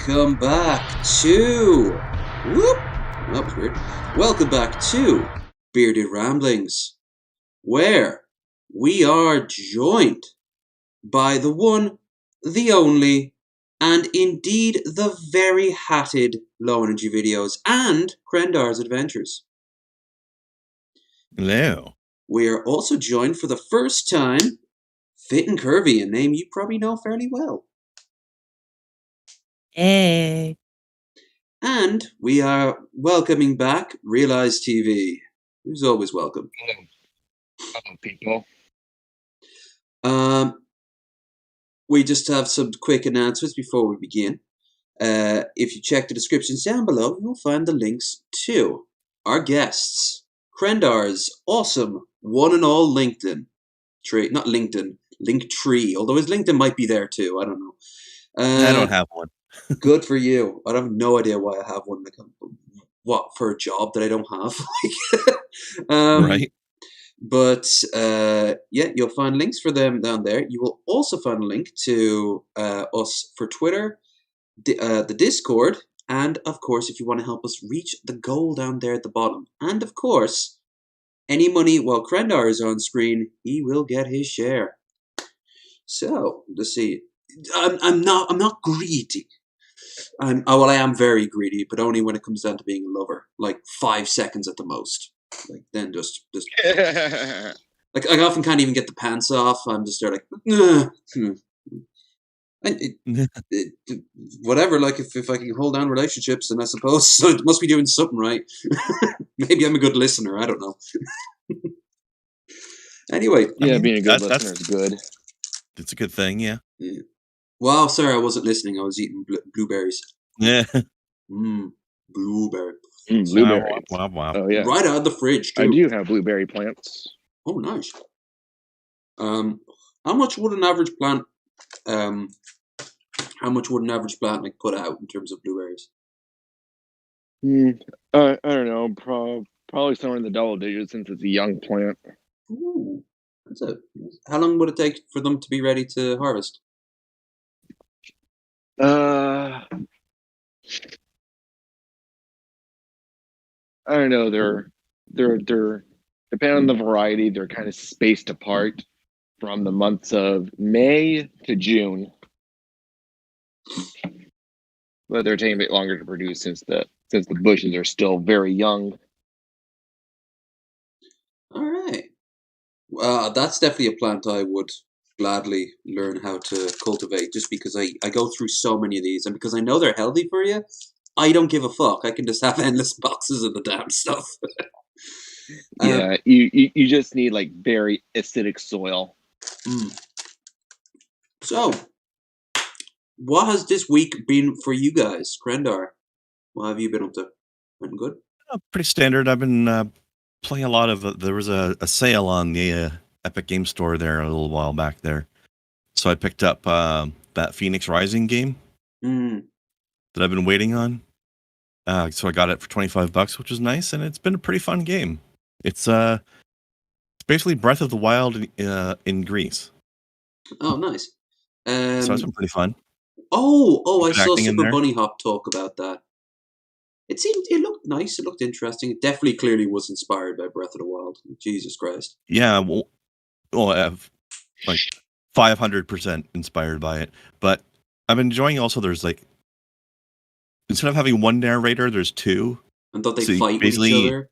Welcome back to... Whoop! That was weird. Welcome back to Bearded Ramblings, where we are joined by the one, the only, and indeed the very hatted Low Energy Videos and Krendar's Adventures. Hello. We are also joined for the first time, Fit&Curvy, a name you probably know fairly well. Hey. And we are welcoming back Realize TV, who's always welcome. Hello, people. We just have some quick announcements before we begin. If you check the descriptions down below, you'll find the links to our guests, Krendar's awesome one and all LinkedIn tree, not LinkedIn, Linktree, although his LinkedIn might be there too. I don't know. I don't have one. Good for you. I have no idea why I have one. What, for a job that I don't have? Right. But yeah, you'll find links for them down there. You will also find a link to us for Twitter, the Discord, and of course, if you want to help us reach the goal down there at the bottom. And of course, any money while Krendar is on screen, he will get his share. So let's see. I'm not greedy. I am very greedy, but only when it comes down to being a lover. Like 5 seconds at the most. Like then just like I often can't even get the pants off. I'm just there like whatever. Like if I can hold down relationships, then I suppose so it must be doing something right. Maybe I'm a good listener. I don't know. Anyway, yeah, being a good listener is good. It's a good thing, yeah. Wow, sorry, I wasn't listening. I was eating blueberries. Yeah. Blueberry. Blueberry. Wow. Oh yeah, Right out of the fridge too. I do have blueberry plants. Oh, nice. How much would an average plant? How much would an average plant like put out in terms of blueberries? I don't know. Probably somewhere in the double digits since it's a young plant. Ooh, that's it. How long would it take for them to be ready to harvest? I don't know. They're depending on the variety. They're kind of spaced apart from the months of May to June, but they're taking a bit longer to produce since the bushes are still very young. All right. That's definitely a plant I would gladly learn how to cultivate, just because I go through so many of these, and because I know they're healthy for you, I don't give a fuck. I can just have endless boxes of the damn stuff. Yeah, you just need like very acidic soil. So, what has this week been for you guys, Krendar? What have you been up to? Anything good? Pretty standard. I've been playing a lot of... there was a sale on the Epic Game Store there a little while back there. So I picked up that Phoenix Rising game that I've been waiting on. So I got it for $25, which is nice, and it's been a pretty fun game. It's basically Breath of the Wild in Greece. Oh, nice. So it's been pretty fun. Oh, I saw Acting in Super there. Bunny Hop talk about that. It looked nice. It looked interesting. It definitely clearly was inspired by Breath of the Wild. Jesus Christ. Yeah, well like 500% inspired by it. But I'm enjoying also there's like, instead of having one narrator, there's two. And thought they So fight with each other?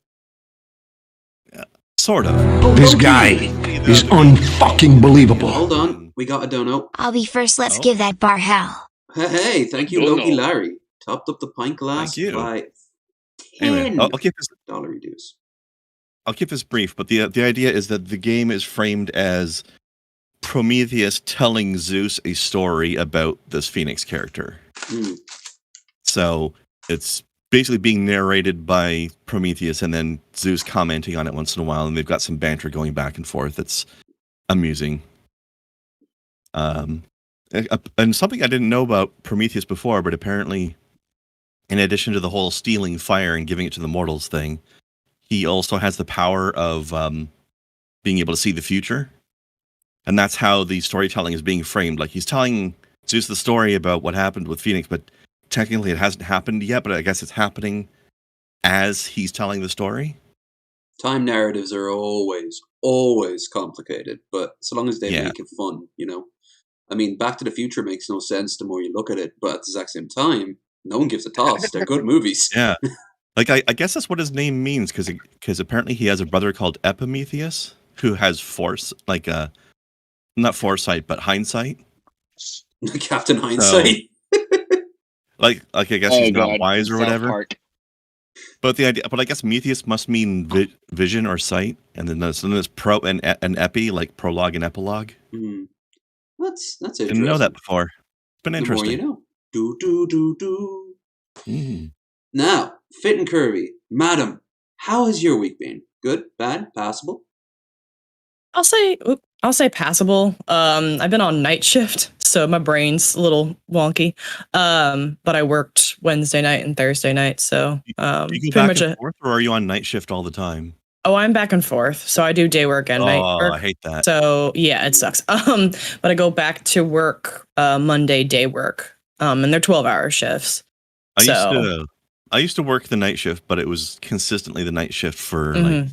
Sort of. This guy is unfucking believable. Hold on. We got a dono. I'll be first. Let's give that bar hell. Hey, thank you, Dono. Loki Larry. Topped up the pint glass Thank you. by Anyway, $10 I'll keep this dues. I'll keep this brief, but the idea is that the game is framed as Prometheus telling Zeus a story about this Phoenix character. So it's basically being narrated by Prometheus and then Zeus commenting on it once in a while, and they've got some banter going back and forth. It's amusing. And something I didn't know about Prometheus before, but apparently, in addition to the whole stealing fire and giving it to the mortals thing, he also has the power of being able to see the future. And that's how the storytelling is being framed. Like, he's telling Zeus the story about what happened with Phoenix, but technically it hasn't happened yet, but I guess it's happening as he's telling the story. Time narratives are always complicated, but so long as they make it fun, I mean, Back to the Future makes no sense the more you look at it, but at the exact same time, no one gives a toss. They're good movies. Yeah. Like, I guess that's what his name means, because apparently he has a brother called Epimetheus who has not foresight, but hindsight. Captain Hindsight. So, like I guess he's not wise or whatever. Park. But I guess Metheus must mean vision or sight, and then there's pro and epi, like prologue and epilogue. Mm. That's interesting. Didn't know that before. It's been interesting. The more you know. Do. Mm. Now, Fit and Curvy, madam, how has your week been? Good, bad, passable? I'll say passable. I've been on night shift, so my brain's a little wonky. But I worked Wednesday night and Thursday night, so you go pretty back much and forth, or are you on night shift all the time? Oh, I'm back and forth. So I do day work and night work. Oh, I hate that. So yeah, it sucks. But I go back to work Monday day work. And they're 12-hour shifts. I used to work the night shift, but it was consistently the night shift for like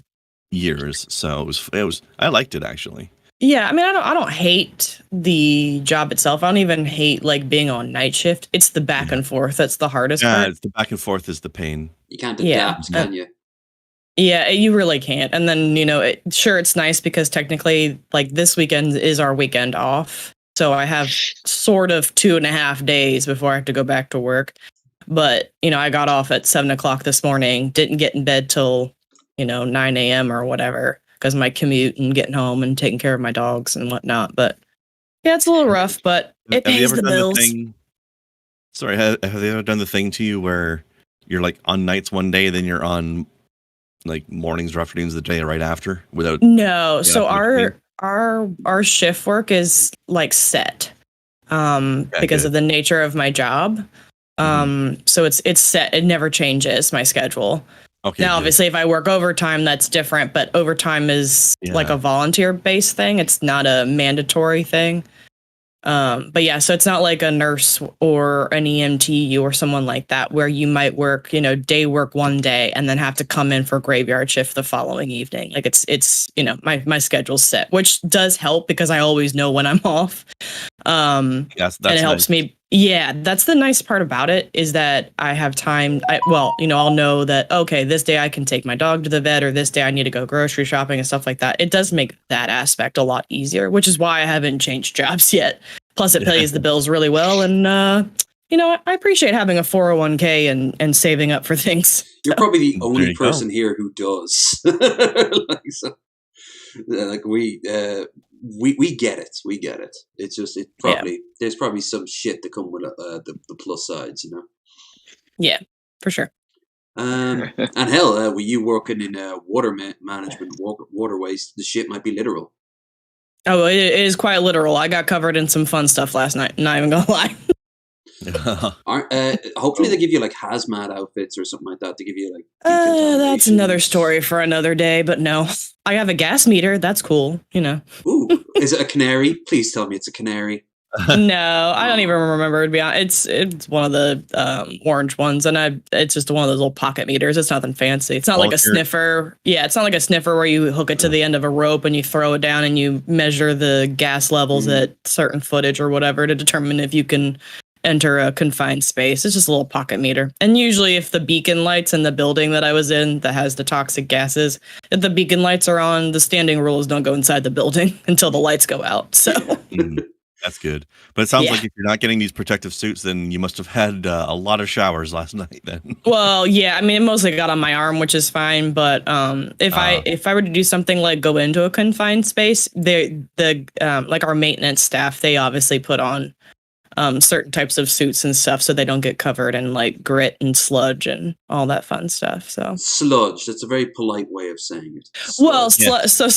years. So it was I liked it actually. Yeah, I mean, I don't hate the job itself. I don't even hate like being on night shift. It's the back and forth that's the hardest part. It's the back and forth is the pain. You can't adapt, can you? Yeah, you really can't. And then, it's nice because technically, like, this weekend is our weekend off. So I have sort of 2.5 days before I have to go back to work. But, I got off at 7 o'clock this morning, didn't get in bed till, 9 a.m. or whatever, because of my commute and getting home and taking care of my dogs and whatnot. But yeah, it's a little rough, but it pays the bills. Sorry, have they ever done the thing to you where you're like on nights one day, then you're on like mornings or afternoons the day right after without? No. So our shift work is like set because of the nature of my job. So it's set. It never changes my schedule. Okay. Now, obviously, if I work overtime, that's different. But overtime is like a volunteer-based thing. It's not a mandatory thing. But yeah, so it's not like a nurse or an EMT or someone like that where you might work, day work one day and then have to come in for graveyard shift the following evening. Like it's my schedule's set, which does help because I always know when I'm off. Yes, and it helps me. Yeah, that's the nice part about it is that I have time. I'll know that, okay, this day I can take my dog to the vet or this day I need to go grocery shopping and stuff like that. It does make that aspect a lot easier, which is why I haven't changed jobs yet. Plus, it pays the bills really well. And, I appreciate having a 401k and saving up for things. You're probably the only person here who does. We get it. We get it. It's just there's probably some shit to come with the plus sides, Yeah, for sure. And hell, were you working in water management, water waste? The shit might be literal. Oh, it is quite literal. I got covered in some fun stuff last night. Not even gonna lie. Hopefully they give you like hazmat outfits or something like that to give you like. That's another story for another day. But no, I have a gas meter. That's cool. Ooh, is it a canary? Please tell me it's a canary. No, I don't even remember. To be honest, it's one of the orange ones, and it's just one of those little pocket meters. It's nothing fancy. It's not like a sniffer. Yeah, it's not like a sniffer where you hook it to the end of a rope and you throw it down and you measure the gas levels at certain footage or whatever to determine if you can enter a confined space. It's just a little pocket meter. And usually if the beacon lights in the building that I was in that has the toxic gases, if the beacon lights are on, the standing rule is don't go inside the building until the lights go out. So that's good. But it sounds like if you're not getting these protective suits, then you must have had a lot of showers last night then. Well, yeah, I mean, it mostly got on my arm, which is fine. But if I were to do something like go into a confined space, like our maintenance staff, they obviously put on certain types of suits and stuff so they don't get covered in like grit and sludge and all that fun stuff. So sludge, that's a very polite way of saying it. Sludge. Well, so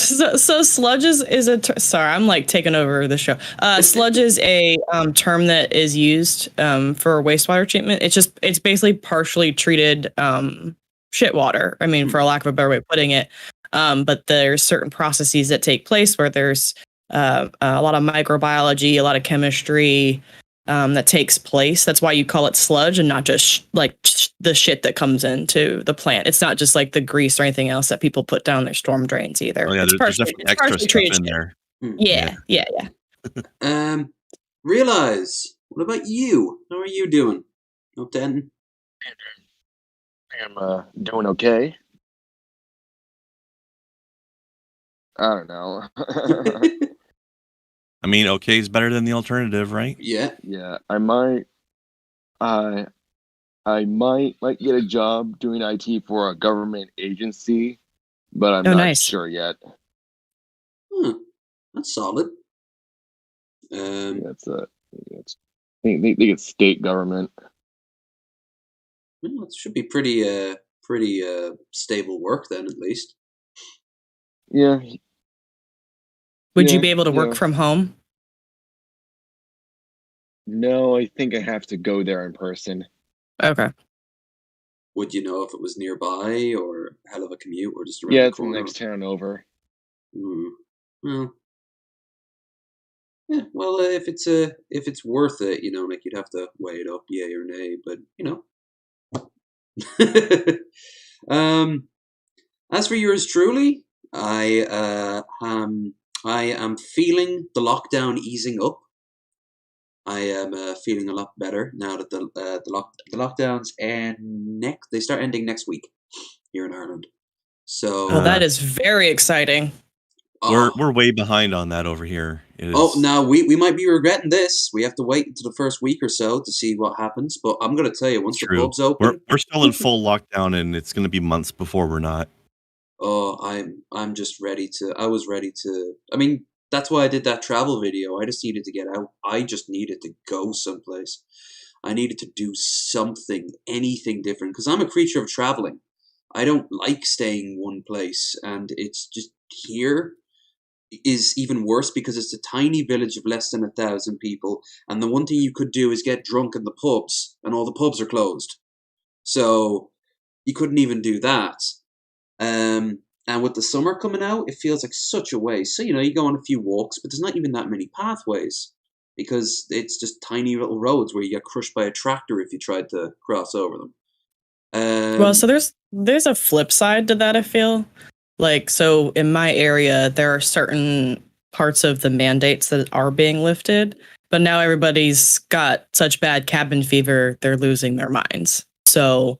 sludge is a sorry, I'm like taking over the show. Sludge is a term that is used for wastewater treatment. It's basically partially treated shit water. I mean, for a lack of a better way of putting it. But there's certain processes that take place where there's a lot of microbiology, a lot of chemistry, that takes place. That's why you call it sludge and not just the shit that comes into the plant. It's not just like the grease or anything else that people put down their storm drains either. Oh yeah, there's definitely extra stuff in there. Yeah. Realize, what about you? How are you doing? No 10? I'm doing okay. I don't know. I mean, okay is better than the alternative, right? Yeah. Yeah, I might get a job doing IT for a government agency, but I'm not sure yet. That's solid. Yeah, I think it's state government. Well, it should be pretty stable work then, at least. Yeah. Would you be able to work from home? No, I think I have to go there in person. Okay. Would you know if it was nearby or a hell of a commute or just around the corner? Yeah, it's the next town over. Well, yeah. Well, if it's worth it, like you'd have to weigh it up, yay or nay. But as for yours truly, I am feeling the lockdown easing up. I am feeling a lot better now that the lockdowns they start ending next week here in Ireland. So that is very exciting. We're way behind on that over here. Now we might be regretting this. We have to wait until the first week or so to see what happens. But I'm going to tell you, once the pubs open, we're still in full lockdown, and it's going to be months before we're not. Oh, I'm just ready to. I was ready to. I mean, that's why I did that travel video. I just needed to get out. I just needed to go someplace. I needed to do something, anything different, because I'm a creature of traveling. I don't like staying one place, and it's just here is even worse because it's a tiny village of less than 1,000 people, and the one thing you could do is get drunk in the pubs, and all the pubs are closed. So you couldn't even do that. And with the summer coming out, it feels like such a waste. So, you go on a few walks, but there's not even that many pathways because it's just tiny little roads where you get crushed by a tractor if you tried to cross over them. Well, so there's a flip side to that, I feel. So in my area, there are certain parts of the mandates that are being lifted, but now everybody's got such bad cabin fever, they're losing their minds. So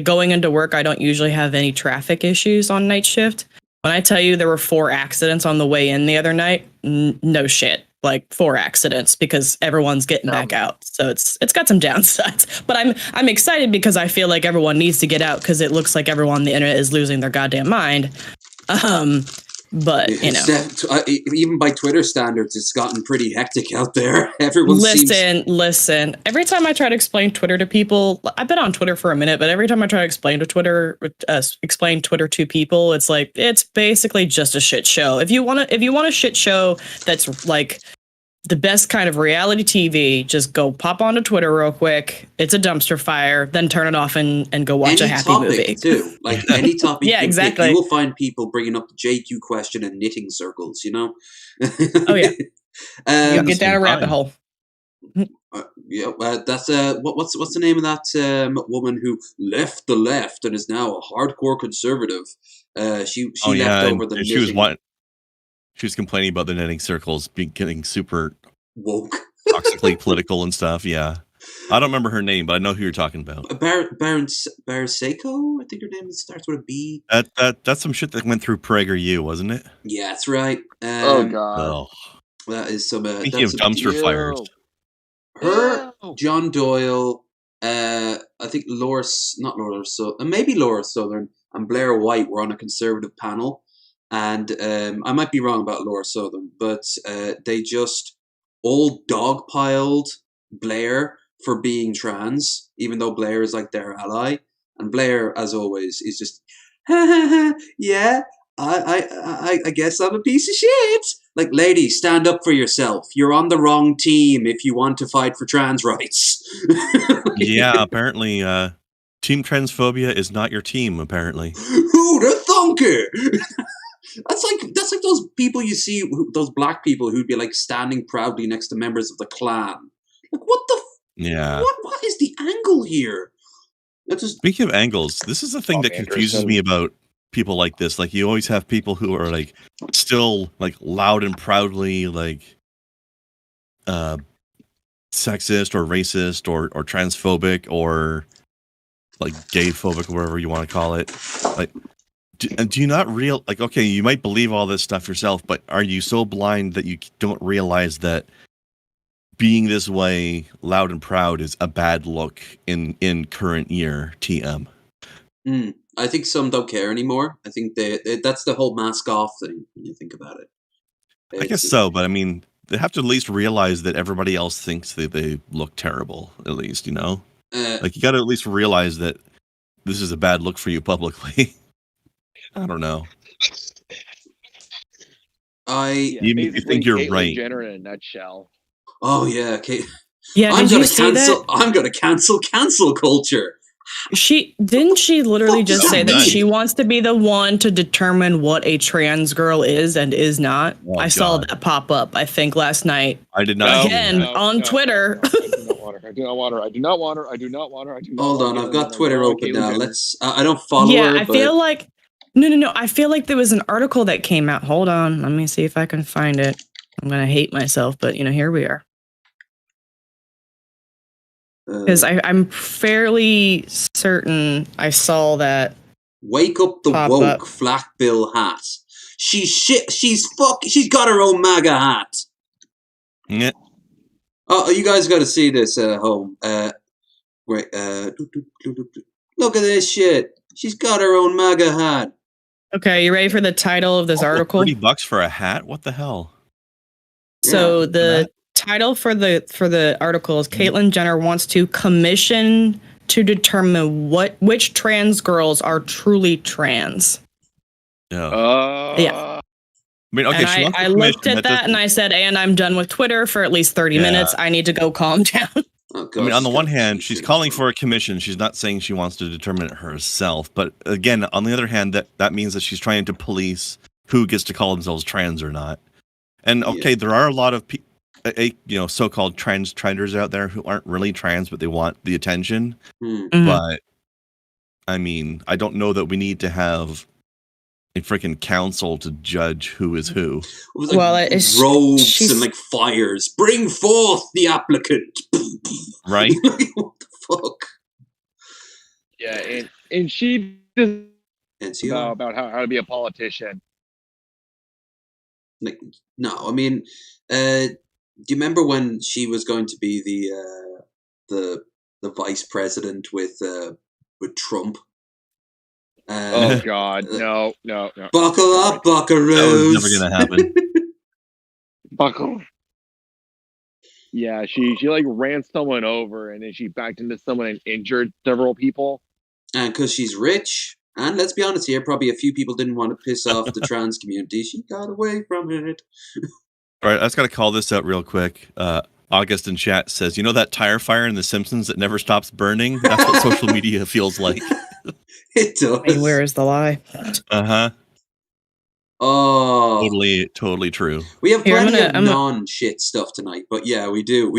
going into work, I don't usually have any traffic issues on night shift. When I tell you there were 4 accidents on the way in the other night, no shit. 4 accidents because everyone's getting back out. So it's got some downsides. But I'm excited because I feel like everyone needs to get out because it looks like everyone on the internet is losing their goddamn mind. But even by Twitter standards, it's gotten pretty hectic out there. Listen. Every time I try to explain Twitter to people, I've been on Twitter for a minute, but every time I try to explain Twitter to people, it's it's basically just a shit show. If you want a shit show that's the best kind of reality TV, just go pop onto Twitter real quick. It's a dumpster fire, then turn it off and go watch a happy movie. Too. Any topic. Yeah, exactly. You will find people bringing up the JQ question and knitting circles, Oh, yeah. You get down a rabbit hole. That's what's the name of that woman who left the left and is now a hardcore conservative? She left over the knitting. She was complaining about the knitting circles getting super woke, toxically political and stuff. Yeah, I don't remember her name, but I know who you're talking about. Baron Seiko, I think her name starts with a B. That's some shit that went through PragerU, wasn't it? Yeah, that's right. Oh god, that is some. Speaking of dumpster fires, John Doyle, I think maybe Laura Southern and Blair White were on a conservative panel. And I might be wrong about Laura Southern, but they just all dogpiled Blair for being trans, even though Blair is their ally. And Blair, as always, is just, yeah, I guess I'm a piece of shit. Lady, stand up for yourself. You're on the wrong team if you want to fight for trans rights. Yeah, apparently, team transphobia is not your team, apparently. Who'd have thunk it? That's like those people you see, those black people who'd be standing proudly next to members of the Klan. Like, what the? Yeah. What is the angle here? Speaking of angles, this is the thing that confuses me about people like this. Like, you always have people who are like still like loud and proudly like sexist or racist or transphobic or like gay phobic or whatever you want to call it. Like, do you not like, okay, you might believe all this stuff yourself, but are you so blind that you don't realize that being this way, loud and proud, is a bad look in current year TM? I think some don't care anymore. I think that's the whole mask off thing when you think about it. I guess so, but I mean, they have to at least realize that everybody else thinks that they look terrible, at least, you know? Like, you got to at least realize that this is a bad look for you publicly. I don't know. You think you're Caitlyn right. Jenner in a nutshell. Oh yeah, okay. Yeah, I'm gonna cancel. I'm gonna cancel culture. She literally just say that she wants to be the one to determine what a trans girl is and is not. I saw that pop up, I think, last night. I did not. Again, on Twitter. I do not want her. I do not want her. I do not want her. I do not want her. I do not Hold want on, I've got Twitter open now. Let's. I don't follow her. Yeah, I feel like. No. I feel like there was an article that came out. Hold on, let me see if I can find it. I'm gonna hate myself, but here we are. Because I'm fairly certain I saw that. Wake up the woke flat bill hat. She's got her own MAGA hat. Yeah. Oh, you guys got to see this at home. Wait. Look at this shit. She's got her own MAGA hat. Okay, you ready for the title of this article? $30 for a hat? What the hell? So the title for the article is Caitlyn Jenner wants to commission to determine which trans girls are truly trans. Yeah. I mean, okay. And I looked at that and I said, and I'm done with Twitter for at least 30 minutes. I need to go calm down. Oh, I mean, on the one hand, she's calling for a commission. She's not saying she wants to determine it herself. But again, on the other hand, that means that she's trying to police who gets to call themselves trans or not. And okay, there are a lot of so-called trenders out there who aren't really trans, but they want the attention. Mm-hmm. But I mean, I don't know that we need to have a freaking council to judge who is who. It was like robes and like fires. Bring forth the applicant. Right? What the fuck? Yeah, and she does about how to be a politician. Like, no, I mean, do you remember when she was going to be the vice president with Trump? Oh God, no. Buckle up, buckaroos. That was never gonna happen. Buckle. Yeah, she like ran someone over and then she backed into someone and injured several people. And because she's rich, and let's be honest here, probably a few people didn't want to piss off the trans community. She got away from it. All right, I just got to call this out real quick. August in chat says, that tire fire in The Simpsons that never stops burning? That's what social media feels like. It does. I mean, where is the lie? Uh-huh. Oh, totally true. We have plenty of non-shit stuff tonight, but yeah, we do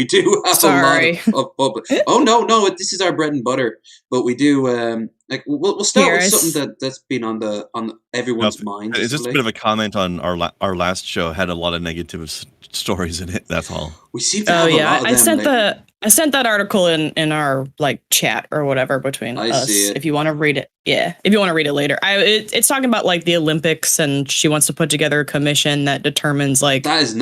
have a lot of public. Oh no, this is our bread and butter. But we do we'll start with something that's been on everyone's mind. It's just a bit of a comment on our last show. Had a lot of negative stories in it. That's all. We seem to have a lot of them. I sent that article in our chat or whatever between us. See it. If you want to read it, if you want to read it later. It's talking about the Olympics, and she wants to put together a commission that determines that is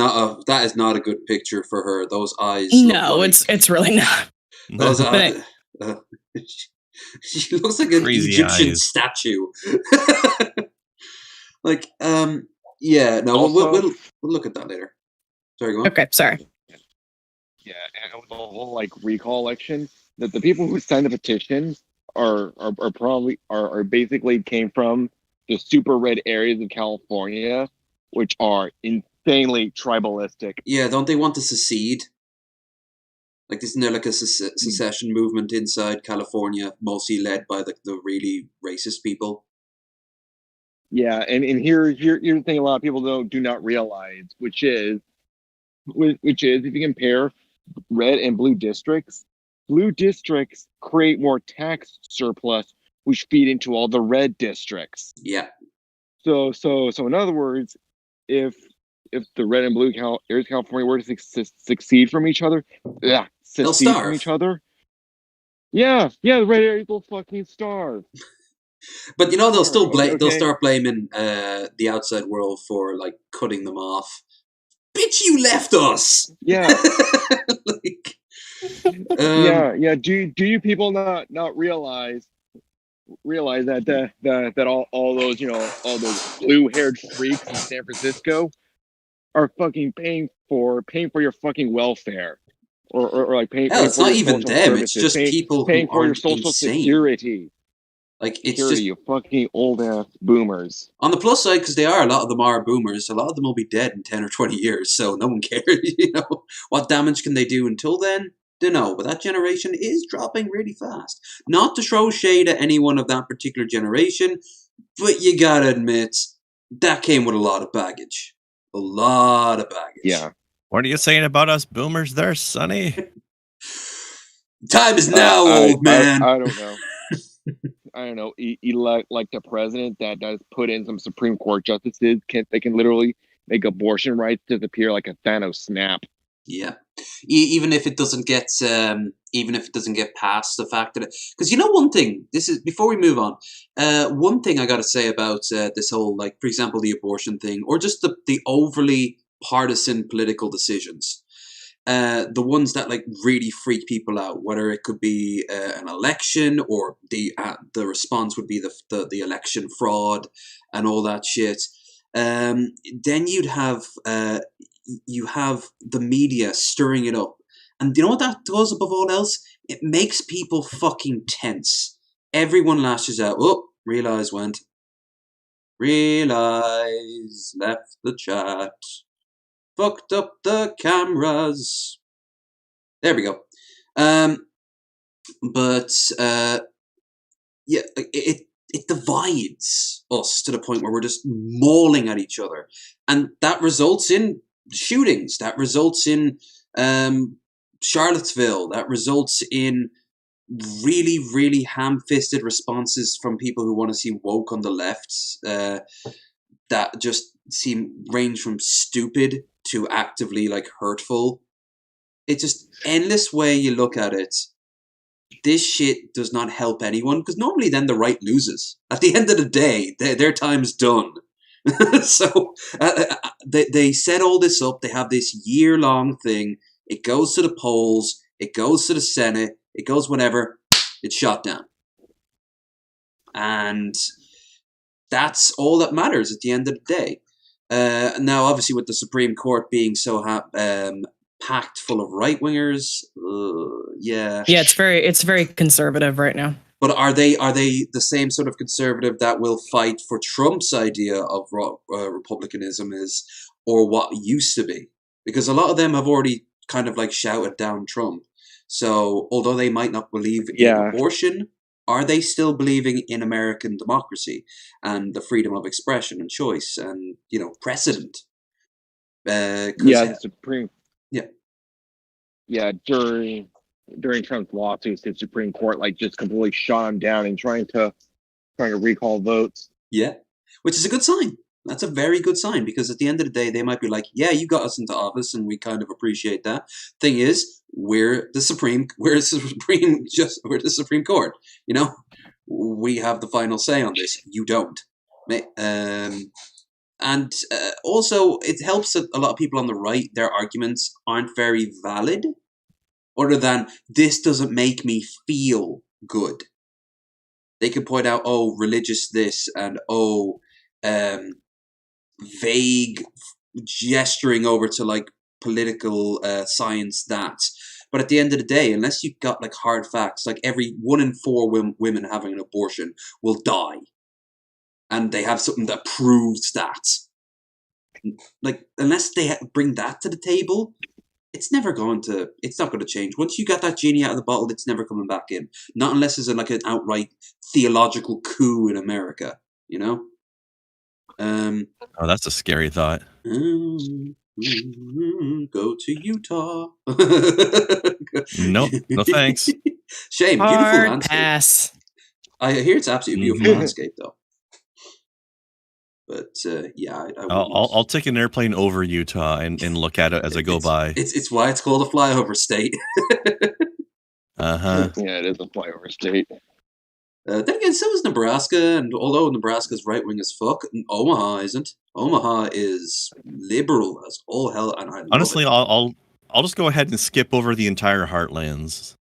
not a good picture for her. Those eyes. No, it's really not. Those eyes. She looks like an Crazy Egyptian eyes. statue. We'll look at that later. Sorry, go on. Okay, sorry. Yeah, and with the whole recall election, that the people who signed the petition are probably basically came from the super red areas of California, which are insanely tribalistic. Yeah, don't they want to secede? Isn't there a secession movement inside California, mostly led by the really racist people? Yeah, and here's the thing a lot of people do not realize, which is if you compare red and blue districts. Blue districts create more tax surplus, which feed into all the red districts. Yeah. So in other words, if the red and blue areas of California were to succeed from each other, they'll secede starve from each other. Yeah, the red areas will fucking starve. But you know, they'll still Okay. they'll start blaming the outside world for like cutting them off. Bitch, you left us. Yeah. Like, yeah. Do you people not realize that all those all those blue haired freaks in San Francisco are fucking paying for your fucking welfare, or like paying hell, it's for not your even social them. It's services, just people who paying for your aren't social insane. security. Like, it's Security, just you fucking old ass boomers. on the plus side, because a lot of them are boomers. A lot of them will be dead in 10 or 20 years, so no one cares. What damage can they do until then? Don't know. But that generation is dropping really fast. Not to throw shade at anyone of that particular generation, but you gotta admit that came with a lot of baggage. A lot of baggage. Yeah. What are you saying about us boomers there, Sonny? Time is now, old man. I don't know. I don't know. Elect like the president that does put in some Supreme Court justices. They can literally make abortion rights disappear like a Thanos snap. Yeah, even if it doesn't get past the fact that because one thing. This is before we move on. One thing I got to say about this whole, like, for example, the abortion thing, or just the overly partisan political decisions. The ones that like really freak people out, whether it could be an election or the response would be the election fraud and all that shit. Then you have the media stirring it up, and you know what that does above all else? It makes people fucking tense. Everyone lashes out. Oh, realize left the chat. Fucked up the cameras. There we go. But yeah, it divides us to the point where we're just mauling at each other, and that results in shootings. That results in Charlottesville. That results in really, really ham-fisted responses from people who want to see woke on the left. That just range from stupid to actively like hurtful. It's just endless way you look at it. This shit does not help anyone, because normally then the right loses. At the end of the day, their time's done. So they set all this up. They have this year-long thing. It goes to the polls. It goes to the Senate. It goes whatever. It's shot down. And that's all that matters at the end of the day. Now, obviously, with the Supreme Court being so packed full of right wingers, yeah, it's very conservative right now. But are they the same sort of conservative that will fight for Trump's idea of republicanism is, or what used to be? Because a lot of them have already kind of like shouted down Trump. So although they might not believe in abortion, are they still believing in American democracy and the freedom of expression and choice and precedent? The Supreme. Yeah, during Trump's lawsuits, the Supreme Court just completely shot him down and trying to recall votes. Yeah, which is a good sign. That's a very good sign, because at the end of the day, they might be like, "Yeah, you got us into office, and we kind of appreciate that." Thing is, we're the Supreme Court. We have the final say on this. You don't. And also, it helps that a lot of people on the right, their arguments aren't very valid, other than this doesn't make me feel good. They can point out, oh, religious this, and oh, vague gesturing over to like political science that. But at the end of the day, unless you've got like hard facts, like every 1 in 4 women having an abortion will die, and they have something that proves that. Like, unless they bring that to the table, it's not going to change. Once you got that genie out of the bottle, it's never coming back in. Not unless it's like an outright theological coup in America, Oh, that's a scary thought. Go to Utah. No thanks. Shame, beautiful Hard landscape. pass. I hear it's absolutely beautiful landscape, though. But yeah, I'll take an airplane over Utah and look at it as I go by. It's why it's called a flyover state. Uh-huh. Yeah, it is a flyover state. Then again, so is Nebraska, and although Nebraska's right wing as fuck, Omaha isn't. Omaha is liberal as all hell, and I Honestly, love it. I'll just go ahead and skip over the entire heartlands.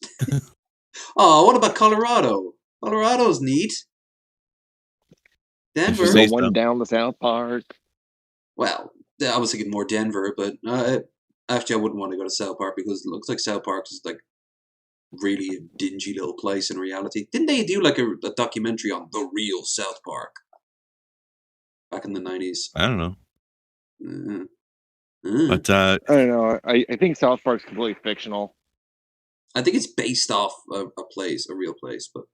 Oh, what about Colorado? Colorado's neat. Denver. Say The one down the South Park. Well, I was thinking more Denver, but actually, I wouldn't want to go to South Park because it looks like South Park is like really a dingy little place in reality. Didn't they do like a documentary on the real South Park back in the 90s? I don't know. But I don't know. I think South Park's completely fictional. I think it's based off a real place. But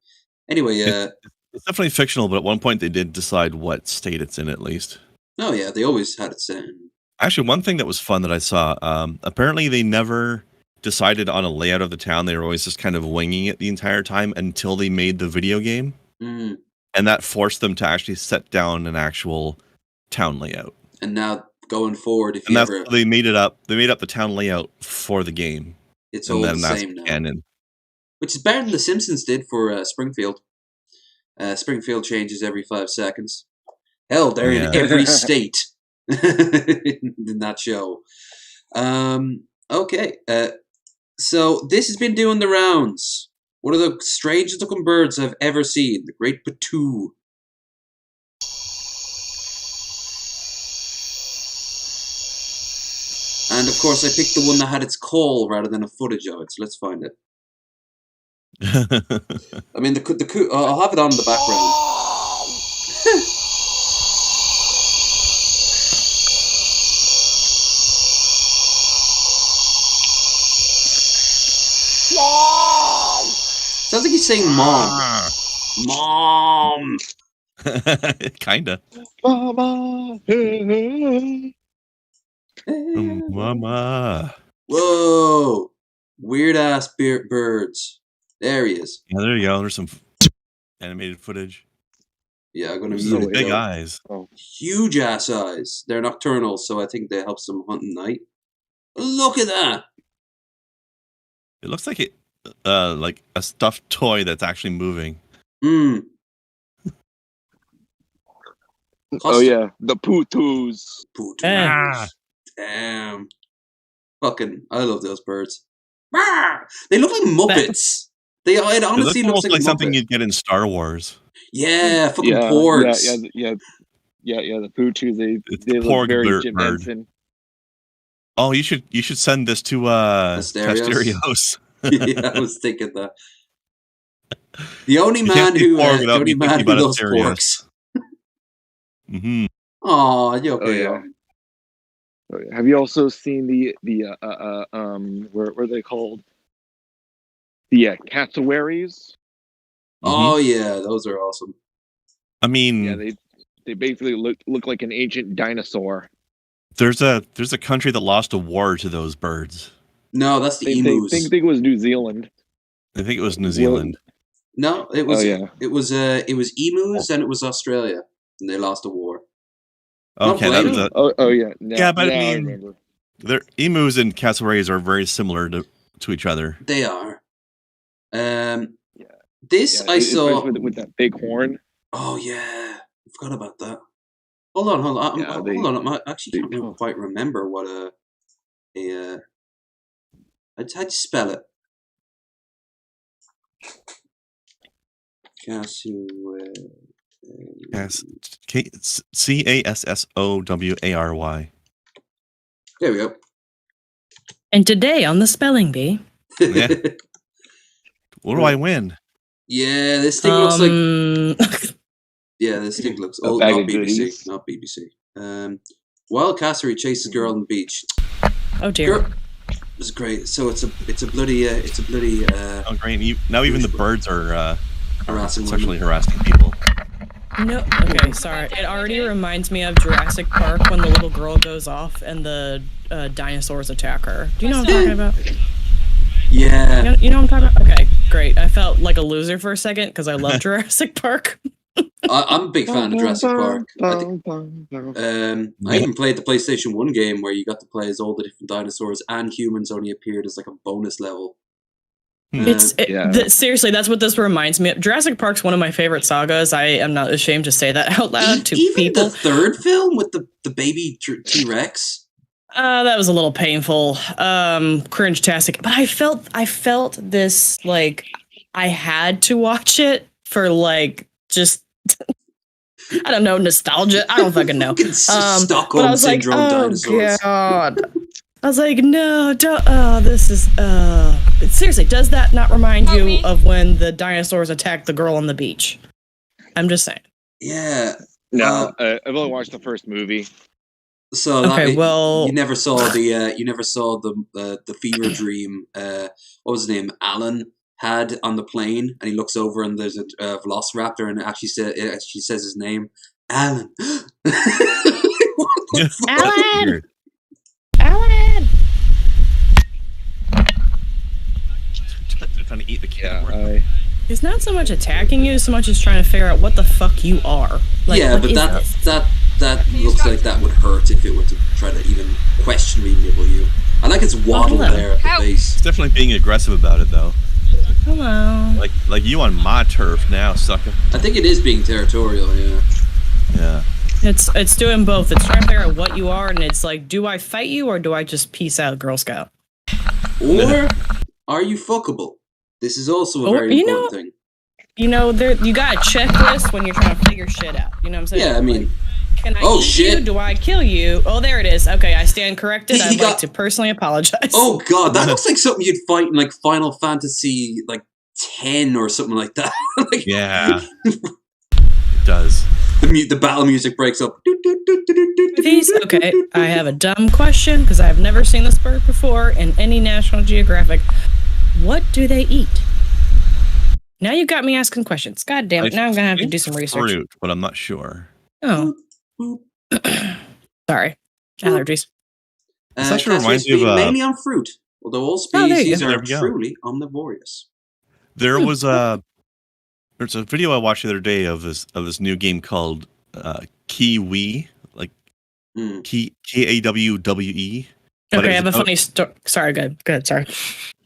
anyway, it's definitely fictional. But at one point, they did decide what state it's in, at least. Oh yeah, they always had it set in. Actually, one thing that was fun that I saw. Apparently, they never decided on a layout of the town. They were always just kind of winging it the entire time until they made the video game, and that forced them to actually set down an actual town layout. And now going forward, they made it up. They made up the town layout for the game. It's all the same now. Canon. Which is better than The Simpsons did for Springfield. Springfield changes every 5 seconds. Hell, they're in every state in that show. Okay. So this has been doing the rounds. One of the strangest looking birds I've ever seen. The Great Patoo. And of course, I picked the one that had its call rather than a footage of it. So let's find it. I mean, the I'll have it on in the background. Sounds like he's saying mom. Mom. Kinda. Mama. Mama. Whoa. Weird ass birds. There he is. Yeah, there you go. There's some animated footage. Yeah, I'm gonna mute it. Big eyes. Oh. Huge ass eyes. They're nocturnal, so I think they help them hunt at night. Look at that. It looks like like a stuffed toy that's actually moving. Oh yeah, the Patoos. Damn. Fucking, I love those birds. They look like Muppets. It honestly looks like something you'd get in Star Wars. Yeah, fucking porgs. Yeah. The Patoos. They look very Jim Henson. Oh, you should send this to Asterios. Yeah, I was thinking that. The only man who loves porks. Mm-hmm. Oh, you okay? Oh, yeah. Have you also seen the what are they called? The cassowaries. Oh yeah, those are awesome. I mean, yeah, they basically look like an ancient dinosaur. There's a country that lost a war to those birds. No, that's the emus. I think it was New Zealand. I think it was New Zealand. No, it was. Oh, yeah. It was emus and it was Australia, and they lost a war. Okay, that was yeah. Yeah, but I mean, I remember. Emus and cassowaries are very similar to each other. They are. I saw with that big horn. Oh yeah, I forgot about that. Hold on. Hold on. I actually can't quite remember what how'd you spell it? Cassowary. Cassowary. There we go. And today on the spelling bee. Yeah. What do I win? Yeah, this thing looks like. Yeah, this thing looks. Oh, not BBC. Not BBC. Wild cassowary chases girl on the beach. Oh dear. It's great. So it's a bloody. Oh great! Now even the birds are harassing sexually harassing people. No, okay, sorry. It already reminds me of Jurassic Park when the little girl goes off and the dinosaurs attack her. Do you know what I'm talking about? Yeah. You know what I'm talking about? Okay, great. I felt like a loser for a second because I love Jurassic Park. I'm a big fan of Jurassic Park. I even played the PlayStation 1 game where you got to play as all the different dinosaurs, and humans only appeared as like a bonus level. Seriously, that's what this reminds me of. Jurassic Park's one of my favorite sagas. I am not ashamed to say that out loud to even people. The third film with the baby T-Rex. That was a little painful, cringe-tastic. But I felt this like I had to watch it for like just I don't know, nostalgia. I don't fucking know. Stockholm syndrome dinosaurs. God. I was like, no, don't. This is. Seriously, does that not remind you of when the dinosaurs attacked the girl on the beach? I'm just saying. Yeah. No, I've only watched the first movie. So okay, you never saw the fever dream. What was his name? Alan had on the plane, and he looks over and there's a velociraptor, and it actually says his name, Alan. Alan. Alan! Trying to eat the cat. He's not so much attacking you, so much as trying to figure out what the fuck you are. Like, yeah, but that looks like that would hurt if it were to try to even questionably nibble you. I like its waddle there at the base. It's definitely being aggressive about it, though. Hello. Like you on my turf now, sucker. I think it is being territorial, yeah. Yeah. It's doing both. It's trying to figure out what you are, and it's like, do I fight you or do I just peace out, Girl Scout? Or are you fuckable? This is also a very important thing. You know, you got a checklist when you're trying to figure shit out. You know what I'm saying? Yeah, I mean, can I eat you? Do I kill you? Oh, there it is. Okay, I stand corrected. I'd like to personally apologize. Oh god, that looks like something you'd fight in like Final Fantasy like 10 or something like that. Like, yeah, it does. The battle music breaks up. Okay, I have a dumb question because I've never seen this bird before in any National Geographic. What do they eat? Now you got me asking questions. God damn it! Now I'm gonna have to do some research. Fruit, but I'm not sure. Oh, sorry, allergies. This actually reminds me of mainly on fruit, although all species are truly omnivorous. There's a video I watched the other day of this new game called Kiwi, like Kawwe. Okay, I have a funny story. Sorry, go ahead. Sorry.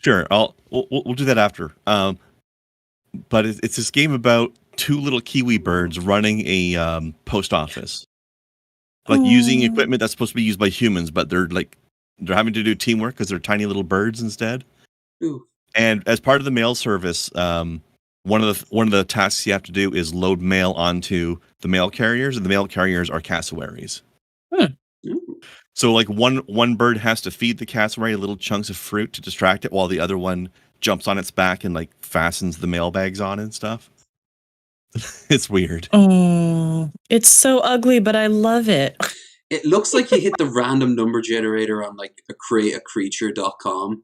Sure, we'll do that after. But it's this game about two little kiwi birds running a post office, like using equipment that's supposed to be used by humans, but they're having to do teamwork because they're tiny little birds instead. Ooh. And as part of the mail service, one of the tasks you have to do is load mail onto the mail carriers, and the mail carriers are cassowaries. So like one bird has to feed the cassowary little chunks of fruit to distract it, while the other one jumps on its back and like fastens the mail bags on and stuff. It's weird. Oh, it's so ugly, but I love it. It looks like you hit the random number generator on like a createacreature.com.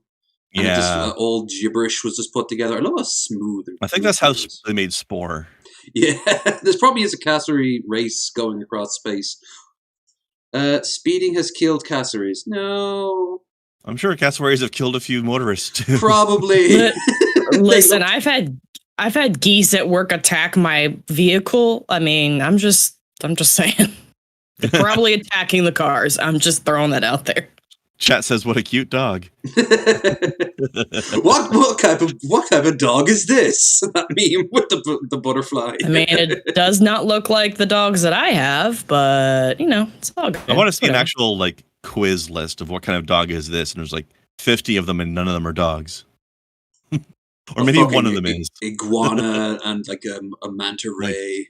And just all gibberish was just put together. I love how smooth. I think that's how they made Spore. Yeah, there's probably is a cassowary race going across space. Speeding has killed cassowaries. No. I'm sure cassowaries have killed a few motorists too. Probably. Listen, I've had geese at work attack my vehicle. I mean, I'm just saying. They're probably attacking the cars. I'm just throwing that out there. Chat says, "What a cute dog." What type of dog is this? That meme with the butterfly. I mean, it does not look like the dogs that I have, but it's all good. I want to see an actual like quiz list of what kind of dog is this, and there's like 50 of them, and none of them are dogs. Or maybe one of them is iguana and like a manta ray.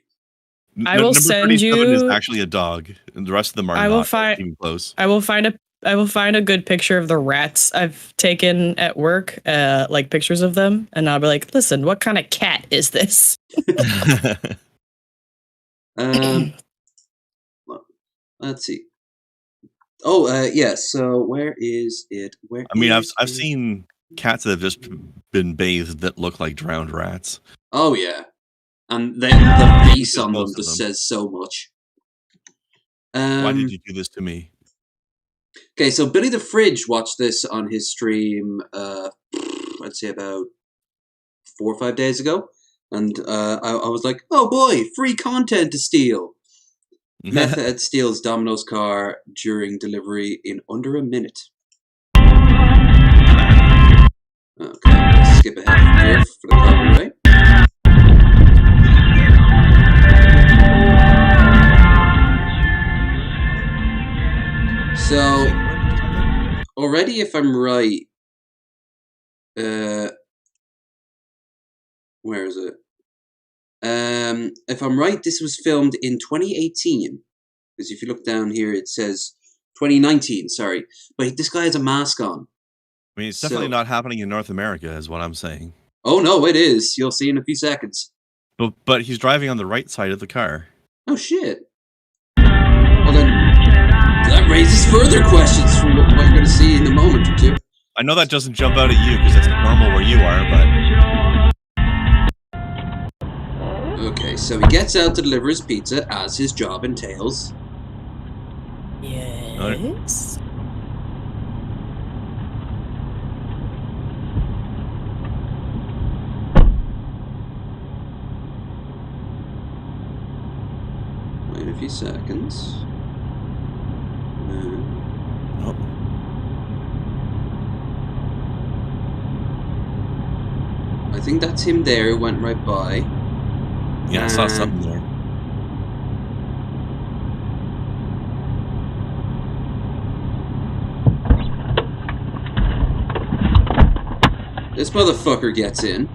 I will send you. Is actually a dog, and the rest of them are not even close. I will find a good picture of the rats I've taken at work, like pictures of them, and I'll be like, "Listen, what kind of cat is this?" Let's see. Oh, yeah. So where is it? I've seen cats that have just been bathed that look like drowned rats. Oh yeah. And the face on them just says so much. Why did you do this to me? Okay, so Billy the Fridge watched this on his stream, I'd say about 4 or 5 days ago. And I was like, oh boy, free content to steal. Meth Head steals Domino's car during delivery in under a minute. Okay, let's skip ahead from here for the copyright. So, already if I'm right, where is it? If I'm right, this was filmed in 2018. Because if you look down here, it says 2019, sorry. But this guy has a mask on. I mean, it's definitely not happening in North America, is what I'm saying. Oh, no, it is. You'll see in a few seconds. But he's driving on the right side of the car. Oh, shit. Well, then, that raises further questions from what you're going to see in a moment or two. I know that doesn't jump out at you because that's normal where you are, but... Okay, so he gets out to deliver his pizza, as his job entails. Yes. Wait a few seconds. Nope. I think that's him there, who went right by. Yeah, I saw something there. This motherfucker gets in.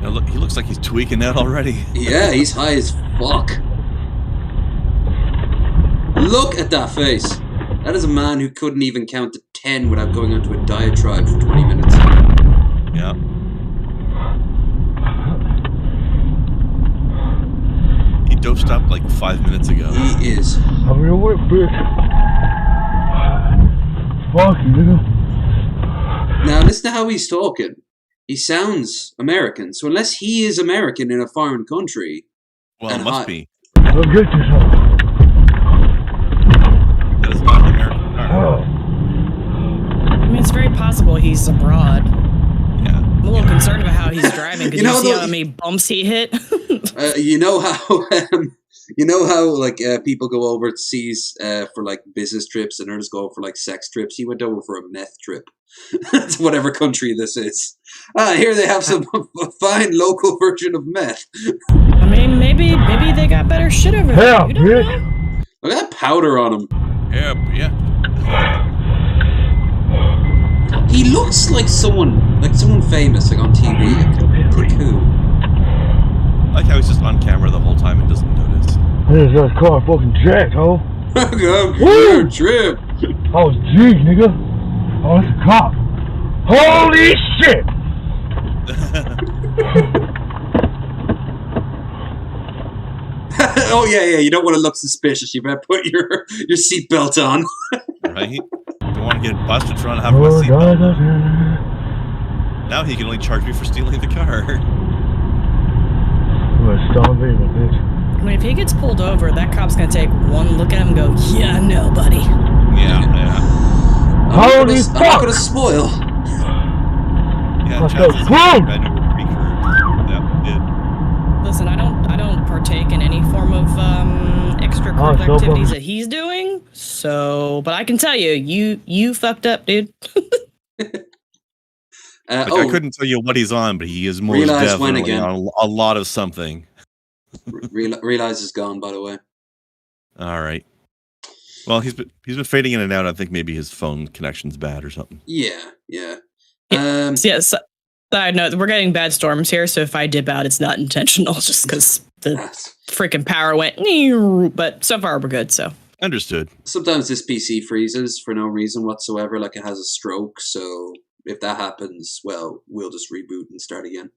Yeah, look, he looks like he's tweaking out already. Yeah, he's high as fuck. Look at that face. That is a man who couldn't even count to 10 without going onto a diatribe for 20 minutes. Yeah. He dosed up like 5 minutes ago. He is. I'm real whip, bitch. Fuck you, nigga. Now listen to how he's talking. He sounds American, so unless he is American in a foreign country... Well, it must be. Go get yourself. That is not an American car. I mean, it's very possible he's abroad. Yeah. I'm a little concerned about how he's driving because you see how many bumps he hit. You know how like people go overseas for like business trips and others go for like sex trips. He went over for a meth trip to whatever country this is. Here they have some fine local version of meth. I mean, maybe they got better shit over there. Hell, You don't bitch. know. Look at that powder on him. Yeah. He looks like someone famous, like on TV. Like who? I like how he's just on camera the whole time and doesn't notice. There's that car fucking jacked, ho. Woo! Trip. Oh, geez, nigga. Oh, it's a cop. Holy shit! Oh yeah. You don't want to look suspicious. You better put your seatbelt on. Right? Don't want to get busted trying to have my seatbelt. Now he can only charge me for stealing the car. Bitch. I mean, if he gets pulled over, that cop's gonna take one look at him and go, "Yeah, no, buddy." Yeah. Holy I'm not gonna spoil. Yeah, Let's chances go. are I know we're pre-curved. Yeah, we did. Listen, I don't partake in any form of extracurricular activities that he's doing. So, but I can tell you fucked up, dude. I couldn't tell you what he's on, but he is most definitely on a lot of something. Realize is gone, by the way. All right. Well, he's been fading in and out. I think maybe his phone connection's bad or something. Yeah. Yes. Side note: we're getting bad storms here, so if I dip out, it's not intentional. It's just because the freaking power went. But so far, we're good. So understood. Sometimes this PC freezes for no reason whatsoever, like it has a stroke. So if that happens, well, we'll just reboot and start again.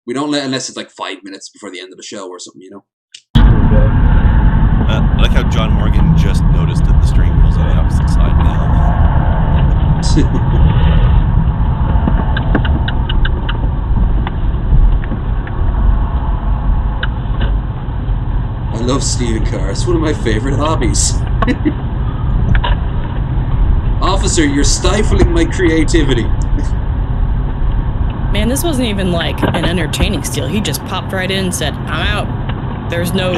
We don't let unless it's like 5 minutes before the end of the show or something, you know. I like how John Morgan just noticed that the steering wheel's on the opposite side now. love stealing cars. It's one of my favorite hobbies. Officer, you're stifling my creativity. Man, this wasn't even like an entertaining steal. He just popped right in and said, I'm out. There's no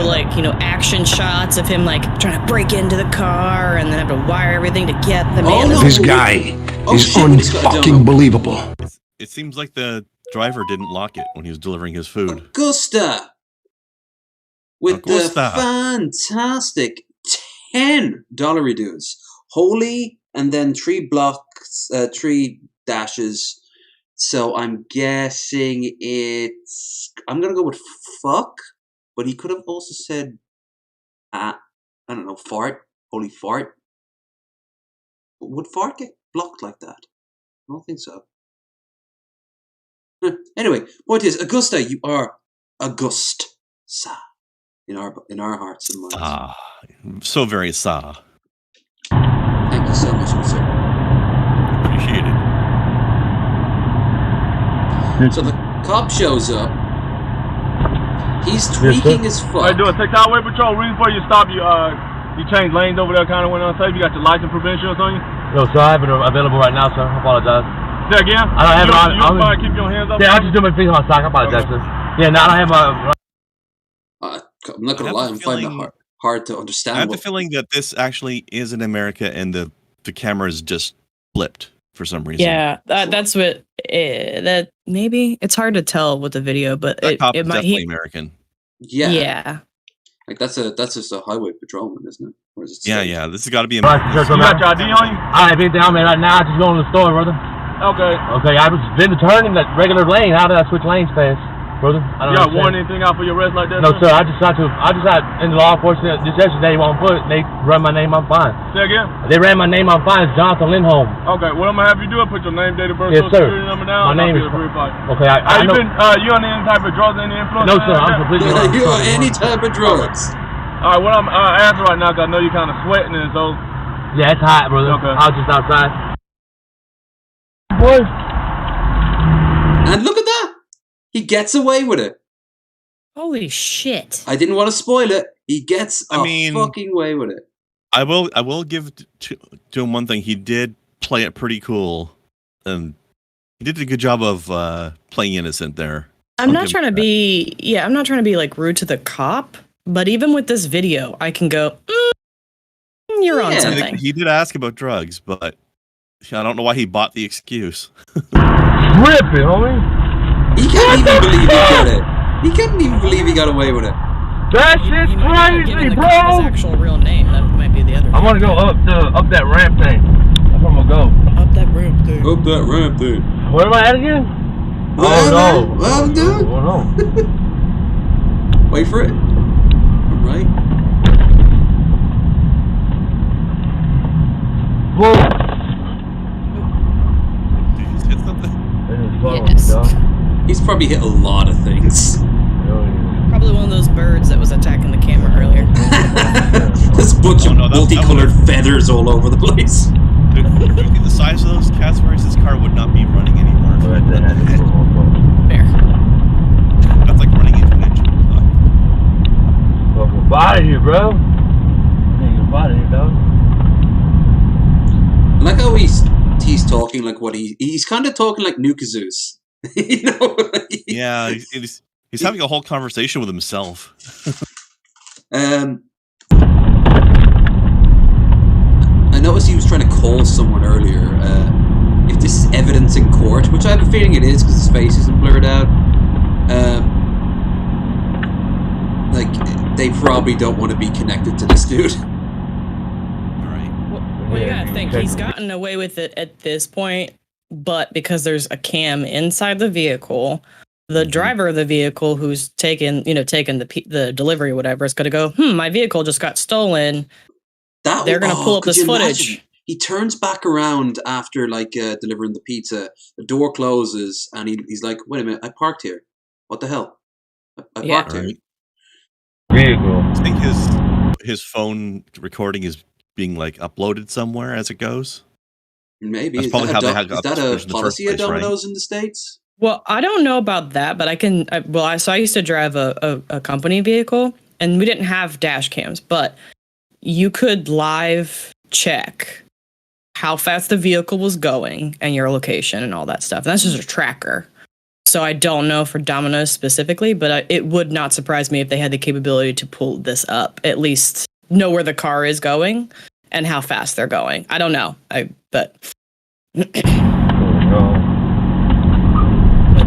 action shots of him like trying to break into the car and then have to wire everything to get them in. This guy is unfucking believable. It seems like the driver didn't lock it when he was delivering his food. Augusta! With the fantastic $10 dues. Holy, and then 3 blocks, 3 dashes. So I'm guessing I'm going to go with fuck, but he could have also said, I don't know, fart. Holy fart. Would fart get blocked like that? I don't think so. Anyway, point is, Augusta, you are August. Sa. In our hearts and minds. Ah, so very sa. Thank you so much, sir. Appreciate it. So the cop shows up. He's tweaking his fuck. Alright, do a TikTok way patrol. Reason for you to stop, you changed lanes over there, kind of went unsafe. You got your license prevention on you? No, sir, I have it available right now, sir. I apologize. Say again? I don't have it on. You don't keep your hands up? Yeah, I just do my feet on my sock. I apologize, sir. Yeah, no, I don't have my... I'm not gonna lie, I'm finding it hard to understand. I have the feeling that this actually is in America and the camera's just flipped for some reason. Yeah, that's what that maybe it's hard to tell with the video, but that cop it is might definitely American. Yeah. Like that's just a highway patrolman, isn't it? Or is it yeah. This has got to be You got your ID on you? I have it down, man. Right now, I just going to the store, brother. Okay. Okay, I was been turning that regular lane. How did I switch lanes fast? Brother, I don't you got warrant anything out for your arrest like that? No, sir. I just got in the law enforcement just yesterday on foot, and they run my name on fine. Say again? They ran my name on fine. It's Jonathan Lindholm. Okay, what I'm gonna have you do is put your name, date of birth, yes, social security number down. My name is. Okay, I know. You on any type of drugs, any influence? No, sir. I'm completely. You on any type of drugs? All right, what I'm asking right now, cause I know you're kind of sweating and so. Yeah, it's hot, brother. Okay. I was just outside. Boy. And look at that. He gets away with it. Holy shit. I didn't want to spoil it. He gets fucking away with it. I will give to him one thing. He did play it pretty cool, and he did a good job of playing innocent there. I'm not trying to be like rude to the cop, but even with this video, I can go, you're on something. He did ask about drugs, but I don't know why he bought the excuse. Ripping, homie. He can't even believe he got it. He couldn't even believe he got away with it. That shit's crazy, bro. His actual real name. That might be the other. I want to go up that ramp thing. That's where I'm gonna go. Up that ramp thing. Up that ramp thing. Where am I at again? Well, dude. Oh no. Wait for it. All right. Whoa. Did you just hit something? Yes. He's probably hit a lot of things. Probably one of those birds that was attacking the camera earlier. There's a bunch of multicolored feathers all over the place. Dude, look at the size of those cats. Whereas this car would not be running anymore. Fair. That's like running into an engine. Welcome by here, bro. Get out of here, dog. I like how he's talking like what he's kind of talking like Nukazoos. You know? Yeah, he's having a whole conversation with himself. I noticed he was trying to call someone earlier. If this is evidence in court, which I have a feeling it is because his face isn't blurred out, like they probably don't want to be connected to this dude. Well, you gotta think he's gotten away with it at this point, but because there's a cam inside the vehicle, the driver of the vehicle who's taken the delivery or whatever is gonna go, my vehicle just got stolen. They're gonna pull up this footage. Imagine? He turns back around after delivering the pizza. The door closes, and he's like, "Wait a minute! I parked here. What the hell? I parked here." Vehicle. I think his phone recording is being uploaded somewhere as it goes. Maybe. That's is probably how they that a policy of Domino's in the States? Well, I don't know about that, but I can. So I used to drive a company vehicle, and we didn't have dash cams, but you could live check how fast the vehicle was going and your location and all that stuff. And that's just a tracker. So I don't know for Domino's specifically, but it would not surprise me if they had the capability to pull this up, at least know where the car is going and how fast they're going. I don't know. But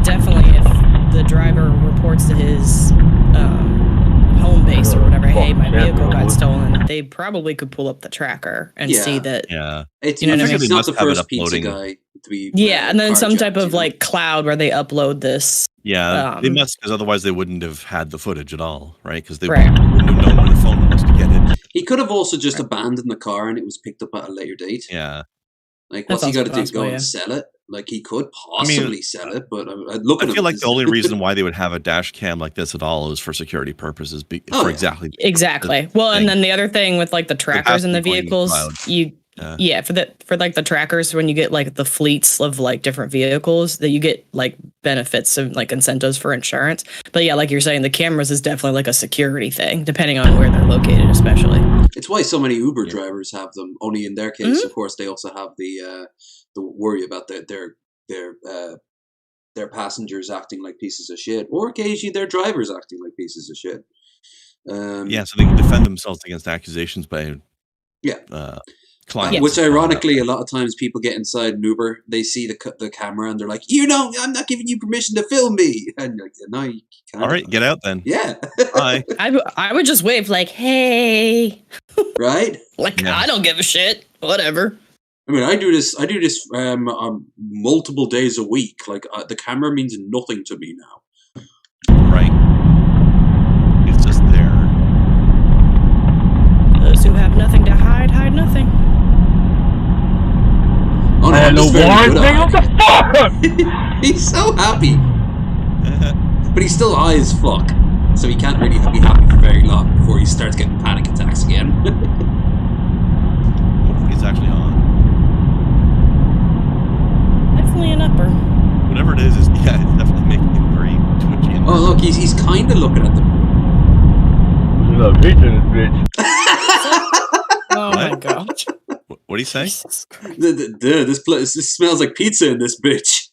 definitely if the driver reports to his home base or whatever, hey, my vehicle got stolen, they probably could pull up the tracker and see that. Yeah. It's, you know, it's not the first pizza guy to be. Yeah, and then some type of like cloud where they upload this. Yeah, they must, because otherwise they wouldn't have had the footage at all, right? Because they wouldn't have known where the phone was to get it. He could have also just abandoned the car and it was picked up at a later date. Yeah. Like, what's he got to do? Go and sell it? Like, he could possibly sell it, but I feel like the only reason why they would have a dash cam like this at all is for security purposes. Exactly. Well, and then the other thing with like the trackers in the vehicles, for like the trackers, when you get like the fleets of like different vehicles, that you get like benefits and like incentives for insurance. But yeah, like you're saying, the cameras is definitely like a security thing, depending on where they're located, especially. It's why so many Uber drivers have them. Only in their case, of course, they also have the worry about their passengers acting like pieces of shit, or occasionally their drivers acting like pieces of shit. So they can defend themselves against accusations by clients. Which ironically, a lot of times people get inside an Uber, they see the camera, and they're like, I'm not giving you permission to film me. And you're like, no, you can't. All right, get out then. Yeah. Bye. I would just wave like, hey. Right? Like, I don't give a shit. Whatever. I mean, I do this multiple days a week. Like, the camera means nothing to me now. Right. It's just there. Those who have nothing to hide nothing. Oh no, and the warrant thing of the fuck! He's so happy. But he's still high as fuck. So he can't really be happy for very long before he starts getting panic attacks again. What if he's actually on? Definitely an upper. Whatever it is it's definitely making him very twitchy. Oh look, he's kind of looking at them. There's a little pizza in this bitch. Oh my god. What do you say? This smells like pizza in this bitch.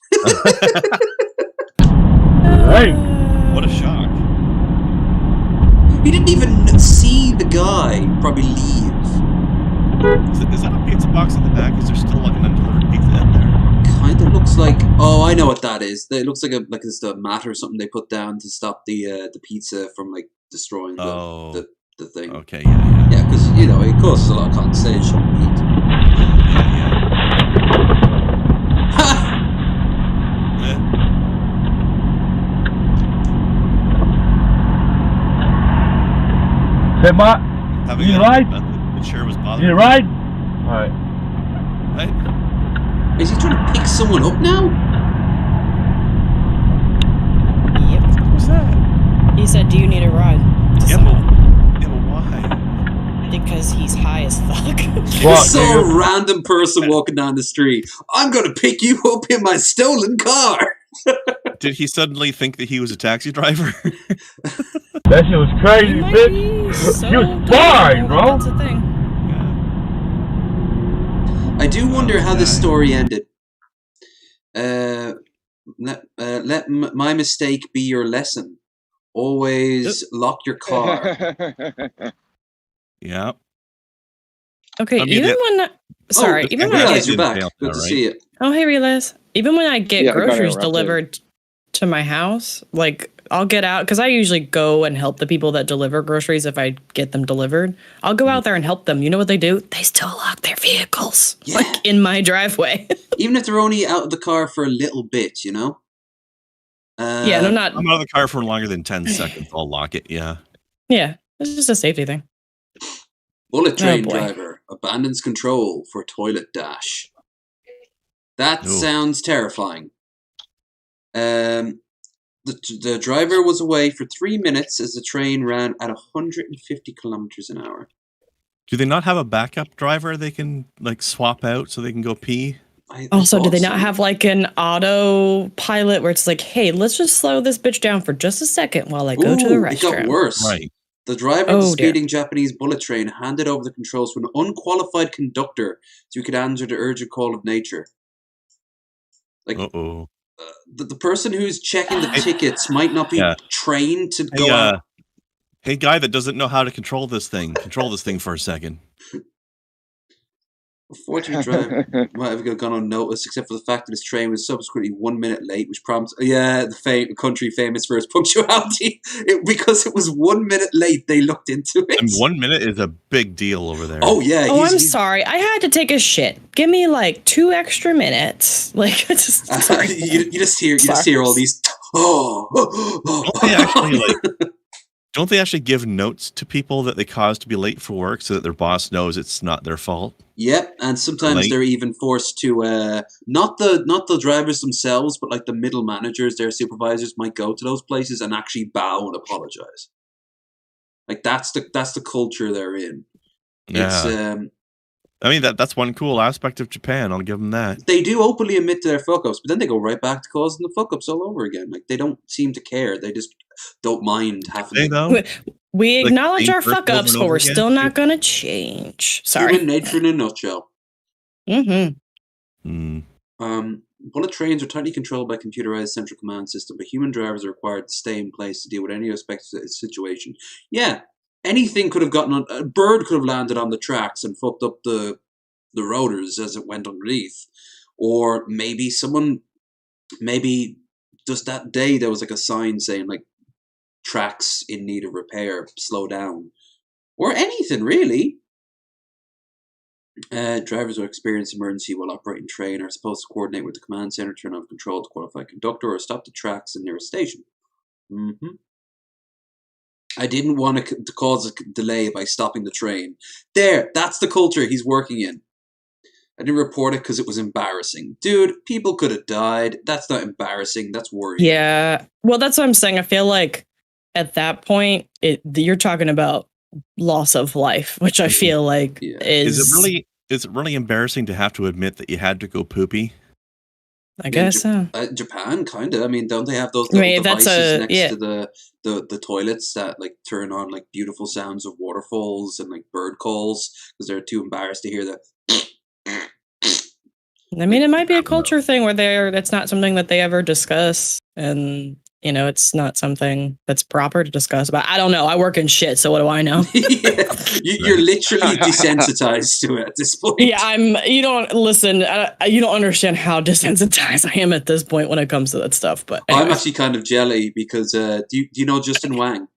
Hey. What a shock. He didn't even see the guy probably leave. Is that a pizza box in the back? Is there still like an undelivered pizza in there? Kind of looks like. Oh, I know what that is. It looks like it's a mat or something they put down to stop the pizza from like destroying the thing. Okay, yeah. Yeah, because it causes a lot of condensation on meat. Hey, Ma, you right? The chair was bothering you me. right? Alright. Right. Is he trying to pick someone up now? Yep. What was that? He said, do you need a ride? Yeah, but why? Because he's high as fuck. Some random person walking down the street. I'm going to pick you up in my stolen car. Did he suddenly think that he was a taxi driver? That shit was crazy, bitch. You was fine, bro. That's the thing. I do wonder how this story ended. Let my mistake be your lesson. Always lock your car. Yeah. Okay, even when when I get you're back. Good to see you. Oh, hey, Realize. Even when I get groceries delivered to my house, like I'll get out because I usually go and help the people that deliver groceries if I get them delivered. I'll go out there and help them. You know what they do? They still lock their vehicles, like in my driveway. Even if they're only out of the car for a little bit, Yeah, and I'm out of the car for longer than 10 seconds. I'll lock it. Yeah. Yeah, it's just a safety thing. Bullet train driver abandons control for toilet dash. That sounds terrifying. The driver was away for 3 minutes as the train ran at 150 kilometers an hour. Do they not have a backup driver they can like swap out so they can go pee? Also, do they not have like an autopilot where it's like, hey, let's just slow this bitch down for just a second while I go to the restroom? It got worse. Right. The driver of the speeding Japanese bullet train handed over the controls to an unqualified conductor so he could answer the urgent call of nature. Like, the person who's checking the tickets might not be trained to go out. Hey, guy that doesn't know how to control this thing for a second. Unfortunately, driver might have gone unnoticed, except for the fact that his train was subsequently 1 minute late, which prompts the country famous for its punctuality. Because it was 1 minute late, they looked into it. And 1 minute is a big deal over there. Oh yeah. I'm sorry. I had to take a shit. Give me like 2 extra minutes. Like, sorry. you just hear all these. Don't they actually give notes to people that they caused to be late for work so that their boss knows it's not their fault? Yep, and sometimes they're even forced to not the drivers themselves, but like the middle managers, their supervisors might go to those places and actually bow and apologize. Like that's the culture they're in. Yeah. I mean that's one cool aspect of Japan. I'll give them that. They do openly admit to their fuck ups, but then they go right back to causing the fuck ups all over again. Like they don't seem to care. They just don't mind having. We acknowledge our fuck ups, but we're still not going to change. Sorry. Human nature in a nutshell. Mm-hmm. Bullet trains are tightly controlled by a computerized central command system, but human drivers are required to stay in place to deal with any aspects of the situation. Yeah. Anything could have gotten on. A bird could have landed on the tracks and fucked up the rotors as it went underneath, or maybe just that day there was like a sign saying like tracks in need of repair, slow down, or anything really. Drivers who experience emergency while operating train are supposed to coordinate with the command center, turn off control to qualified conductor, or stop the tracks in nearest station. I didn't want to cause a delay by stopping the train. That's the culture he's working in. I didn't report it because it was embarrassing. Dude, people could have died. That's not embarrassing. That's worrying. Yeah. Well, that's what I'm saying. I feel like at that point, you're talking about loss of life, which I feel like is it really embarrassing to have to admit that you had to go poopy? I guess so. Japan, kind of. I mean, don't they have those little devices next to the toilets that like turn on like beautiful sounds of waterfalls and like bird calls because they're too embarrassed to hear that. I mean, it might be a culture thing where that's not something that they ever discuss, and it's not something that's proper to discuss about. I don't know. I work in shit, so what do I know? You're literally desensitized to it at this point. Yeah, you don't listen. You don't understand how desensitized I am at this point when it comes to that stuff. But anyway. I'm actually kind of jelly because do you know Justin Wang?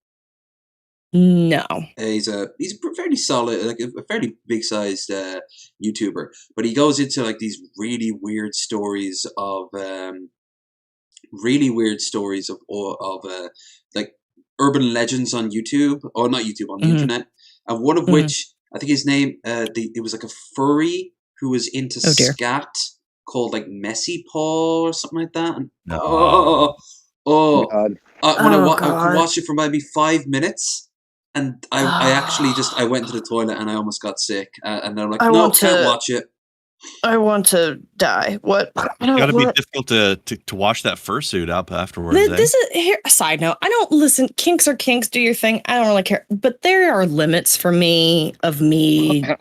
No. He's a fairly solid, like a fairly big sized YouTuber, but he goes into like these really weird stories of like urban legends on YouTube, or not YouTube, on the internet, and one of which I think his name it was like a furry who was into scat called like Messy Paw or something like that. And, God. I could watch it for maybe 5 minutes. And I actually I went to the toilet and I almost got sick. And they're like, can't watch it. I want to die. What? It's got to be difficult to wash that fursuit up afterwards. This is here. A side note: I don't listen. Kinks are kinks. Do your thing. I don't really care. But there are limits for me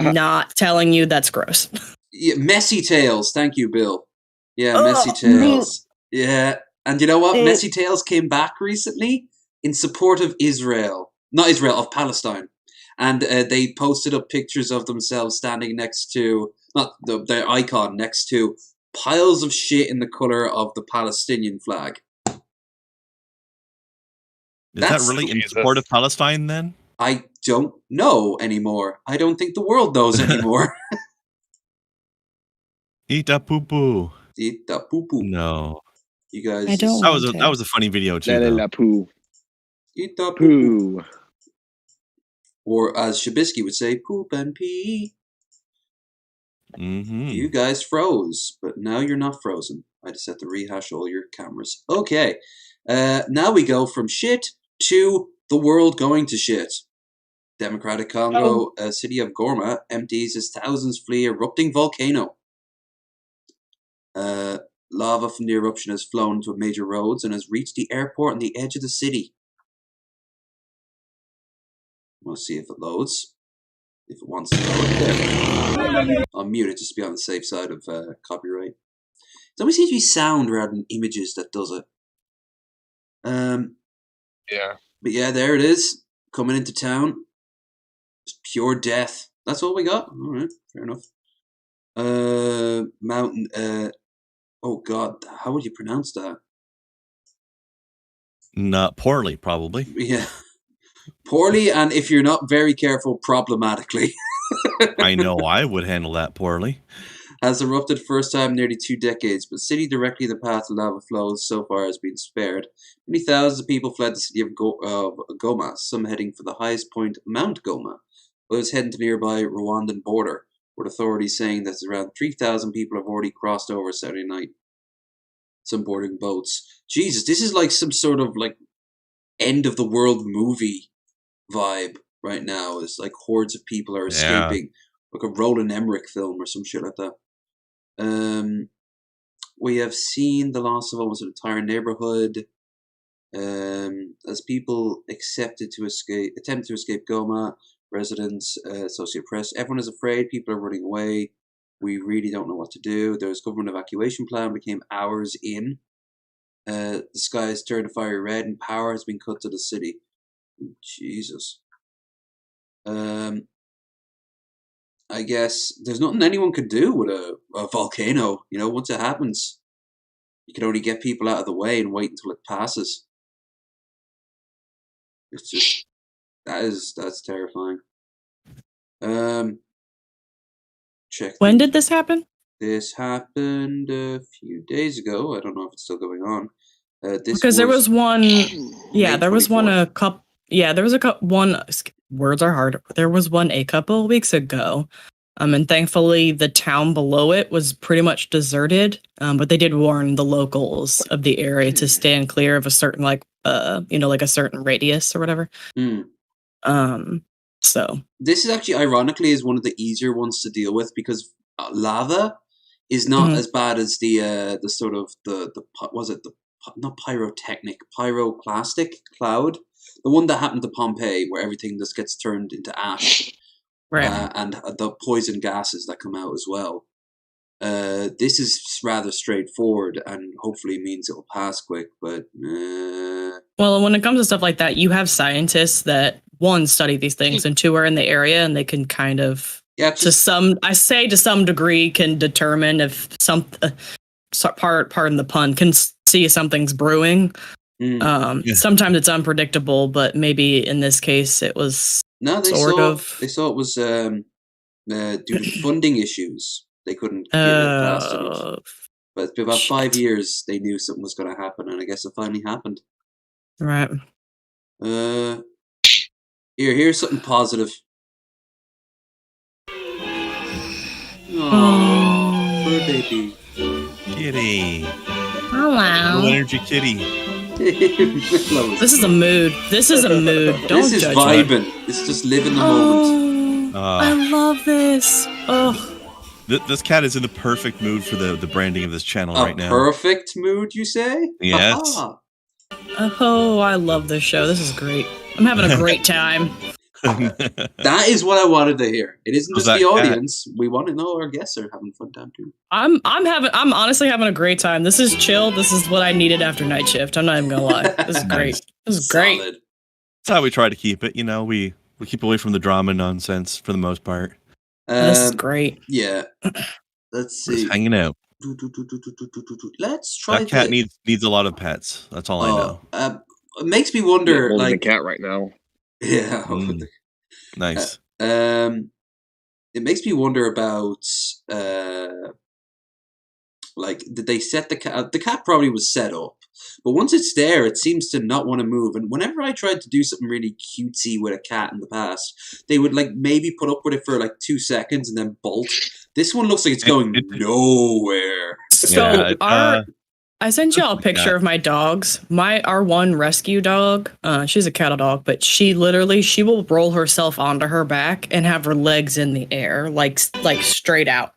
not telling you that's gross. Yeah, messy tails. Thank you, Bill. Yeah, messy tails. Yeah, and you know what? Messy Tails came back recently in support of Israel. Not Israel, of Palestine. And they posted up pictures of themselves standing next to, not their icon, next to piles of shit in the colour of the Palestinian flag. Is that really in support of Palestine then? I don't know anymore. I don't think the world knows anymore. Eat a poo-poo. Eat a poo-poo. No. You guys... That was a funny video too. La poo. Eat a poo-poo. Or as Shabisky would say, poop and pee. Mm-hmm. You guys froze, but now you're not frozen. I just had to rehash all your cameras. Okay. Now we go from shit to the world going to shit. Democratic Congo, city of Goma, empties as thousands flee erupting volcano. Lava from the eruption has flown to major roads and has reached the airport on the edge of the city. We'll see if it loads. If it wants to load. There. I'll mute it just to be on the safe side of copyright. It always seems to be sound rather than images that does it. Yeah. But yeah, there it is. Coming into town. Just pure death. That's all we got. All right, fair enough. Mountain. Oh God, how would you pronounce that? Not poorly, probably. Yeah, poorly, and if you're not very careful, problematically. I know I would handle that poorly. Has erupted first time in nearly 2 decades, but city directly in the path of lava flows so far has been spared. Many thousands of people fled the city of Goma, some heading for the highest point, Mount Goma. Others heading to nearby Rwandan border, with authorities saying that around 3,000 people have already crossed over Saturday night. Some boarding boats. Jesus, this is like some sort of like end of the world movie vibe right now. It's like hordes of people are escaping, like a Roland Emmerich film or some shit like that. We have seen the loss of almost an entire neighborhood as people attempted to escape Goma. Residents, Associated Press. Everyone is afraid. People are running away. We really don't know what to do. There's government evacuation plan became hours in. The sky has turned fiery red and power has been cut to the city. Jesus. I guess there's nothing anyone could do with a volcano. You know, once it happens, you can only get people out of the way and wait until it passes. It's just that's terrifying. Check. When did this happen? This happened a few days ago. I don't know if it's still going on. Because there was one. Yeah, there was one a couple. Yeah, there was a couple. One. Words are hard. There was one a couple of weeks ago. And thankfully the town below it was pretty much deserted. But they did warn the locals of the area to stand clear of a certain like a certain radius or whatever. So this is actually ironically is one of the easier ones to deal with because lava is not as bad as the sort of not pyroclastic cloud, the one that happened to Pompeii where everything just gets turned into ash, right? And the poison gases that come out as well. This is rather straightforward and hopefully means it'll pass quick, but well, when it comes to stuff like that, you have scientists that one study these things and two are in the area and they can kind of to some degree can determine if pardon the pun, can see if something's brewing. Sometimes it's unpredictable, but maybe in this case it was they saw it was due to funding issues. They couldn't get it fast enough. But for about 5 years, they knew something was going to happen, and I guess it finally happened. Right. Here's something positive. Oh, poor baby. Kitty. Oh, wow. Low energy kitty. This is a mood. This is a mood. Don't this is judge vibing. me. It's just living the moment. I love this. Oh. This cat is in the perfect mood for the branding of this channel right now. Perfect mood, you say? Yes. Oh, I love this show. This is great. I'm having a great time. That is what I wanted to hear. It isn't just the audience. We want to know our guests are having fun time too. I'm honestly having a great time. This is chill. This is what I needed after night shift. I'm not even gonna lie. This is great. This is great. Solid. That's how we try to keep it. You know, we keep away from the drama nonsense for the most part. This is great. Yeah. Let's see. Just hanging out. Let's try. That cat needs a lot of pets. That's all I know. It makes me wonder. Holding like the cat right now. Yeah. Nice. It makes me wonder about like, did they set the cat? The cat probably was set up, but once it's there, it seems to not want to move. And whenever I tried to do something really cutesy with a cat in the past, they would like maybe put up with it for like 2 seconds and then bolt. This one looks like it's going nowhere. So I sent y'all a picture of my dogs. Our one rescue dog, she's a cattle dog, but she will roll herself onto her back and have her legs in the air, like straight out.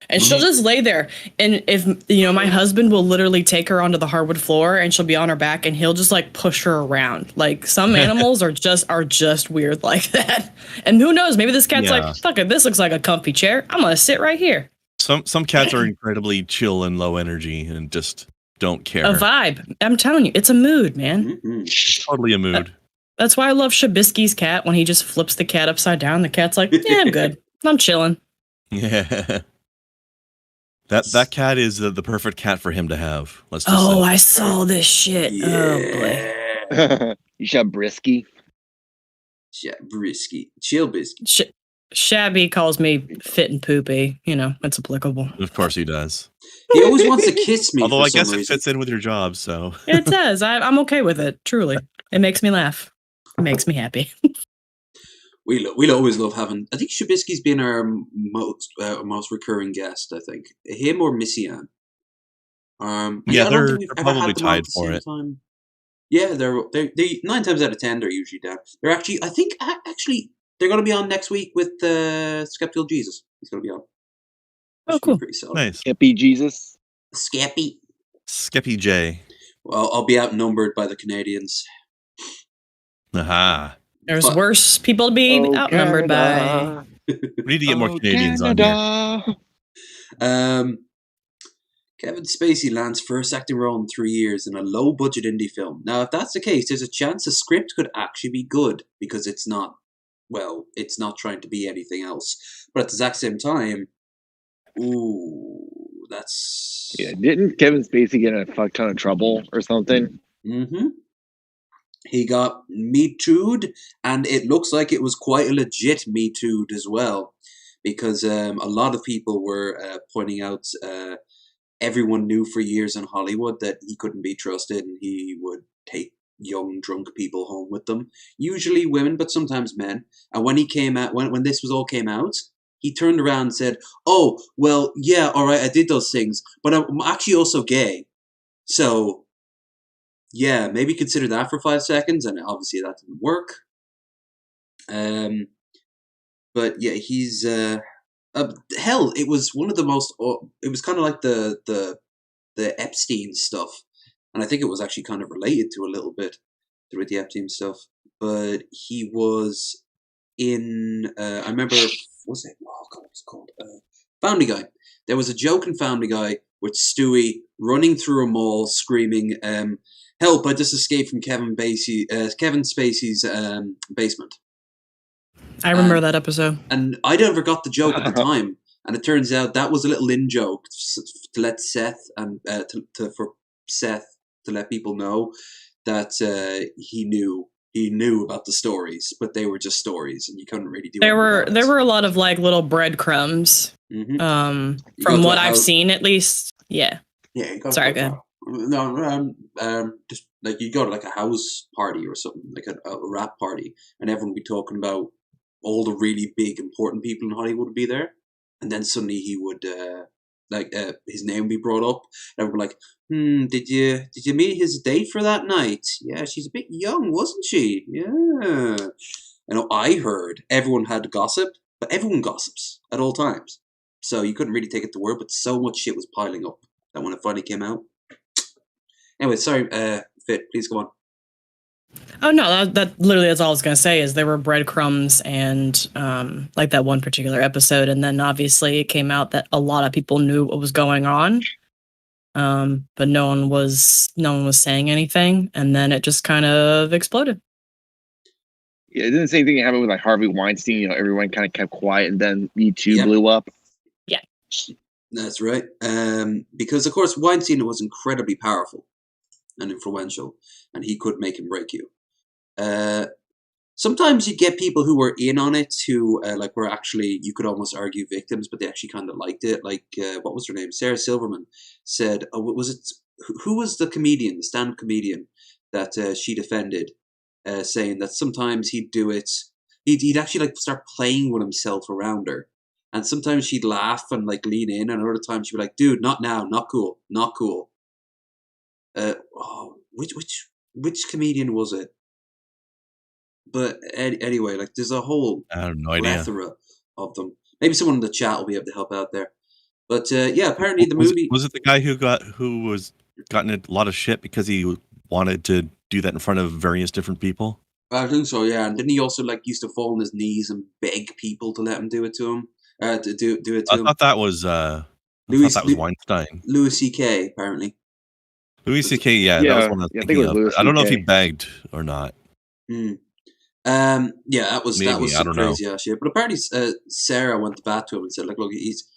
And she'll just lay there. And if, my husband will literally take her onto the hardwood floor and she'll be on her back and he'll just like push her around. Like some animals are just weird like that. And who knows, maybe this cat's like, fuck it, this looks like a comfy chair. I'm going to sit right here. Some cats are incredibly chill and low energy and just don't care. A vibe. I'm telling you, it's a mood, man. It's totally a mood. That's why I love Shabisky's cat. When he just flips the cat upside down, the cat's like, yeah, I'm good. I'm chilling. Yeah. That cat is the perfect cat for him to have. Let's just say. I saw this shit. Yeah. Oh boy. You shot Brisky. Chill Bisky. Shabby calls me fit and poopy. It's applicable. Of course he does. He always wants to kiss me. Although I guess it fits in with your job, so it does. I'm okay with it. Truly, it makes me laugh. It makes me happy. We'll always love having. I think Shabisky's been our most recurring guest. I think him or Missy Ann. Yeah, they're probably tied for it. Time. Yeah, they're 9 times out of 10 they're usually down. They're actually, I think, they're going to be on next week with Skeptical Jesus. He's going to be on. Oh, cool! Pretty solid. Nice. Skeppy Jesus. Skeppy J. Well, I'll be outnumbered by the Canadians. Aha. There's worse people to be outnumbered by. We need to get more Canadians on here. Kevin Spacey lands first acting role in 3 years in a low-budget indie film. Now, if that's the case, there's a chance the script could actually be good because it's not trying to be anything else. But at the exact same time, that's... Yeah, didn't Kevin Spacey get in a fuck ton of trouble or something? Mm-hmm. He got Me Too'd, and it looks like it was quite a legit Me Too'd as well, because a lot of people were pointing out everyone knew for years in Hollywood that he couldn't be trusted and he would take young drunk people home with them, usually women, but sometimes men. And when he came out, when this was all came out, he turned around and said, "Oh, well, yeah, all right, I did those things, but I'm actually also gay. So, yeah, maybe consider that for 5 seconds." And obviously that didn't work. But yeah, he's hell. It was one of the most. It was kind of like the Epstein stuff, and I think it was actually kind of related to a little bit with the Epstein stuff. But he was in. I remember. What was it? Oh God, what was it called? Family Guy. There was a joke in Family Guy with Stewie running through a mall screaming, "Help! I just escaped from Kevin Spacey's basement." I remember that episode. And I never got the joke at the time. And it turns out that was a little in-joke to let Seth and for Seth to let people know that he knew about the stories, but they were just stories, and you couldn't really do. There were a lot of like little breadcrumbs. Mm-hmm. From what I've seen, at least. Yeah. Yeah. Sorry, go ahead. No, just like you go to like a house party or something, like a rap party, and everyone would be talking about all the really big important people in Hollywood would be there, and then suddenly he would his name would be brought up, and everyone would be like, did you meet his date for that night? Yeah, she's a bit young, wasn't she? Yeah. I heard everyone had gossip, but everyone gossips at all times, so you couldn't really take it to word, but so much shit was piling up that when it finally came out. Anyway, sorry, Fit, please go on. Oh no, that literally that's all I was gonna say is there were breadcrumbs and like that one particular episode, and then obviously it came out that a lot of people knew what was going on, but no one was saying anything, and then it just kind of exploded. Yeah, didn't the same thing happen with like Harvey Weinstein? Everyone kind of kept quiet, and then Me Too blew up. Yeah, that's right. Because of course Weinstein was incredibly powerful and influential, and he could make and break you. Sometimes you get people who were in on it who were actually, you could almost argue, victims, but they actually kind of liked it. Like what was her name? Sarah Silverman said, who was the comedian, the stand-up comedian that she defended, saying that sometimes he'd do it, he'd actually like start playing with himself around her, and sometimes she'd laugh and like lean in, and other times she'd be like, "Dude, not now, not cool." Which comedian was it? But anyway, like there's a whole I have no plethora of them. Maybe someone in the chat will be able to help out there. But apparently the movie was it the guy who was gotten a lot of shit because he wanted to do that in front of various different people? I think so, yeah. And didn't he also used to fall on his knees and beg people to let him do it to him? To do it to him. I thought that was Weinstein. Louis C.K. apparently. Louis C.K. Yeah, that was one I was thinking of. I don't know if he begged or not. That was some crazy ass shit. But apparently, Sarah went to bat to him and said, "Look, he's."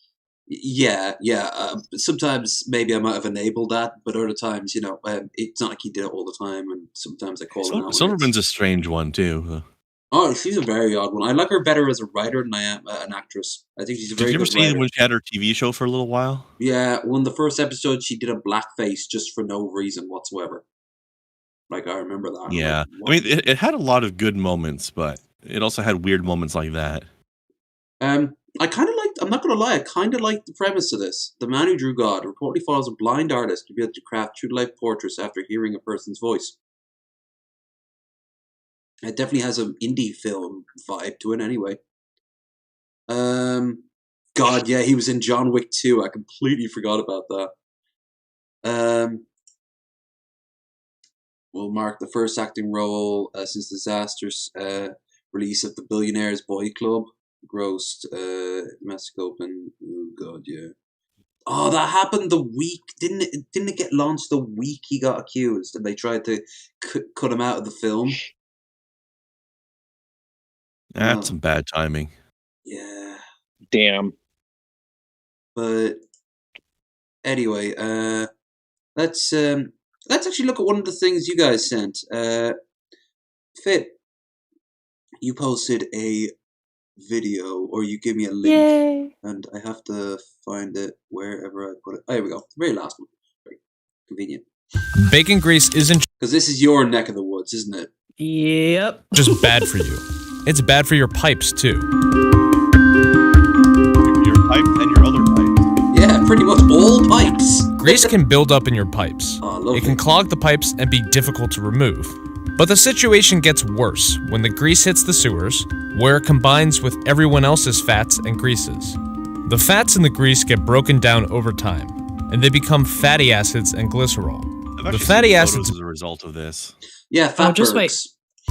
Sometimes maybe I might have enabled that, but other times, it's not like he did it all the time. And sometimes I call him out. Silverman's a strange one too. Oh, she's a very odd one. I like her better as a writer than I am an actress. I think she's a very good writer. Did you ever see when she had her TV show for a little while? Yeah, one of the first episodes, she did a blackface just for no reason whatsoever. I remember that. Yeah, it had a lot of good moments, but it also had weird moments like that. I kind of liked, I'm not going to lie, I kind of liked the premise of this. The man who drew God reportedly follows a blind artist to be able to craft true-to-life portraits after hearing a person's voice. It definitely has an indie film vibe to it anyway. God, yeah, he was in John Wick 2. I completely forgot about that. Will mark the first acting role since the disastrous release of The Billionaire's Boy Club. Grossed domestic open. Oh God, yeah. Oh, that happened the week. Didn't it get launched the week he got accused, and they tried to cut him out of the film? That's some bad timing. Yeah. Damn. But anyway, let's actually look at one of the things you guys sent. Fit, you posted a video, or you give me a link. Yay. And I have to find it wherever I put it. Oh, here we go. The very last one. Very convenient. Bacon grease isn't because this is your neck of the woods, isn't it? Yep. Just bad for you. It's bad for your pipes too. Your pipes and your other pipes. Yeah, pretty much all pipes. Grease can build up in your pipes. Oh, lovely. It can clog the pipes and be difficult to remove. But the situation gets worse when the grease hits the sewers, where it combines with everyone else's fats and greases. The fats in the grease get broken down over time, and they become fatty acids and glycerol. The fatty acids as a result of this. Yeah, just wait.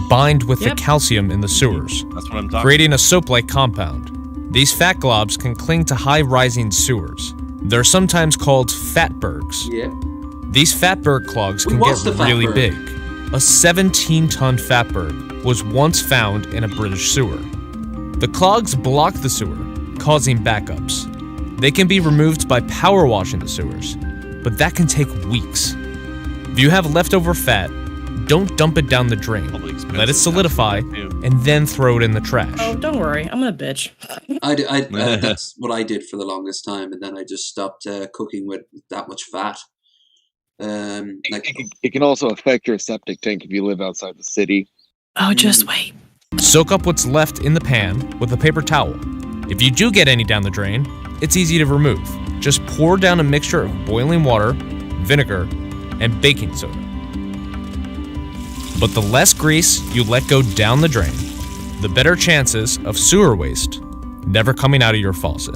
Bind with the calcium in the sewers, that's what I'm talking creating a soap-like compound. These fat globs can cling to high-rising sewers. They're sometimes called fatbergs. Yeah. These fatberg clogs can get really big. A 17-ton fatberg was once found in a British sewer. The clogs block the sewer, causing backups. They can be removed by power washing the sewers, but that can take weeks. If you have leftover fat, don't dump it down the drain. Let it solidify, and then throw it in the trash. Oh, don't worry. I'm gonna bitch. That's what I did for the longest time, and then I just stopped cooking with that much fat. It can also affect your septic tank if you live outside the city. Oh, just wait. Soak up what's left in the pan with a paper towel. If you do get any down the drain, it's easy to remove. Just pour down a mixture of boiling water, vinegar, and baking soda. But the less grease you let go down the drain, the better chances of sewer waste never coming out of your faucet.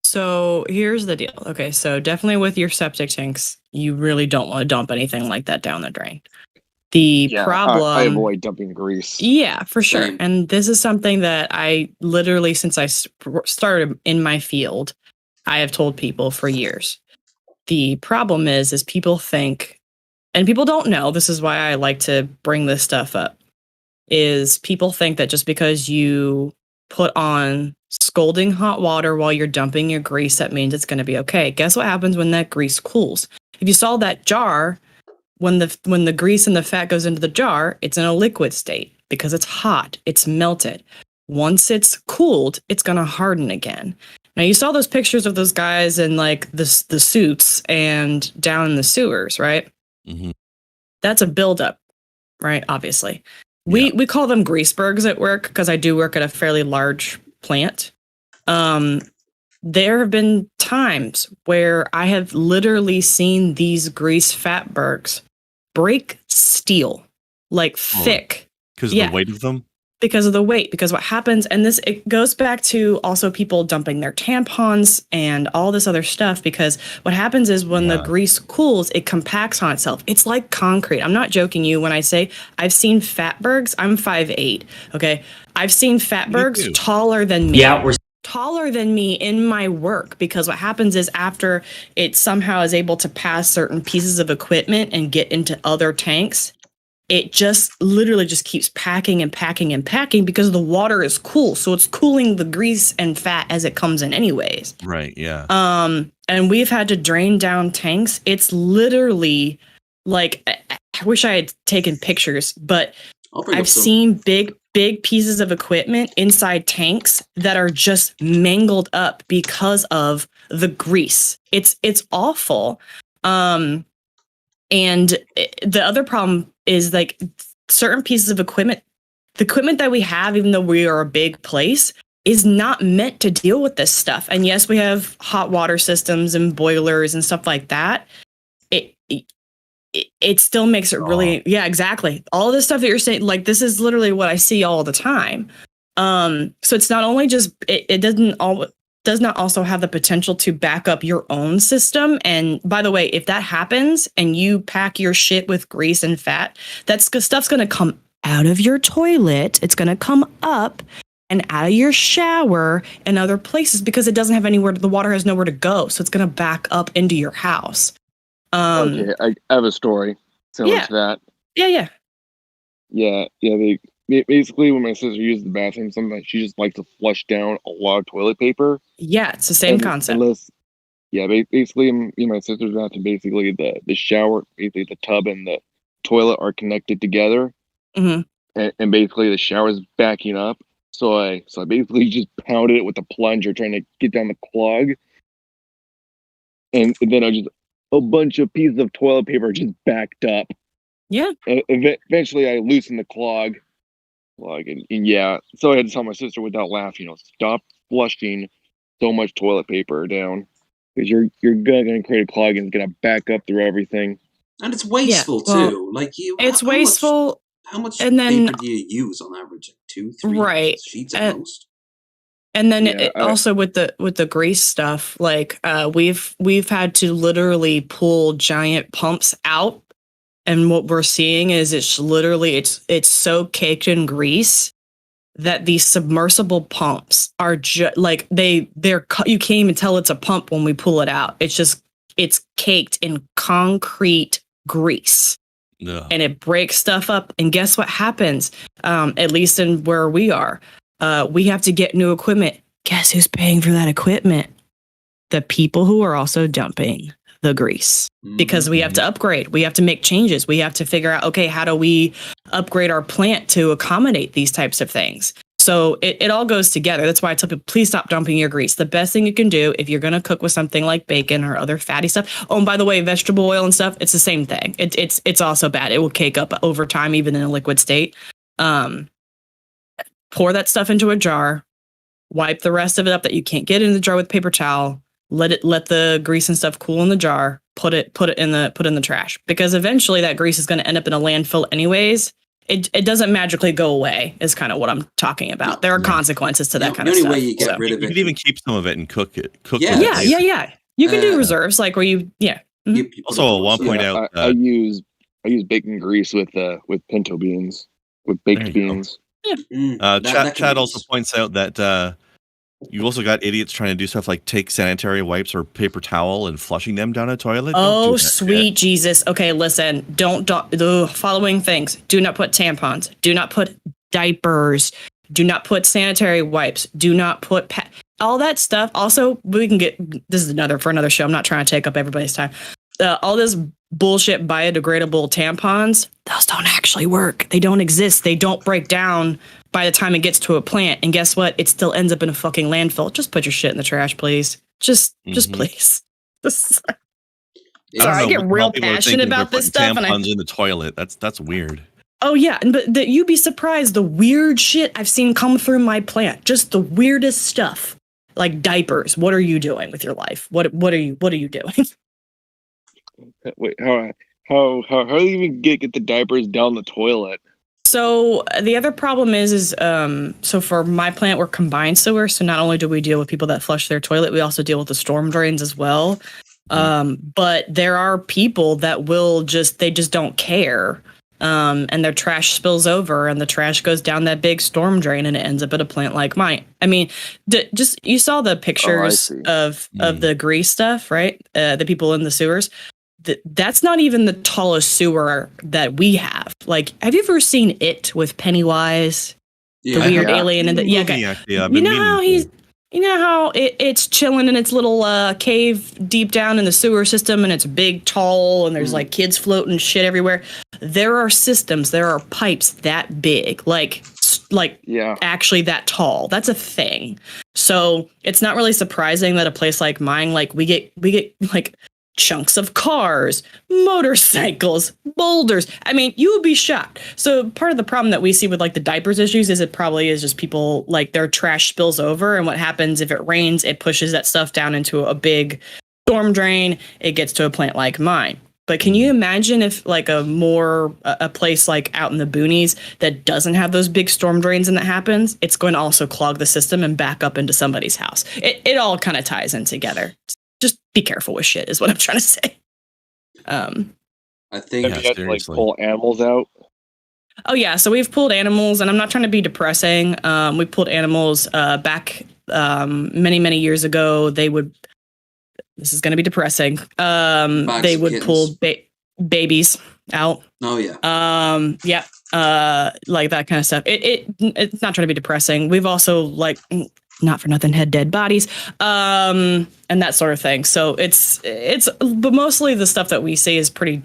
So here's the deal. Okay, so definitely with your septic tanks, you really don't want to dump anything like that down the drain. The problem... I avoid dumping grease. Yeah, for sure. And this is something that I literally, since I started in my field, I have told people for years. The problem is people think, and people don't know, this is why I like to bring this stuff up, is people think that just because you put on scalding hot water while you're dumping your grease, that means it's going to be okay. Guess what happens when that grease cools? If you saw that jar, when the grease and the fat goes into the jar, it's in a liquid state because it's hot, it's melted. Once it's cooled, it's going to harden again. Now you saw those pictures of those guys in like the suits and down in the sewers, right? Mm-hmm. That's a buildup, right? Obviously. We call them greasebergs at work because I do work at a fairly large plant. There have been times where I have literally seen these grease fatbergs break steel, like thick. Because of the weight of them? because of the weight. Because what happens, and it goes back to also people dumping their tampons and all this other stuff, because what happens is when the grease cools, it compacts on itself. It's like concrete. I'm not joking you when I say I've seen fatbergs. I'm 5'8", okay? I've seen fatbergs taller than me. Yeah, taller than me in my work, because what happens is after it somehow is able to pass certain pieces of equipment and get into other tanks, it just literally just keeps packing and packing and packing because the water is cool. So it's cooling the grease and fat as it comes in anyways. Right, yeah. And we've had to drain down tanks. It's literally like, I wish I had taken pictures, but I've seen big pieces of equipment inside tanks that are just mangled up because of the grease. It's awful. And the other problem is like certain pieces of equipment, the equipment that we have, even though we are a big place, is not meant to deal with this stuff. And yes, we have hot water systems and boilers and stuff like that. It still makes it really, yeah, exactly. All this stuff that you're saying, like, this is literally what I see all the time. So it's not only just, it does not also have the potential to back up your own system. And by the way, if that happens and you pack your shit with grease and fat, stuff's going to come out of your toilet. It's going to come up and out of your shower and other places because it doesn't have anywhere, the water has nowhere to go. So it's going to back up into your house. Okay, I have a story similar to that. Yeah. Basically, when my sister uses the bathroom, sometimes she just likes to flush down a lot of toilet paper. Yeah, it's the same concept. Basically, me and my sister's bathroom, basically the shower, basically the tub and the toilet are connected together. Mm-hmm. And basically the shower is backing up. So I basically just pounded it with a plunger, trying to get down the clog. And then a bunch of pieces of toilet paper just backed up. Yeah. And eventually I loosened the clog. And so I had to tell my sister without laughing, stop flushing so much toilet paper down, because you're gonna create a clog and it's gonna back up through everything. And it's wasteful too. It's wasteful. How much paper do you use on average? Like 2-3 sheets at most. And then also with the grease stuff, like we've had to literally pull giant pumps out, and what we're seeing is it's so caked in grease that these submersible pumps are just like you can't even tell it's a pump when we pull it out. It's caked in concrete grease. No. And it breaks stuff up. And guess what happens? At least in where we are. We have to get new equipment. Guess who's paying for that equipment? The people who are also dumping the grease. Because we have to upgrade. We have to make changes. We have to figure out, okay, how do we upgrade our plant to accommodate these types of things? So it all goes together. That's why I tell people, please stop dumping your grease. The best thing you can do if you're going to cook with something like bacon or other fatty stuff. Oh, and by the way, vegetable oil and stuff, it's the same thing. It's also bad. It will cake up over time, even in a liquid state. Pour that stuff into a jar, wipe the rest of it up that you can't get in the jar with paper towel. Let the grease and stuff cool in the jar. Put it in the trash, because eventually that grease is going to end up in a landfill anyways. It doesn't magically go away, is kind of what I'm talking about. There are consequences to that kind of stuff. The only way you get rid of it, you can even keep some of it and cook it. Yeah. You can do reserves, like where you, Also, I want to point out, I use bacon grease with pinto beans, with baked beans. Chad also points out that you also got idiots trying to do stuff like take sanitary wipes or paper towel and flushing them down a toilet. Oh, sweet Jesus. Okay, listen. Don't the following things. Do not put tampons. Do not put diapers. Do not put sanitary wipes. Do not put all that stuff. Also, we can get, this is for another show. I'm not trying to take up everybody's time. All this bullshit biodegradable tampons, those don't actually work. They don't exist. They don't break down by the time it gets to a plant. And guess what? It still ends up in a fucking landfill. Just put your shit in the trash, please. Just please. I get real passionate about this stuff. Tampons in the toilet. That's weird. Oh yeah, but you'd be surprised the weird shit I've seen come through my plant. Just the weirdest stuff, like diapers. What are you doing with your life? What are you doing? Wait, how do you even get the diapers down the toilet? So the other problem is so for my plant, we're combined sewer. So not only do we deal with people that flush their toilet, we also deal with the storm drains as well. But there are people that they just don't care. And their trash spills over and the trash goes down that big storm drain and it ends up at a plant like mine. I mean, just you saw the pictures of the grease stuff, right? The people in the sewers. That's not even the tallest sewer that we have. Like, have you ever seen It with Pennywise? The weird alien and you know how it's chilling in its little cave deep down in the sewer system, and it's big, tall, and there's like kids floating shit everywhere. There are systems, there are pipes that big, like actually that tall. That's a thing. So it's not really surprising that a place like mine, like we get like chunks of cars, motorcycles, boulders. I mean, you would be shocked. So part of the problem that we see with like the diapers issues is it probably is just people like their trash spills over, and what happens if it rains, it pushes that stuff down into a big storm drain. It gets to a plant like mine. But can you imagine if like a place like out in the boonies that doesn't have those big storm drains and that happens, it's going to also clog the system and back up into somebody's house. It all kind of ties in together. Just be careful with shit is what I'm trying to say. I think have you had to like pull animals out? Oh yeah, so we've pulled animals, and I'm not trying to be depressing. We pulled animals back many years ago. This is going to be depressing. They would pull babies out. Oh yeah. Like that kind of stuff. It's not trying to be depressing. We've also like not for nothing had dead bodies and that sort of thing. So it's but mostly the stuff that we see is pretty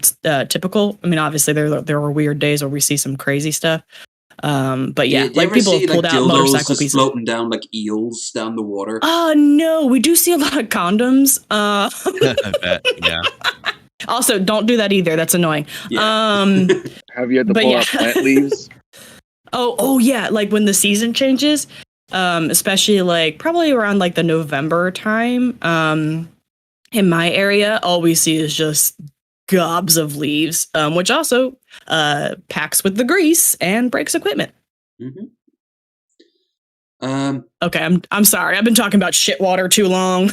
typical. I mean, obviously there were weird days where we see some crazy stuff. But yeah, like people have pulled out motorcycle pieces floating down like eels down the water. Oh no, we do see a lot of condoms. I bet, yeah. Also, don't do that either. That's annoying. Yeah. Have you had to pull out plant leaves? Oh yeah, like when the season changes. Especially like probably around like the November time. In my area, all we see is just gobs of leaves, which also packs with the grease and breaks equipment. Mm-hmm. Okay, I'm sorry. I've been talking about shit water too long.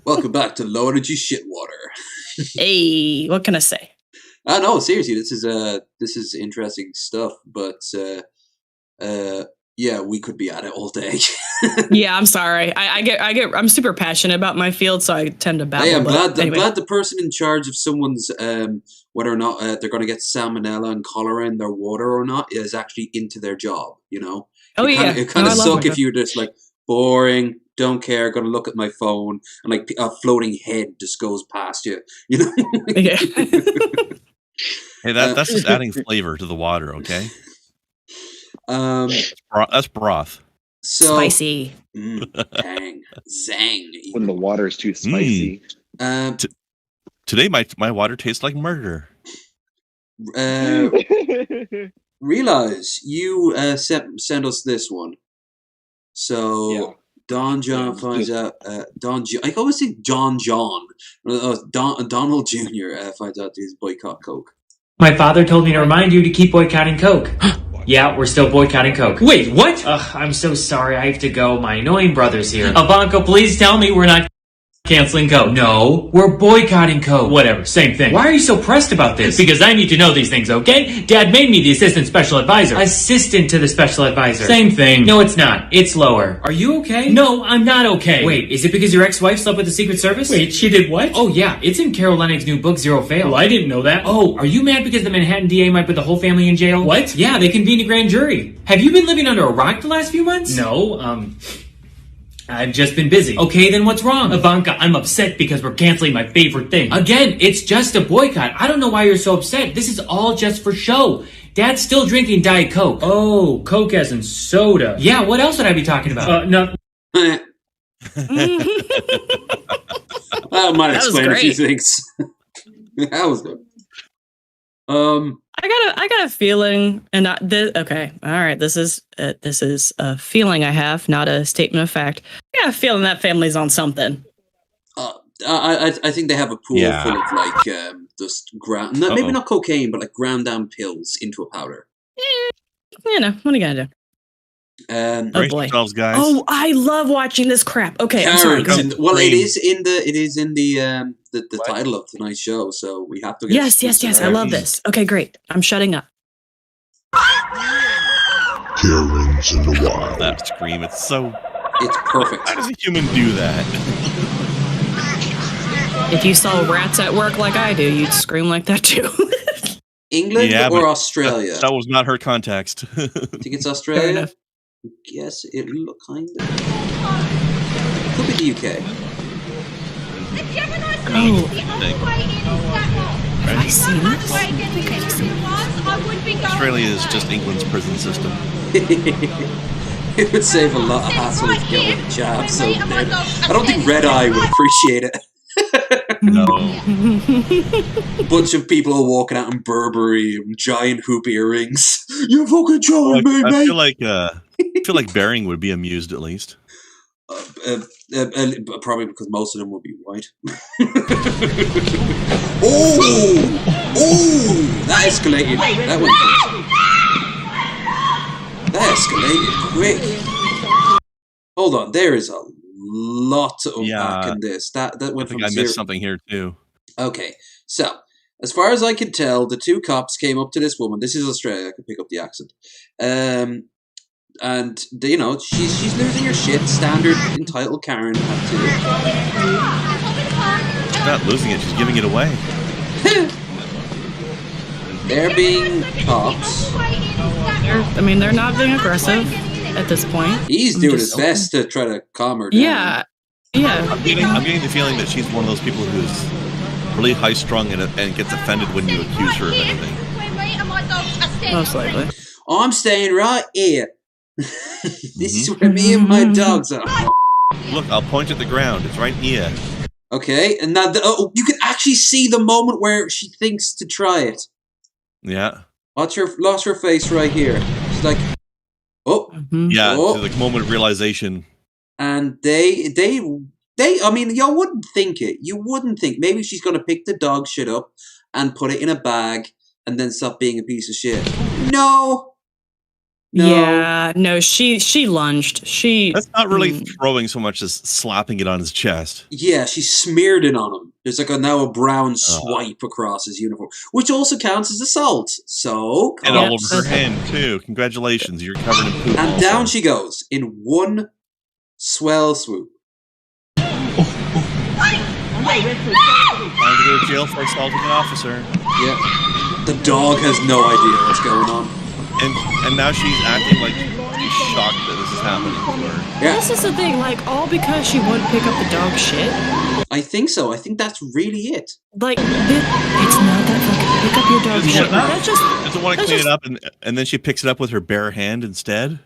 Welcome back to Low Energy Shit Water. Hey, what can I say? No, seriously, this is interesting stuff, but yeah, we could be at it all day. Yeah, I'm sorry. I'm super passionate about my field, so I tend to babble. Hey, I'm glad the person in charge of someone's whether or not they're going to get salmonella and cholera in their water or not is actually into their job. You know. It kind of suck if you're just like boring, don't care, going to look at my phone, and like a floating head just goes past you. You know. Yeah. Hey, that's just adding flavor to the water, okay? That's broth. So, spicy. Dang. Zang. When the water is too spicy. Today, my water tastes like murder. Realize you sent us this one. So yeah. Don John finds out. I always say John. Donald Jr. Finds out he's boycott Coke. My father told me to remind you to keep boycotting Coke. Yeah, we're still boycotting Coke. Wait, what? I'm so sorry. I have to go. My annoying brother's here. Ivanka, please tell me we're not canceling Coke. No, we're boycotting Coke. Whatever, same thing. Why are you so pressed about this? Because I need to know these things, okay? Dad made me the assistant special advisor. Assistant to the special advisor. Same thing. No, it's not. It's lower. Are you okay? No, I'm not okay. Wait, is it because your ex-wife slept with the Secret Service? Wait, she did what? Oh, yeah. It's in Carol Lenig's new book, Zero Fail. Well, I didn't know that. Oh, are you mad because the Manhattan DA might put the whole family in jail? What? Yeah, they convened a grand jury. Have you been living under a rock the last few months? No, I've just been busy. Okay, then what's wrong? Ivanka, I'm upset because we're canceling my favorite thing. Again, it's just a boycott. I don't know why you're so upset. This is all just for show. Dad's still drinking Diet Coke. Oh, Coke as in soda. Yeah, what else would I be talking about? No. That might explain a few things. That was good. I got a feeling, and okay, all right. This is a feeling I have, not a statement of fact. I got a feeling that family's on something. I think they have a pool full of like just ground, maybe not cocaine, but like ground down pills into a powder. You know, what are you gonna do? Oh boy! Guys. Oh, I love watching this crap. Okay, I'm sorry. It is in the title of tonight's show, so we have to get. Yes. I love this. Okay, great. I'm shutting up. Karen's in the wild. That scream, it's perfect. How does a human do that? If you saw rats at work like I do, you'd scream like that too. England or Australia? That was not her context. I think it's Australia. Yes, it look kind of. Could be the UK. Have I seen this? Australia is just England's prison system. It would save a lot of hassle if you get with jabs. So I don't think Red Eye would appreciate it. No. A bunch of people are walking out in Burberry and giant hoop earrings. You're fucking trolling me, mate. I feel like Bering would be amused at least. Probably because most of them will be white. Oh! That escalated. That went quick. That escalated quick. Hold on, there is a lot to unpack in this. That went from I missed something here too. Okay, so as far as I can tell, the two cops came up to this woman. This is Australia. I can pick up the accent. And you know she's losing her shit. Standard entitled Karen have to. She's not losing it. She's giving it away. They're being cops. They're not being aggressive at this point. He's doing his best to try to calm her down. Yeah. I'm getting the feeling that she's one of those people who's really high strung and gets offended when you accuse her of anything. Most likely. I'm staying right here. This is where me and my dogs are. Look, I'll point at the ground. It's right here. Okay, and now you can actually see the moment where she thinks to try it. Yeah. Lost her face right here. She's like, yeah, like moment of realization. And they. I mean, you wouldn't think it. You wouldn't think maybe she's gonna pick the dog shit up and put it in a bag and then stop being a piece of shit. No. Yeah, no, she lunged. That's not really throwing so much as slapping it on his chest. Yeah, she smeared it on him. There's like now a brown swipe across his uniform, which also counts as assault. So and all over her hand too. Congratulations, you're covered in poop. And down she goes in one swell swoop. Time to go to jail for assaulting an officer. Yeah, the dog has no idea what's going on. And now she's acting like she's shocked that this is happening to her. Yeah. This is the thing, like, all because she wouldn't pick up the dog shit? I think so. I think that's really it. Like, it's not that fucking pick up your dog shit. Doesn't want to clean it up, and then she picks it up with her bare hand instead?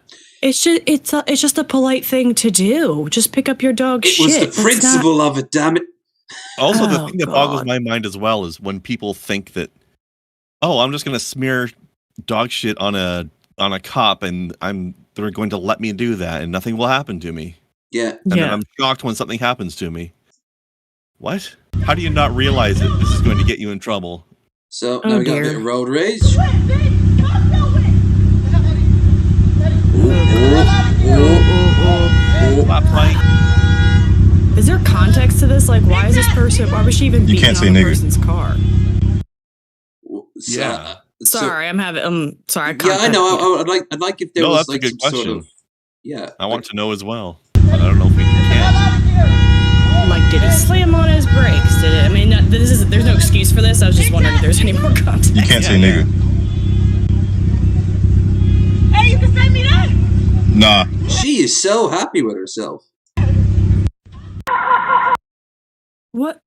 It's just a polite thing to do. Just pick up your dog shit. It was the principle of it, damn it. Also, the thing that boggles my mind as well is when people think that, I'm just going to smear dog shit on a cop and they're going to let me do that and nothing will happen to me. Yeah. And then I'm shocked when something happens to me. What? How do you not realize that this is going to get you in trouble? So now we got a bit of road rage. Is there context to this? Like, why was she even beating on the person's car? Yeah. Sorry, sorry. I know. I'd like if there was like some question. Sort of. Yeah, I want to know as well. But I don't know if we can. Like, did he slam on his brakes? Did it? I mean, there's no excuse for this. I was just wondering if there's any more context. You can't say nigga. Hey, you can send me that. Nah. She is so happy with herself. What?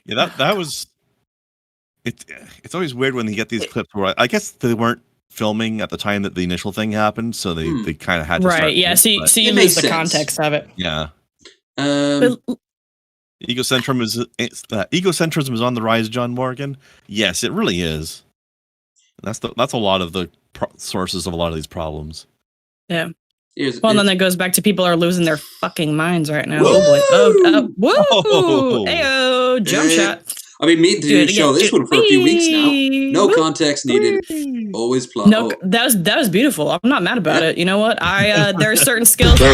That was. It's always weird when you get these clips where I guess they weren't filming at the time that the initial thing happened, so they kind of had to start. Yeah, so you lose the context of it. Yeah. Egocentrism is on the rise, John Morgan. Yes, it really is. That's a lot of the sources of a lot of these problems. Yeah. And then that goes back to people are losing their fucking minds right now. Woo! Oh boy. Whoa! Ayo! Jump shot. I mean, me did show this one for a few weeks now. No context needed. Always plot. No, that was beautiful. I'm not mad about it. You know what? There are certain skills. I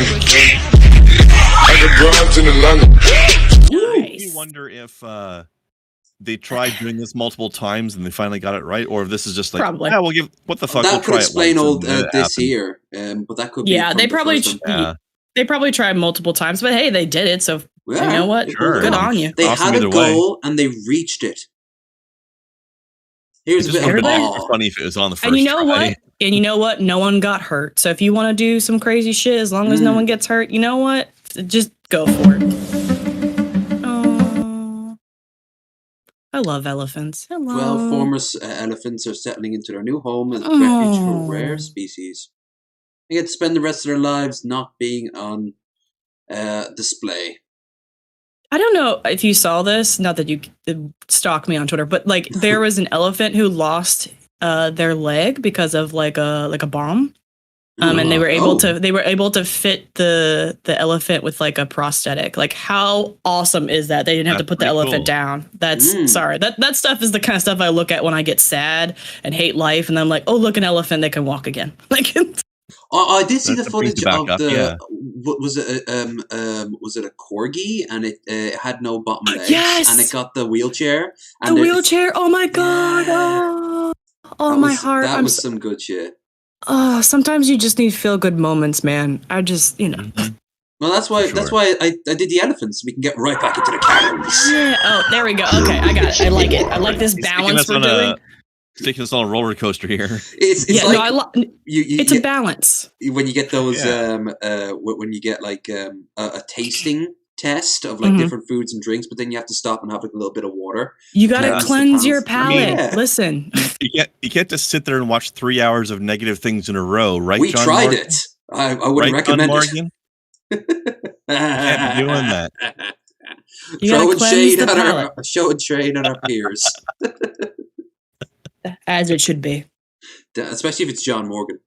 wonder if they tried doing this multiple times and they finally got it right, or if this is just like, probably. Yeah, we'll give what the fuck. That we'll could explain all this here, but that could be. Yeah, they probably tried multiple times, but hey, they did it. So you know what? Sure. Good on you. They had a goal and they reached it. Here's a bit of funny if it was on the first. And you know what? And you know what? No one got hurt. So if you want to do some crazy shit, as long as no one gets hurt, you know what? Just go for it. Oh, I love elephants. Hello. 12 former elephants are settling into their new home as a refuge for rare species. They get to spend the rest of their lives not being on display. I don't know if you saw this, not that you stalk me on Twitter, but like there was an elephant who lost their leg because of like a bomb. And they were able to fit the elephant with like a prosthetic. Like how awesome is that? They didn't have to put the elephant down. That's sorry. That stuff is the kind of stuff I look at when I get sad and hate life, and I'm like, oh, look, an elephant, they can walk again. Like I did see the footage of the was it a corgi, and it had no bottom legs, and it got the wheelchair. And the wheelchair. Oh my god! My heart. That was some good shit. Oh, sometimes you just need feel good moments, man. I just Well, that's why I did the elephants. So we can get right back into the cows. Yeah. Oh, there we go. Okay, I got it. I like it. I like this balance we're doing. Taking us on a roller coaster here. It's it's a balance. When you get those, when you get like a tasting test of like different foods and drinks, but then you have to stop and have like a little bit of water. You gotta cleanse your palate. Listen, you can't just sit there and watch 3 hours of negative things in a row, right? We John tried Morgan? it. I wouldn't recommend it. Can't be doing that. Showing shade at our peers. As it should be. Especially if it's John Morgan.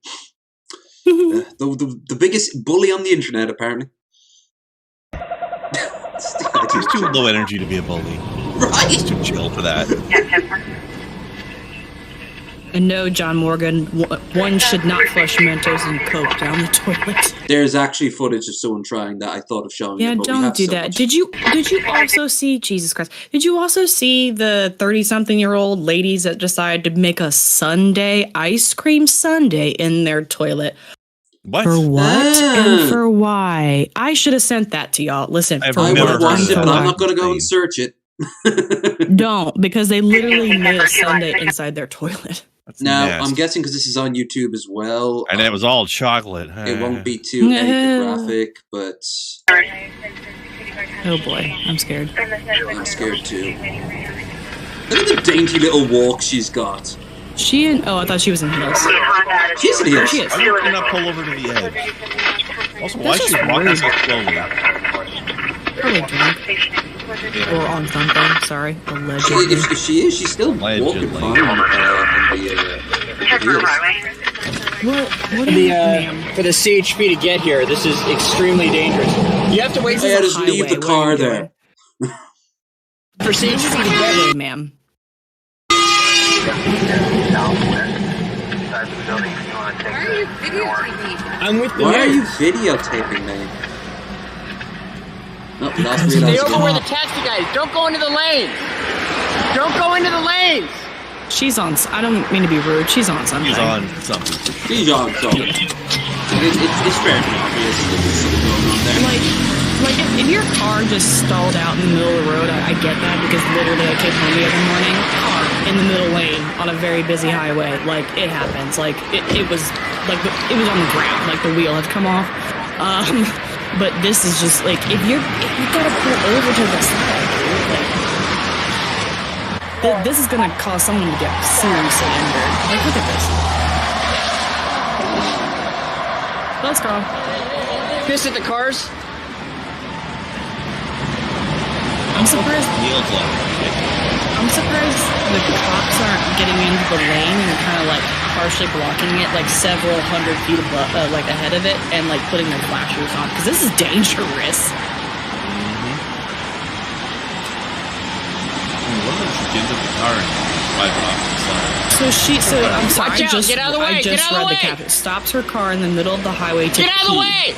The biggest bully on the internet, apparently. He's too low energy to be a bully. Right. He's too chill for that. And no, John Morgan, one should not flush Mentos and Coke down the toilet. There's actually footage of someone trying that. I thought of showing it. Yeah, don't do that. Did you also see, Jesus Christ, did you also see the 30-something-year-old ladies that decided to make a sundae, ice cream sundae in their toilet? What? For what and for why? I should have sent that to y'all. Listen, I would have watched it, but I'm not going to go and search it. Don't, because they literally made a sundae inside their toilet. Now, I'm guessing because this is on YouTube as well. And it was all chocolate. It won't be too graphic, but... Oh boy, I'm scared. I'm scared too. Look at the dainty little walk she's got. I thought she was in heels. She's in heels. She is. Why did you not pull over to the edge? Also, why is she walking so slowly? Probably drunk. Or on something, sorry. Allegedly. If she is, she's still walking fine. For the CHP to get here, this is extremely dangerous. You have to wait for just leave the car there. For CHP to get here, ma'am. I'm with the Why are you videotaping me? No, stay over where the taxi guy is. Don't go into the lanes. Don't go into the lanes. She's on. I don't mean to be rude. She's on something. She's on something. She's on something. It's fair and obvious that there's something going on there. Like if your car just stalled out in the middle of the road, I get that, because literally I came home the other morning, car in the middle lane on a very busy highway. Like it happens. Like it was like it was on the ground. Like the wheel had come off. But this is just like if you gotta pull over to the side, like, this is gonna cause someone to get seriously injured. Like look at this. Let's go. Piss at the cars. I'm surprised the cops aren't getting into the lane and kind of like partially blocking it like several hundred feet above, like ahead of it, and like putting their flashers on, because this is dangerous. What are the into the car and drive off to the side. I'm sorry. Watch out, get out of the way, I just get out of read the the way. caption. Stops her car in the middle of the highway to Get out of the way!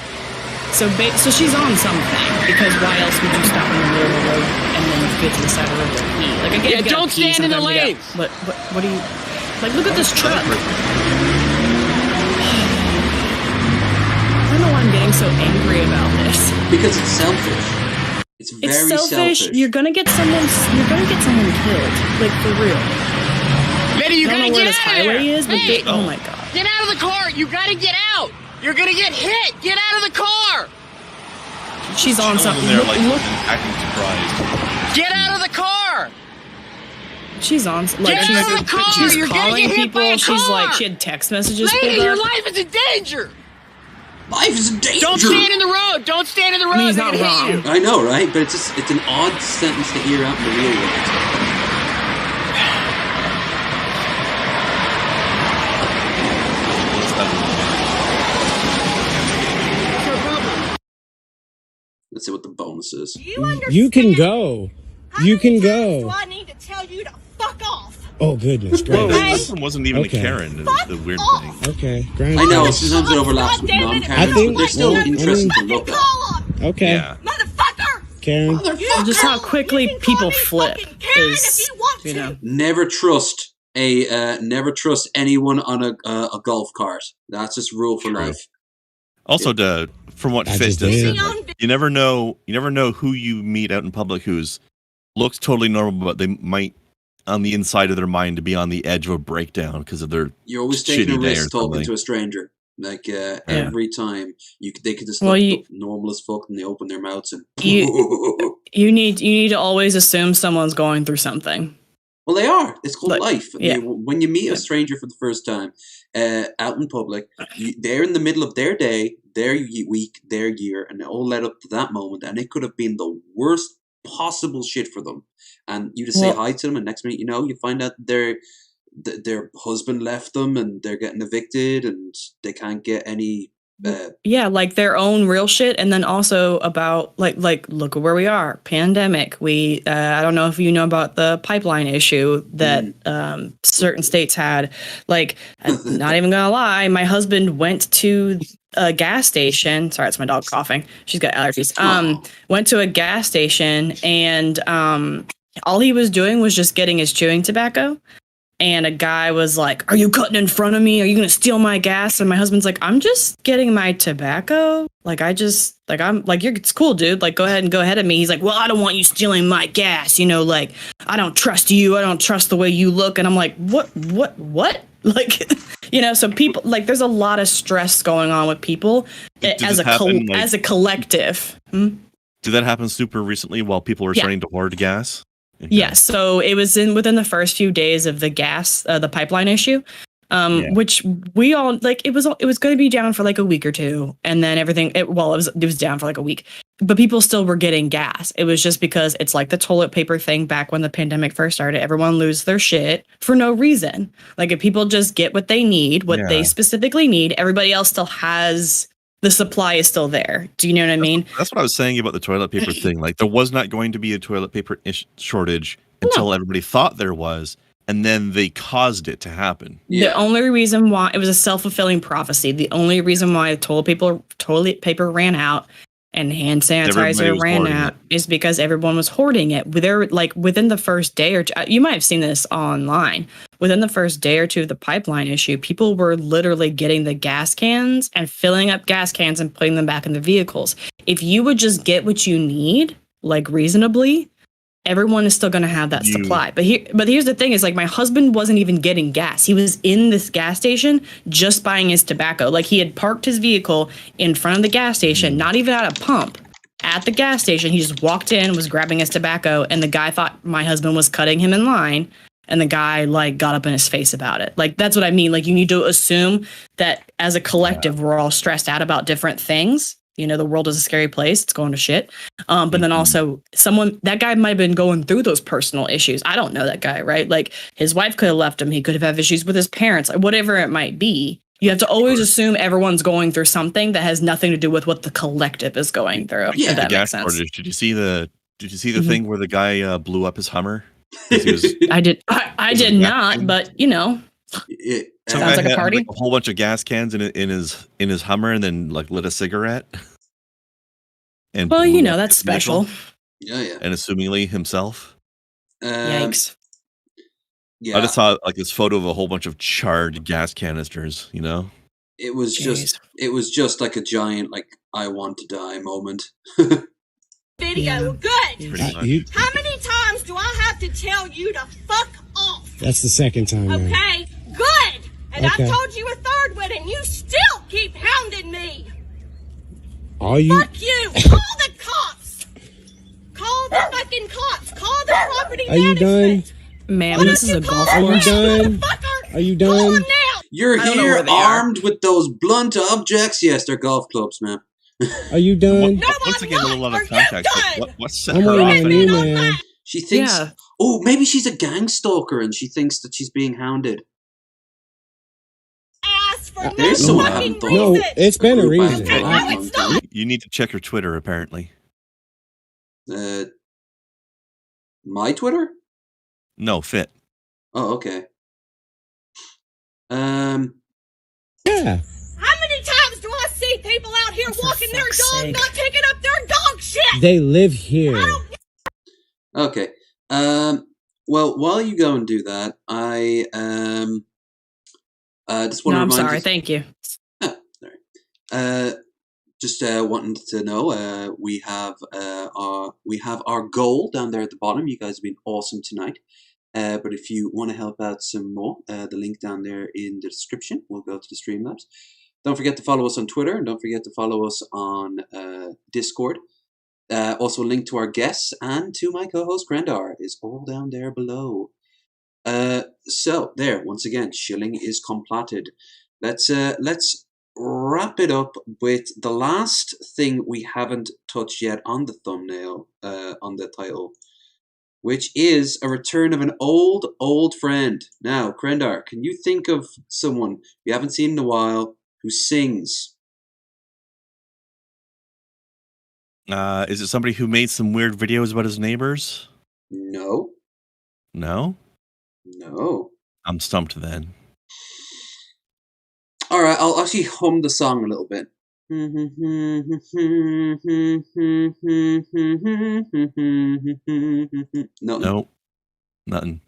So she's on something, because why else would you stop in the middle of the road and then get to the side of the road to pee? Like, I get Yeah, don't stand in the lanes. What do you... Like, look at this truck. I don't know why I'm getting so angry about this. Because it's selfish. It's very selfish. You're gonna get someone killed. Like, for real. Lady, you gotta where get this out of there! highway is, but Hey, oh my god. get out of the car! You gotta get out! You're gonna get hit! Get out of the car! She's on something. There, look, acting surprised. Get out of the car! She's on. Like, Get out of the car! She's You're gonna calling get hit people. by a She's car! like, she had text messages. Lady, your pulled up. life is in danger! Life is in danger! Don't stand in the road! Don't stand in the road! I mean, he's They're not gonna hit wrong. you. I know, right? But it's an odd sentence to hear out in the real world. Let's see what the bonus is. You can go. You can go. Do I need to tell you to fuck off? Oh, goodness. Well, Great. this one wasn't even a Karen. Is the weird thing. Okay. Granted. I know, sometimes it overlaps with non-Karens, but they're still interesting to look at. Okay. Yeah. Motherfucker! Karen. Just how quickly people flip is, you know. Never trust anyone on a golf cart. That's just rule for life. Also, from what I Fist just has did. said, like, you never know who you meet out in public who's looks totally normal, but they might on the inside of their mind to be on the edge of a breakdown because of their You're always taking a shitty day risk or talking something. to a stranger. Like every time they could just Well, look normal as fuck, and they open their mouths and You need to always assume someone's going through something. Well, they are. It's called life. Yeah. When you meet a stranger for the first time out in public, they're in the middle of their day, their week, their year, and it all led up to that moment, and it could have been the worst possible shit for them. And you just say hi to them, and next minute, you find out their husband left them, and they're getting evicted, and they can't get any. Like their own real shit, and then also about like look at where we are, pandemic. We I don't know if you know about the pipeline issue that certain states had. Like, not even gonna lie, my husband went to a gas station. Sorry, it's my dog coughing. She's got allergies. Went to a gas station, and all he was doing was just getting his chewing tobacco. And a guy was like, "Are you cutting in front of me? Are you going to steal my gas?" And my husband's like, "I'm just getting my tobacco. Like, it's cool, dude. Like, go ahead of me." He's like, "Well, I don't want you stealing my gas. Like, I don't trust you. I don't trust the way you look." And I'm like, what? Like, so people, like, there's a lot of stress going on with people as a collective. Did that happen super recently while people were starting to hoard gas? Okay. Yes, so it was within the first few days of the the pipeline issue, which we all like. It was going to be down for like a week or two, and then everything. It was down for like a week, but people still were getting gas. It was just because it's like the toilet paper thing back when the pandemic first started. Everyone lose their shit for no reason. Like, if people just get what they need, what they specifically need, everybody else still has. The supply is still there. Do you know what I mean? That's what I was saying about the toilet paper thing. Like, there was not going to be a toilet paper shortage until everybody thought there was, and then they caused it to happen. The only reason why it was a self-fulfilling prophecy. The only reason why toilet paper ran out and hand sanitizer ran out is because everyone was hoarding it. They're like, within the first day or two, you might have seen this online. Within the first day or two of the pipeline issue, people were literally getting the gas cans and filling up gas cans and putting them back in the vehicles. If you would just get what you need, like, reasonably, everyone is still going to have that supply. But here's the thing is, like, my husband wasn't even getting gas. He was in this gas station just buying his tobacco. Like, he had parked his vehicle in front of the gas station, not even at a pump. At the gas station, he just walked in, was grabbing his tobacco, and the guy thought my husband was cutting him in line. And the guy, like, got up in his face about it. Like, that's what I mean. Like, you need to assume that as a collective, we're all stressed out about different things. The world is a scary place. It's going to shit. But then also that guy might have been going through those personal issues. I don't know that guy, right? Like, his wife could have left him. He could have had issues with his parents, like, whatever it might be. You have to always assume everyone's going through something that has nothing to do with what the collective is going through. Yeah, if that the gas makes sense. shortage. Did you see the thing where the guy blew up his Hummer I did not, but you know, sounds like a party. Like a whole bunch of gas cans in his Hummer, and then like lit a cigarette. And well, you know that's special. Yeah. And assumingly himself. Yikes. Yeah. I just saw like this photo of a whole bunch of charred gas canisters. You know. It was just like a giant like I want to die moment. Video good. How many times do I have to tell you to fuck off? That's the second time. Okay, good. And I told you a third one, and you still keep hounding me. Are you? Fuck you! Call the cops. Call the fucking cops. Call the property Are you done? Ma'am, this is a golf course. Are you done? Are you done? You're here armed with those blunt objects. Yes, they're golf clubs, man. Are you done? Once again, a little out of context. What's set I'm her waiting on you, man. She thinks, oh, maybe she's a gang stalker and she thinks that she's being hounded. There's someone I haven't thought. No, it's been a reason. You need to check your Twitter, apparently. My Twitter? No, Fit. Oh, okay. Yeah. How many times do I see people out here walking their dog, not picking up their dog shit? They live here. Okay. Well, while you go and do that, I just want to remind sorry. you. Thank you. Sorry. Just wanting to know, we have our goal down there at the bottom. You guys have been awesome tonight. But if you want to help out some more, the link down there in the description will go to the Streamlabs. Don't forget to follow us on Twitter, and don't forget to follow us on Discord. Also, a link to our guests and to my co-host Grandar is all down there below. So there, once again, shilling is completed. Let's wrap it up with the last thing we haven't touched yet on the thumbnail, on the title, which is a return of an old friend. Now, Grandar, can you think of someone we haven't seen in a while who sings? Is it somebody who made some weird videos about his neighbors? No. No? No. I'm stumped then. All right, I'll actually hum the song a little bit. No. Nope. Nothing.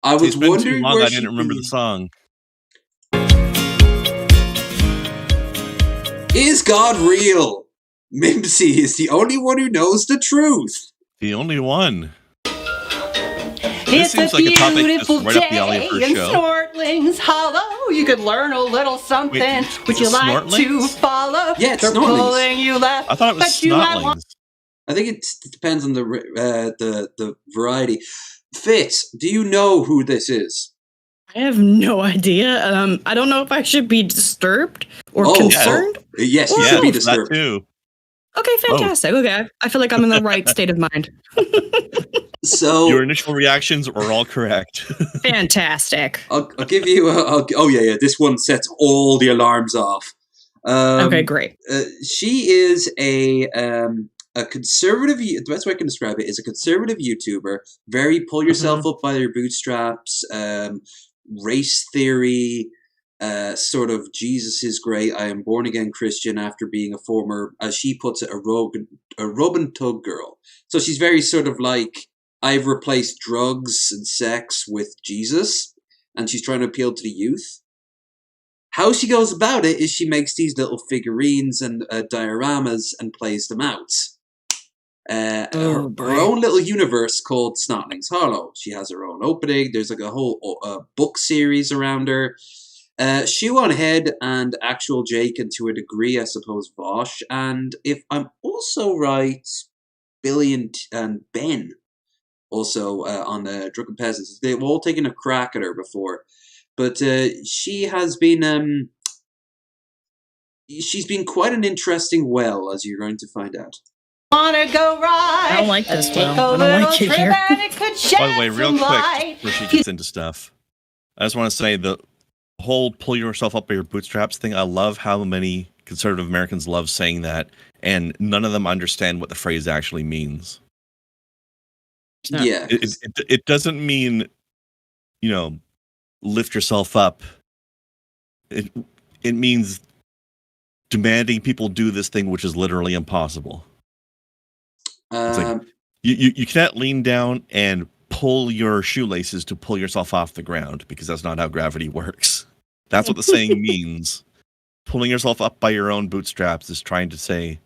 I was wondering too long, where I didn't remember the song. Is God real? Mimsy is the only one who knows the truth. The only one. This seems like a topic just right up the alley of her in show. Snortlings Hollow. You could learn a little something. Wait, Would you like to follow? Yeah, it's They're Snortlings. pulling you left. I thought it was but you have one. Snotlings. I think it depends on the variety. Fitz, do you know who this is? I have no idea. I don't know if I should be disturbed or concerned. Yes, you should be disturbed. That too. Okay, fantastic. Okay, I feel like I'm in the right state of mind. So your initial reactions were all correct. Fantastic. I'll give you. Oh yeah. This one sets all the alarms off. Okay, great. She is a conservative. The best way I can describe it is a conservative YouTuber. Very pull yourself up by your bootstraps. Race theory. Sort of Jesus is great. I am born again Christian after being a former, as she puts it, a rub and tug girl. So she's very sort of like, I've replaced drugs and sex with Jesus, and she's trying to appeal to the youth. How she goes about it is she makes these little figurines and dioramas and plays them out. Her own little universe called Snotlings Hollow. She has her own opening. There's like a whole book series around her. She went ahead and actual Jake, and to a degree, I suppose, Vosh. And if I'm also right, Billy and Ben also on the Drunken Peasants. They've all taken a crack at her before. But she has been... she's been quite an interesting well, as you're going to find out. Wanna go right? I don't like this, Take well. a I don't little like it trip here. and it could shed By the way, real some quick, light. before she gets into stuff, I just want to say the whole pull yourself up by your bootstraps thing, I love how many conservative Americans love saying that, and none of them understand what the phrase actually means. Yeah. It doesn't mean, lift yourself up. It means demanding people do this thing, which is literally impossible. It's like, you can't lean down and pull your shoelaces to pull yourself off the ground, because that's not how gravity works. That's what the saying means. Pulling yourself up by your own bootstraps is trying to say,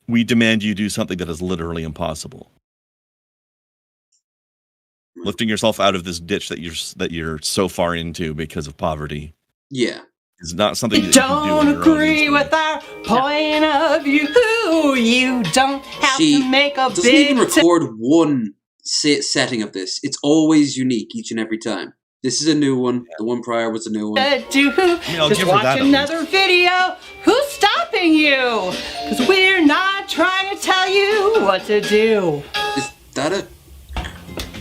we demand you do something that is literally impossible. Lifting yourself out of this ditch that you're so far into because of poverty. Yeah. Is not something that you don't can do on your agree own. with our point of view. You don't have to make a doesn't big even record one setting of this. It's always unique each and every time. This is a new one. The one prior was a new one. Just watch another video. Who's stopping you? Because we're not trying to tell you what to do. Is that a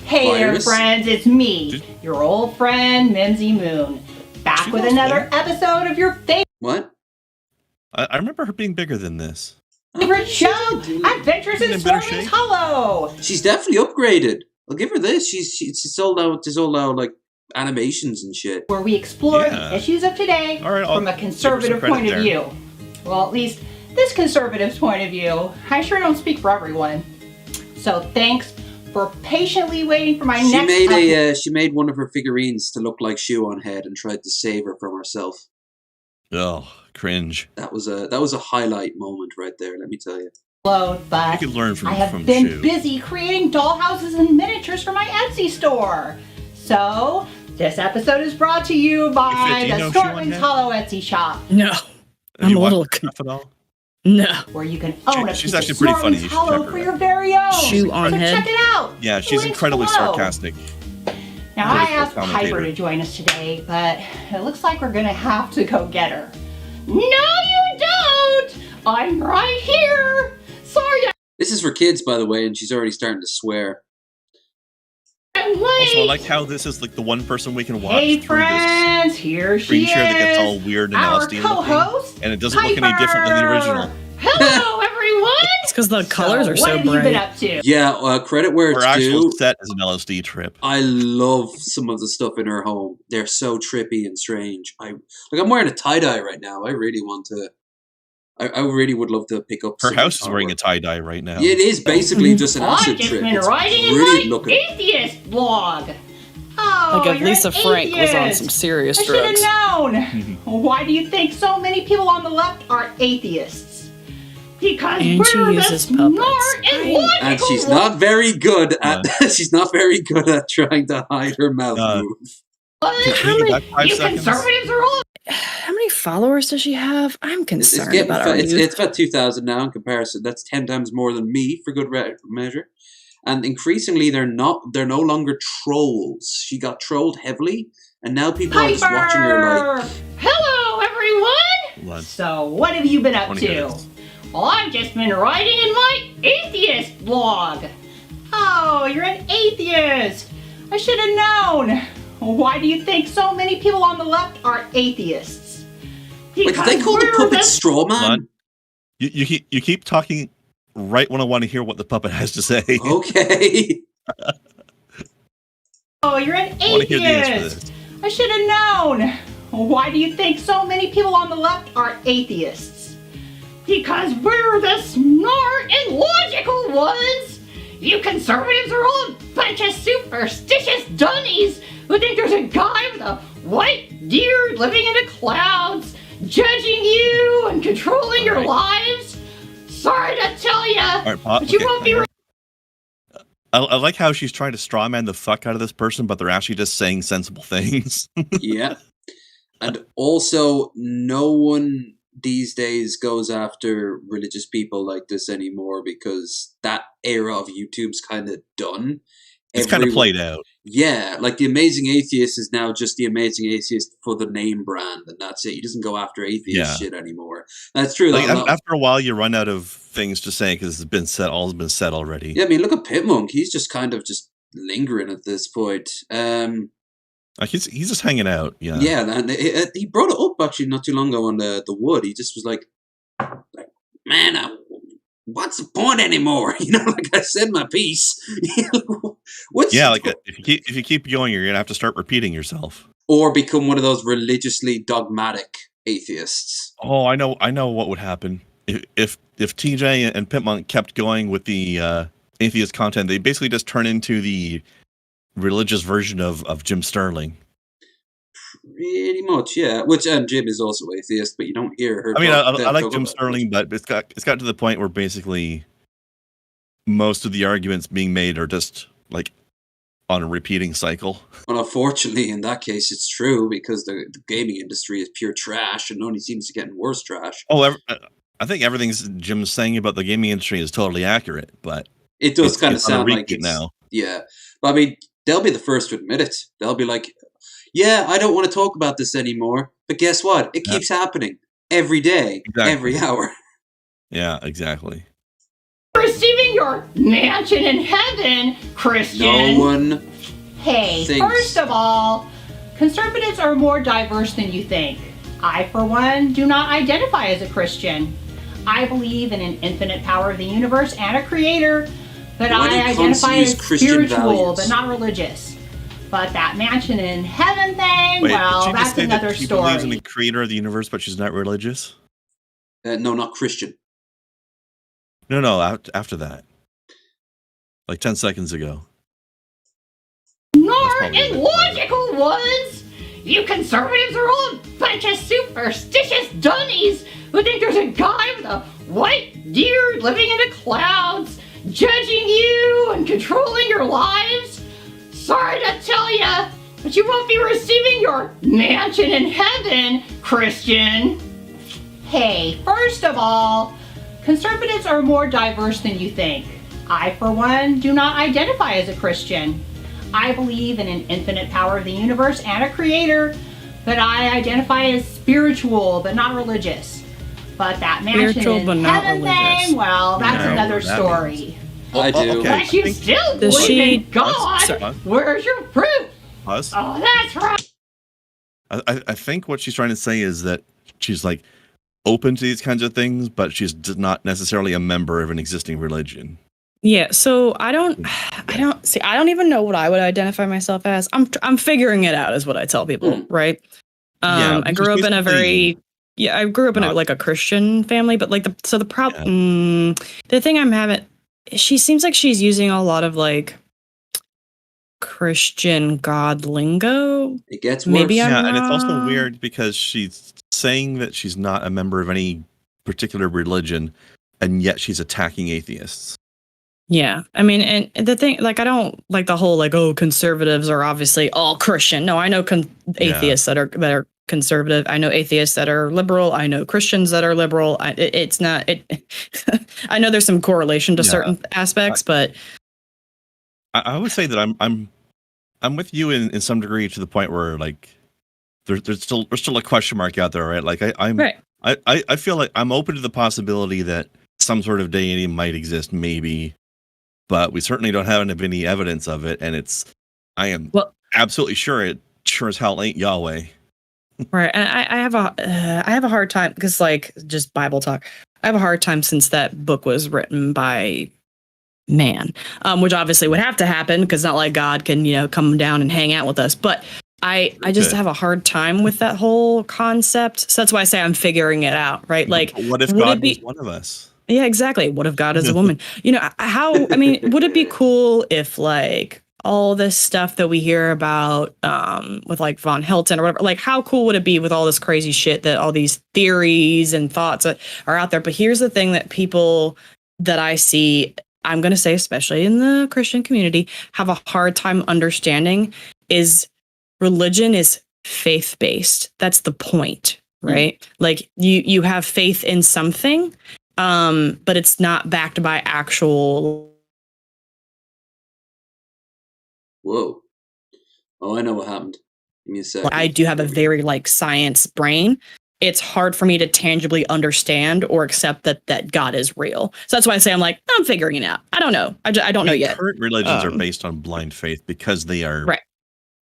Hey there, virus? friends. It's me, your old friend, Mimsy Moon. Back with another episode of your What? I remember her being bigger than this. favorite show, Adventures in Stormy's Hollow. She's definitely upgraded. I'll give her this. She's all out like animations and shit. Where we explore the issues of today from a conservative point of view. Well, at least this conservative's point of view. I sure don't speak for everyone. So thanks for patiently waiting for my next She made one of her figurines to look like Shoe on Head and tried to save her from herself. Oh, cringe. That was a highlight moment right there, let me tell you. But you could learn from I have been busy creating dollhouses and miniatures for my Etsy store. So this episode is brought to you by the Stormy's Hollow Etsy shop. No. I'm a little No. Where you can own a she's piece actually of pretty funny. Stormy's You should Hollow check her for out. your very own. Shoe on so head. check it out. Yeah, she's Links incredibly below. sarcastic. Now I asked commentator. Piper to join us today, but it looks like we're gonna have to go get her. No, you don't! I'm right here! Sorry, This is for kids, by the way, and she's already starting to swear. I'm late! Also, I like how this is like the one person we can watch Hey through friends, here this she screen share that gets all is! weird and Our LSD co-host, looking, and it doesn't look any different than the original. Hello, everyone! It's because the colors are What so have you been bright. up to? Yeah, credit where Her it's actual due. set is an LSD trip. I love some of the stuff in her home. They're so trippy and strange. I'm wearing a tie-dye right now. I really want to. I really would love to pick up. Her house is wearing a tie-dye right now. Yeah, it is basically just an I've acid just trip. been It's writing in brilliant my looking. atheist blog. Oh, Like if you're Lisa an Frank was on atheist. some serious I should drugs. have known. Why do you think so many people on the left are atheists? Because And we're she the uses smart puppets. and logical And she's not very good at. She's not very good at trying to hide her mouth move. Can you go back 5 You seconds? conservatives are all. How many followers does she have? I'm It's concerned getting about our youth. it's about 2,000 now in comparison. That's 10 times more than me for good measure. And increasingly, they're no longer trolls. She got trolled heavily, and now people are just watching her like. Hello, everyone. Blood. So, what have you been up Funny to? minutes. Well, I've just been writing in my atheist blog. Oh, you're an atheist. I should have known. Why do you think so many people on the left are atheists? Wait, did they call the puppet straw man? You keep talking right when I want to hear what the puppet has to say. Okay. Oh, you're an I want to hear the answer to atheist. this. I should have known. Why do you think so many people on the left are atheists? Because we're the smart and logical ones. You conservatives are all a bunch of superstitious dummies who think there's a guy with a white beard living in the clouds, judging you and controlling your lives. Sorry to tell you, but you won't be. I like how she's trying to strawman the fuck out of this person, but they're actually just saying sensible things. Yeah. And also, no one these days goes after religious people like this anymore because that era of YouTube's kind of done. It's kind of played out. Yeah, like the Amazing Atheist is now just the Amazing Atheist for the name brand, and that's it. He doesn't go after atheist shit anymore. That's true. Like, after a while, you run out of things to say because it's been said. All's been said already. Yeah, I mean, look at Pitmonk. He's just kind of just lingering at this point. Like he's just hanging out. Yeah. Yeah, and he brought it up actually not too long ago on the wood. He just was like man, what's the point anymore? Like I said my piece. If you keep going, you're gonna have to start repeating yourself, or become one of those religiously dogmatic atheists. Oh, I know what would happen if TJ and Pitmonk kept going with the atheist content. They basically just turn into the religious version of Jim Sterling. Pretty much, yeah. Which Jim is also atheist, but you don't hear her. I mean, I like Jim Sterling, but it's got to the point where basically most of the arguments being made are just like on a repeating cycle. Well, unfortunately, in that case, it's true because the gaming industry is pure trash and only seems to get worse trash. Oh, I think everything Jim's saying about the gaming industry is totally accurate, but it does kind of sound like it's now. Yeah, but I mean, they'll be the first to admit it. They'll be like, "Yeah, I don't want to talk about this anymore." But guess what? It keeps happening every day, every hour. Yeah, exactly. Receiving your mansion in heaven, Christian. No one. Hey, first of all, conservatives are more diverse than you think. I, for one, do not identify as a Christian. I believe in an infinite power of the universe and a creator, but I identify as spiritual, but not religious. But that mansion in heaven thing, well, that's another story. She believes in the creator of the universe, but she's not religious? No, not Christian. No, after that. Like 10 seconds ago. Nor illogical ones! You conservatives are all a bunch of superstitious dummies who think there's a guy with a white deer living in the clouds, judging you and controlling your lives. Sorry to tell ya, but you won't be receiving your mansion in heaven, Christian. Hey, first of all, conservatives are more diverse than you think. I, for one, do not identify as a Christian. I believe in an infinite power of the universe and a creator, but I identify as spiritual, but not religious. But that mansion in heaven thing, well, that's another story. I do. Okay. But you still believe in God. Where's your proof? Us? Oh, that's right. I think what she's trying to say is that she's like open to these kinds of things, but she's not necessarily a member of an existing religion. Yeah, so I don't even know what I would identify myself as. I'm figuring it out, is what I tell people, right? I grew up in a Christian family, but like the thing I'm having, she seems like she's using a lot of like Christian God lingo. It gets worse. Maybe and it's also weird because she's saying that she's not a member of any particular religion, and yet she's attacking atheists. Yeah, I mean, and the thing, like, I don't like the whole like, oh, conservatives are obviously all Christian. No, I know atheists that are conservative. I know atheists that are liberal. I know Christians that are liberal. It's not. I know there's some correlation to certain aspects, but I would say that I'm with you in some degree to the point where like there's still a question mark out there, right? Like I feel like I'm open to the possibility that some sort of deity might exist, maybe. But we certainly don't have any evidence of it, and I am absolutely sure it sure as hell ain't Yahweh. Right, and I have a hard time because like just Bible talk. I have a hard time since that book was written by man, which obviously would have to happen because not like God can come down and hang out with us. But I just have a hard time with that whole concept. So that's why I say I'm figuring it out. Right, like what if God was one of us? Yeah, exactly. What if God is a woman? Would it be cool if like all this stuff that we hear about with like Von Helton or whatever, like how cool would it be with all this crazy shit that all these theories and thoughts are out there? But here's the thing that people that I see, I'm going to say, especially in the Christian community, have a hard time understanding is religion is faith-based. That's the point, right? Like you have faith in something, but it's not backed by actual. Whoa. Oh, I know what happened. Give me a second. I do have a very like science brain. It's hard for me to tangibly understand or accept that God is real. So that's why I say I'm figuring it out. I don't know. I don't know yet. Current religions are based on blind faith because they are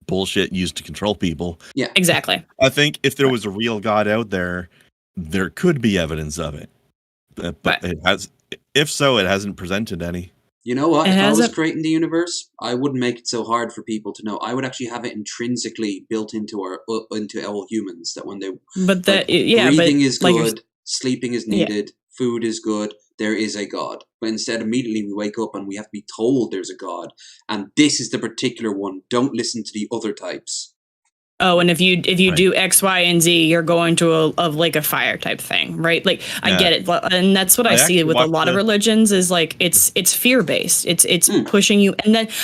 bullshit used to control people. Yeah, exactly. I think if there was a real God out there, there could be evidence of it. but it has. If so, it hasn't presented any. You know what? If I was creating the universe, I wouldn't make it so hard for people to know. I would actually have it intrinsically built into all humans that when they breathing is good, sleeping is needed, food is good. There is a God, but instead immediately we wake up and we have to be told there's a God, and this is the particular one. Don't listen to the other types. Oh, and if you do X, Y, and Z, you're going to a lake of fire type thing, right? Like I get it, and that's what I see with a lot of religions is like it's fear based. It's pushing you,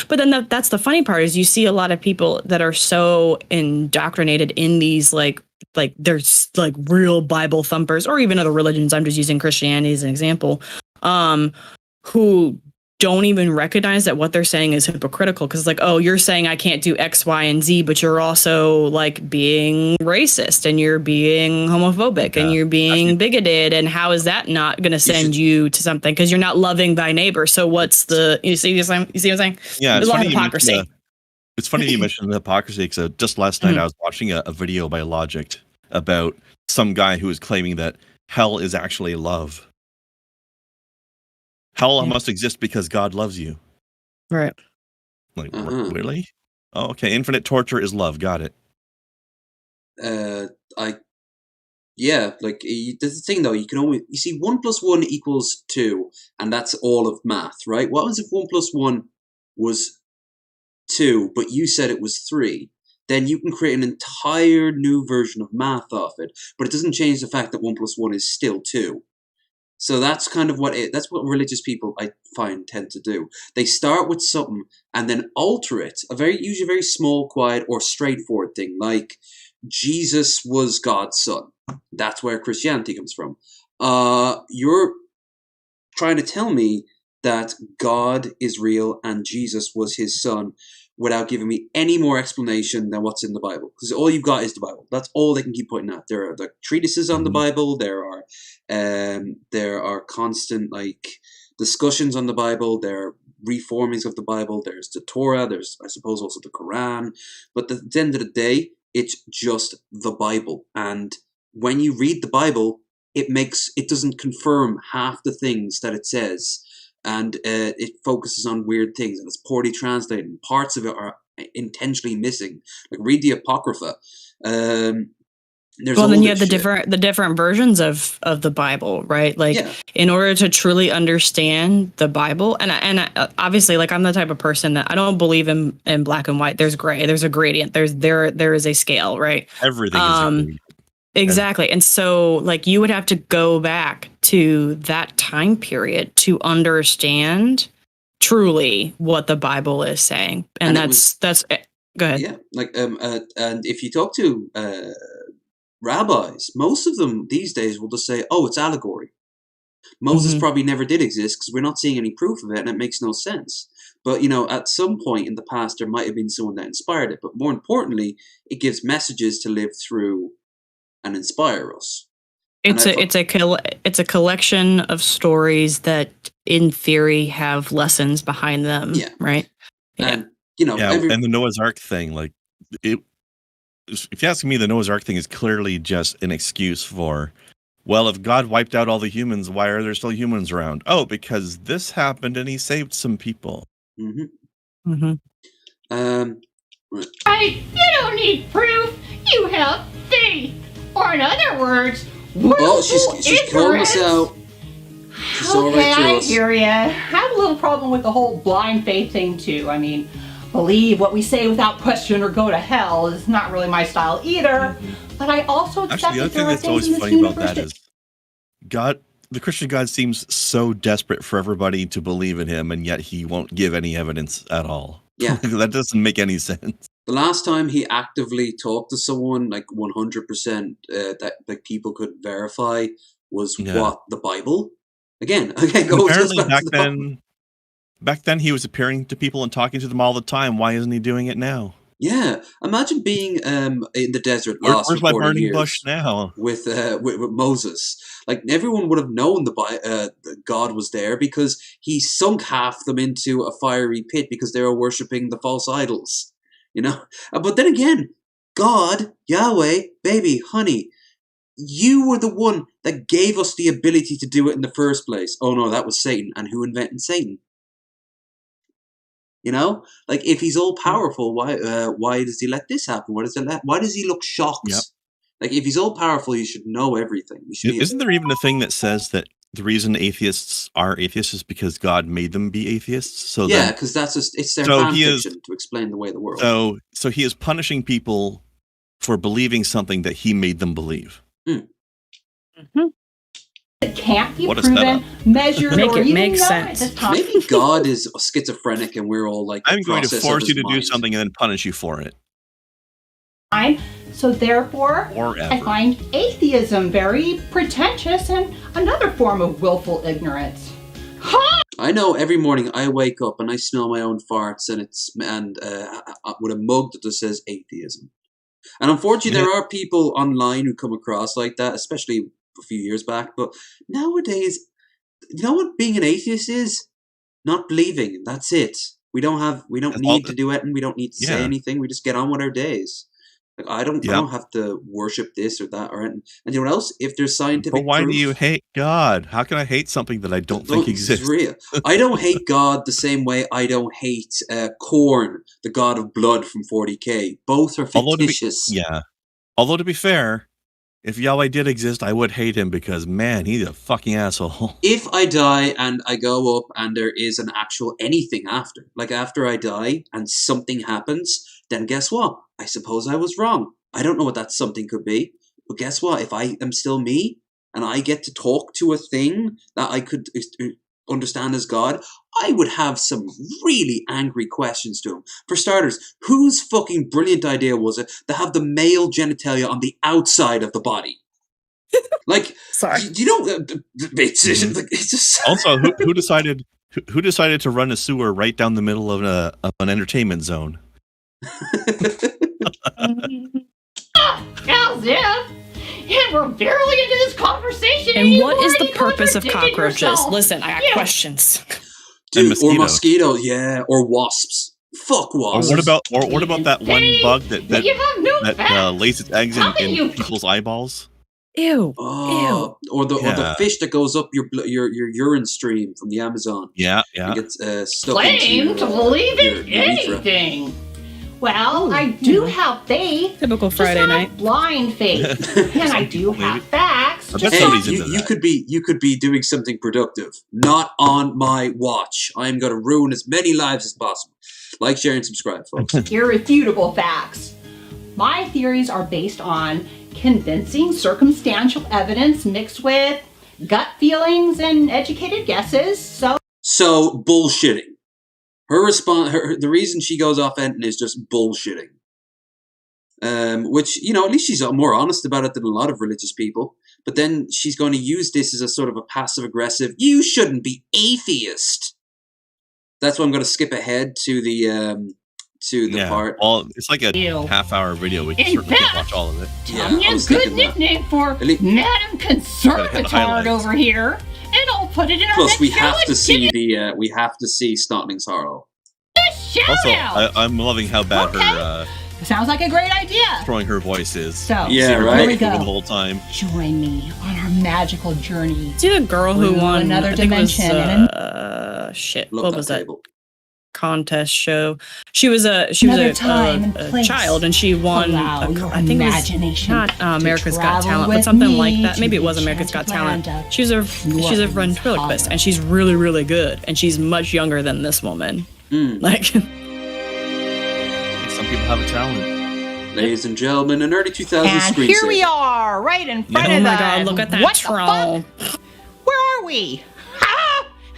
but then that's the funny part is you see a lot of people that are so indoctrinated in these like there's like real Bible thumpers or even other religions. I'm just using Christianity as an example, who don't even recognize that what they're saying is hypocritical because like, oh, you're saying I can't do X, Y, and Z, but you're also like being racist and you're being homophobic and you're being bigoted. And how is that not going to send you to something? Because you're not loving thy neighbor. So what's you see what I'm saying? Yeah, there's a lot of hypocrisy. It's funny you mentioned the hypocrisy because just last night I was watching a video by Logic about some guy who was claiming that hell is actually love. Hell must exist because God loves you. Right. Like, really? Oh, okay. Infinite torture is love. Got it. Like, there's the thing though, you see 1 + 1 = 2, and that's all of math, right? What happens if 1 + 1 was 2, but you said it was 3? Then you can create an entire new version of math off it, but it doesn't change the fact that 1 + 1 is still 2. So that's kind of that's what religious people I find tend to do. They start with something and then alter it, usually very small, quiet, or straightforward thing, like Jesus was God's son. That's where Christianity comes from. You're trying to tell me that God is real and Jesus was his son without giving me any more explanation than what's in the Bible. Because all you've got is the Bible. That's all they can keep putting out. There are the treatises on the Bible. There are constant discussions on the Bible. There are reformings of the Bible. There's the Torah. There's, I suppose, also the Quran. But at the end of the day, it's just the Bible. And when you read the Bible, it doesn't confirm half the things that it says. And it focuses on weird things, and it's poorly translated. And parts of it are intentionally missing. Like read the Apocrypha. Then you have the different versions of the Bible, right? Like in order to truly understand the Bible, and I, obviously, like I'm the type of person that I don't believe in black and white. There's gray. There's a gradient. There is a scale, right? Everything is a gradient. Exactly. And so like you would have to go back to that time period to understand truly what the Bible is saying. And that's go ahead. Yeah. And if you talk to rabbis, most of them these days will just say, oh, it's allegory. Moses probably never did exist because we're not seeing any proof of it and it makes no sense. But, at some point in the past, there might have been someone that inspired it. But more importantly, it gives messages to live through and inspire us. It's a collection of stories that, in theory, have lessons behind them. Yeah. Right. And and the Noah's Ark thing, like it. If you ask me, the Noah's Ark thing is clearly just an excuse for, well, if God wiped out all the humans, why are there still humans around? Oh, because this happened and he saved some people. Mm-hmm. Right. You don't need proof. You have faith. Or in other words, she's calling us out. Okay, I hear you. I have a little problem with the whole blind faith thing too. I mean, believe what we say without question or go to hell is not really my style either. But I also accept that there are things in this universe that is God. The Christian God seems so desperate for everybody to believe in him, and yet he won't give any evidence at all. Yeah, that doesn't make any sense. The last time he actively talked to someone, like 100% that people could verify, was what? The Bible? Again, apparently back then he was appearing to people and talking to them all the time. Why isn't he doing it now? Yeah, imagine being in the desert lost where's for 40 my burning years bush now? With Moses. Like everyone would have known that God was there because he sunk half them into a fiery pit because they were worshipping the false idols. But then again, God, Yahweh, baby, honey, you were the one that gave us the ability to do it in the first place. Oh no, that was Satan. And who invented Satan? You know, like if he's all powerful, why does he let this happen? Why does he look shocked? Yep. Like if he's all powerful, he should know everything. Isn't there even a thing that says that the reason atheists are atheists is because God made them be atheists? So yeah, because it's their fan fiction to explain the way of the world. So he is punishing people for believing something that he made them believe. Mm-hmm. It can't be proven, measured, or even known at this time. Maybe God is schizophrenic and we're all like, I'm going to force you to do something and then punish you for it. So therefore, I find atheism very pretentious and another form of willful ignorance. I know every morning I wake up and I smell my own farts and with a mug that just says atheism. And unfortunately, there are people online who come across like that, especially a few years back. But nowadays, you know what being an atheist is? Not believing. That's it. We don't need to do it, and we don't need to say anything. We just get on with our days. Like I don't have to worship this or that or anything. And you know what else? If there's scientific But why proof, do you hate God? How can I hate something that I don't think exists? Real. I don't hate God the same way I don't hate Korn, the god of blood from 40K. Both are fictitious. Although to be fair, if Yahweh did exist, I would hate him because, man, he's a fucking asshole. If I die and I go up and there is an actual anything after, like after I die and something happens, then guess what? I suppose I was wrong. I don't know what that something could be. But guess what? If I am still me and I get to talk to a thing that I could understand as God, I would have some really angry questions to him. For starters, whose fucking brilliant idea was it to have the male genitalia on the outside of the body? Like, sorry, you know, it's just also who decided to run a sewer right down the middle of an entertainment zone? How's it? And we're barely into this conversation. And what is the purpose of cockroaches? Listen, I got questions. Dude, or mosquitoes, or wasps. Fuck wasps. Or what about that one bug that lays its eggs in people's eyeballs? Ew. Oh, ew. Or the fish that goes up your urine stream from the Amazon. Yeah. It gets stuck Claim into to believe in anything. Well, I do have faith. Typical Friday night. Blind faith. And I do have facts. You could be doing something productive. Not on my watch. I am going to ruin as many lives as possible. Like, share, and subscribe, folks. Irrefutable facts. My theories are based on convincing circumstantial evidence mixed with gut feelings and educated guesses. So bullshitting. Her response, the reason she goes off ending is just bullshitting. Which, you know, at least she's more honest about it than a lot of religious people. But then she's going to use this as a sort of a passive-aggressive, you shouldn't be atheist. That's why I'm going to skip ahead to the part. It's like a half-hour video. We can certainly watch all of it. A good nickname for Madam Conservatard over here. And I'll put it in our Plus, we have to see Snotling's Horror. Also, I'm loving how bad her sounds like a great idea. Throwing her voice is. So yeah, right. Here we go. The whole time. Join me on our magical journey. See the girl who won another dimension. What was that contest show? She was a child, and she won. I think it was not America's Got Talent, but something like that. Maybe it was America's Got Talent. She's a ventriloquist, and she's really, really good. And she's much younger than this woman. Like, some people have a talent. Ladies and gentlemen, an early 2000s screensaver. Here we are, right in front of us. Oh my God! Look at that troll. Where are we?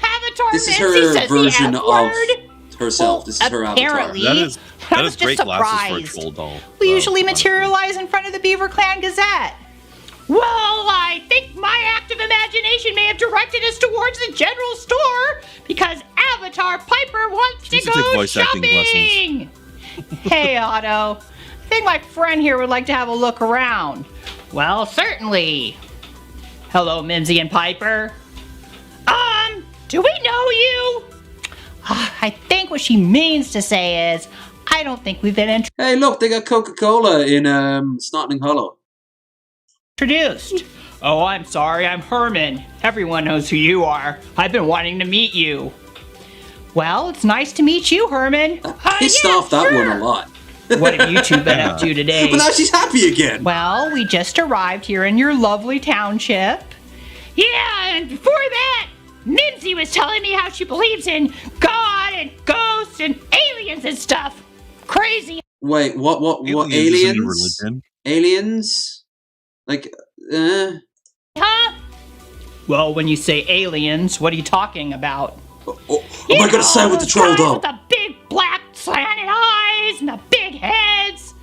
Avatar. This is her version of herself. This is her avatar. That is great glasses for a troll doll. We usually materialize in front of the Beaver Clan Gazette. Well, I think my active imagination may have directed us towards the general store because Avatar Piper wants to go shopping. Hey, Otto. I think my friend here would like to have a look around. Well, certainly. Hello, Mimsy and Piper. Do we know you? I think what she means to say is, I don't think we've been Hey, look, they got Coca-Cola in Snotling Hollow. introduced. Oh, I'm sorry, I'm Herman. Everyone knows who you are. I've been wanting to meet you. Well, it's nice to meet you, Herman. Pissed off that one a lot. What have you two been up to today? Well, now she's happy again. Well, we just arrived here in your lovely township. Yeah, and before that, Mimsy was telling me how she believes in God and ghosts and aliens and stuff. Crazy. Wait, what aliens? Aliens? Like, Huh? Well, when you say aliens, what are you talking about? Am I gonna side with the troll doll? With the big black slanted eyes and the big heads.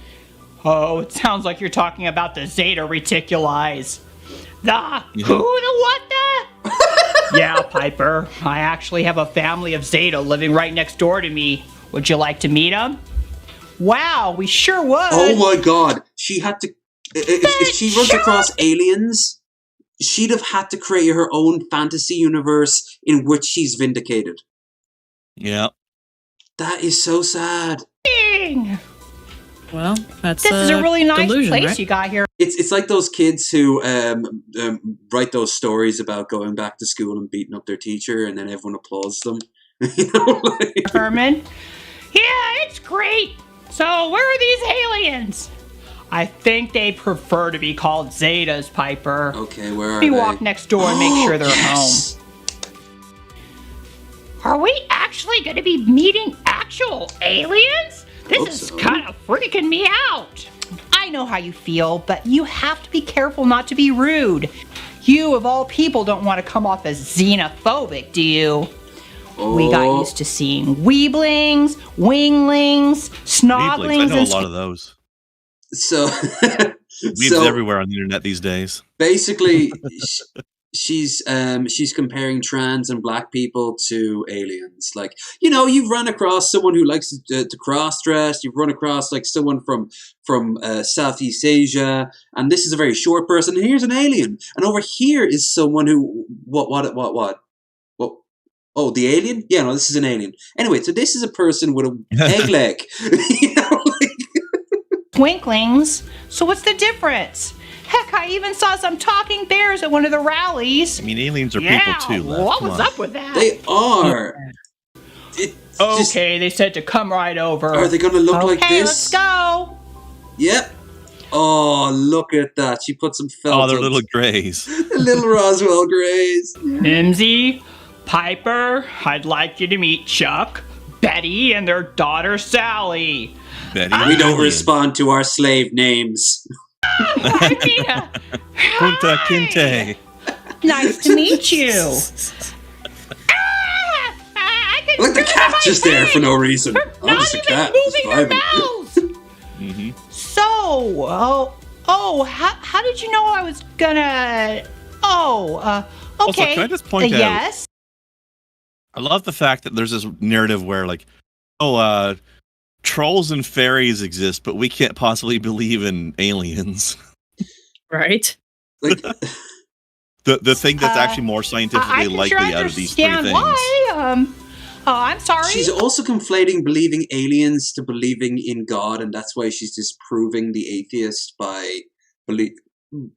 Oh, it sounds like you're talking about the Zeta Reticuli. Who, the what, the? Yeah, Piper. I actually have a family of Zeta living right next door to me. Would you like to meet them? Wow, we sure would. Oh my god. She had to... If she runs across aliens, she'd have had to create her own fantasy universe in which she's vindicated. Yeah. That is so sad. Ding! Well, this is a really nice delusion, place right? you got here. It's like those kids who write those stories about going back to school and beating up their teacher, and then everyone applauds them. You know, like... Herman? Yeah, it's great. So where are these aliens? I think they prefer to be called Zetas, Piper. Okay, where are we they? Walk next door and make sure they're yes. home. Are we actually going to be meeting actual aliens? This is kind of freaking me out. I know how you feel, but you have to be careful not to be rude. You, of all people, don't want to come off as xenophobic, do you? We got used to seeing weeblings, winglings, snoglings, I know a lot of those. So, weebs everywhere on the internet these days. Basically, she's comparing trans and black people to aliens. Like, you know, you've run across someone who likes to cross-dress. You've run across like someone from Southeast Asia, and this is a very short person. And here's an alien, and over here is someone who what? Oh, the alien? Yeah, no, this is an alien. Anyway, so this is a person with an egg leg. You know, like... Twinklings. So what's the difference? Heck, I even saw some talking bears at one of the rallies. I mean, aliens are people too. What was up with that? They are. Okay, they said to come right over. Are they going to look like this? Okay, let's go. Yep. Oh, look at that. She put some felt. Oh, they're little greys. The little Roswell greys. Mimsy, Piper, I'd like you to meet Chuck, Betty, and their daughter Sally. Betty, we don't respond to our slave names. Punta Kinte. Nice to meet you. Like the cat's just there for no reason. Not just a cat. moving her mouth. Mm-hmm. So, how did you know I was gonna? Okay. Also, can I just point out? Yes. I love the fact that there's this narrative where, like, trolls and fairies exist, but we can't possibly believe in aliens. Right. Like, the thing that's actually more scientifically likely out of these three things. Why? I'm sorry. She's also conflating believing aliens to believing in God, and that's why she's disproving the atheist by believe.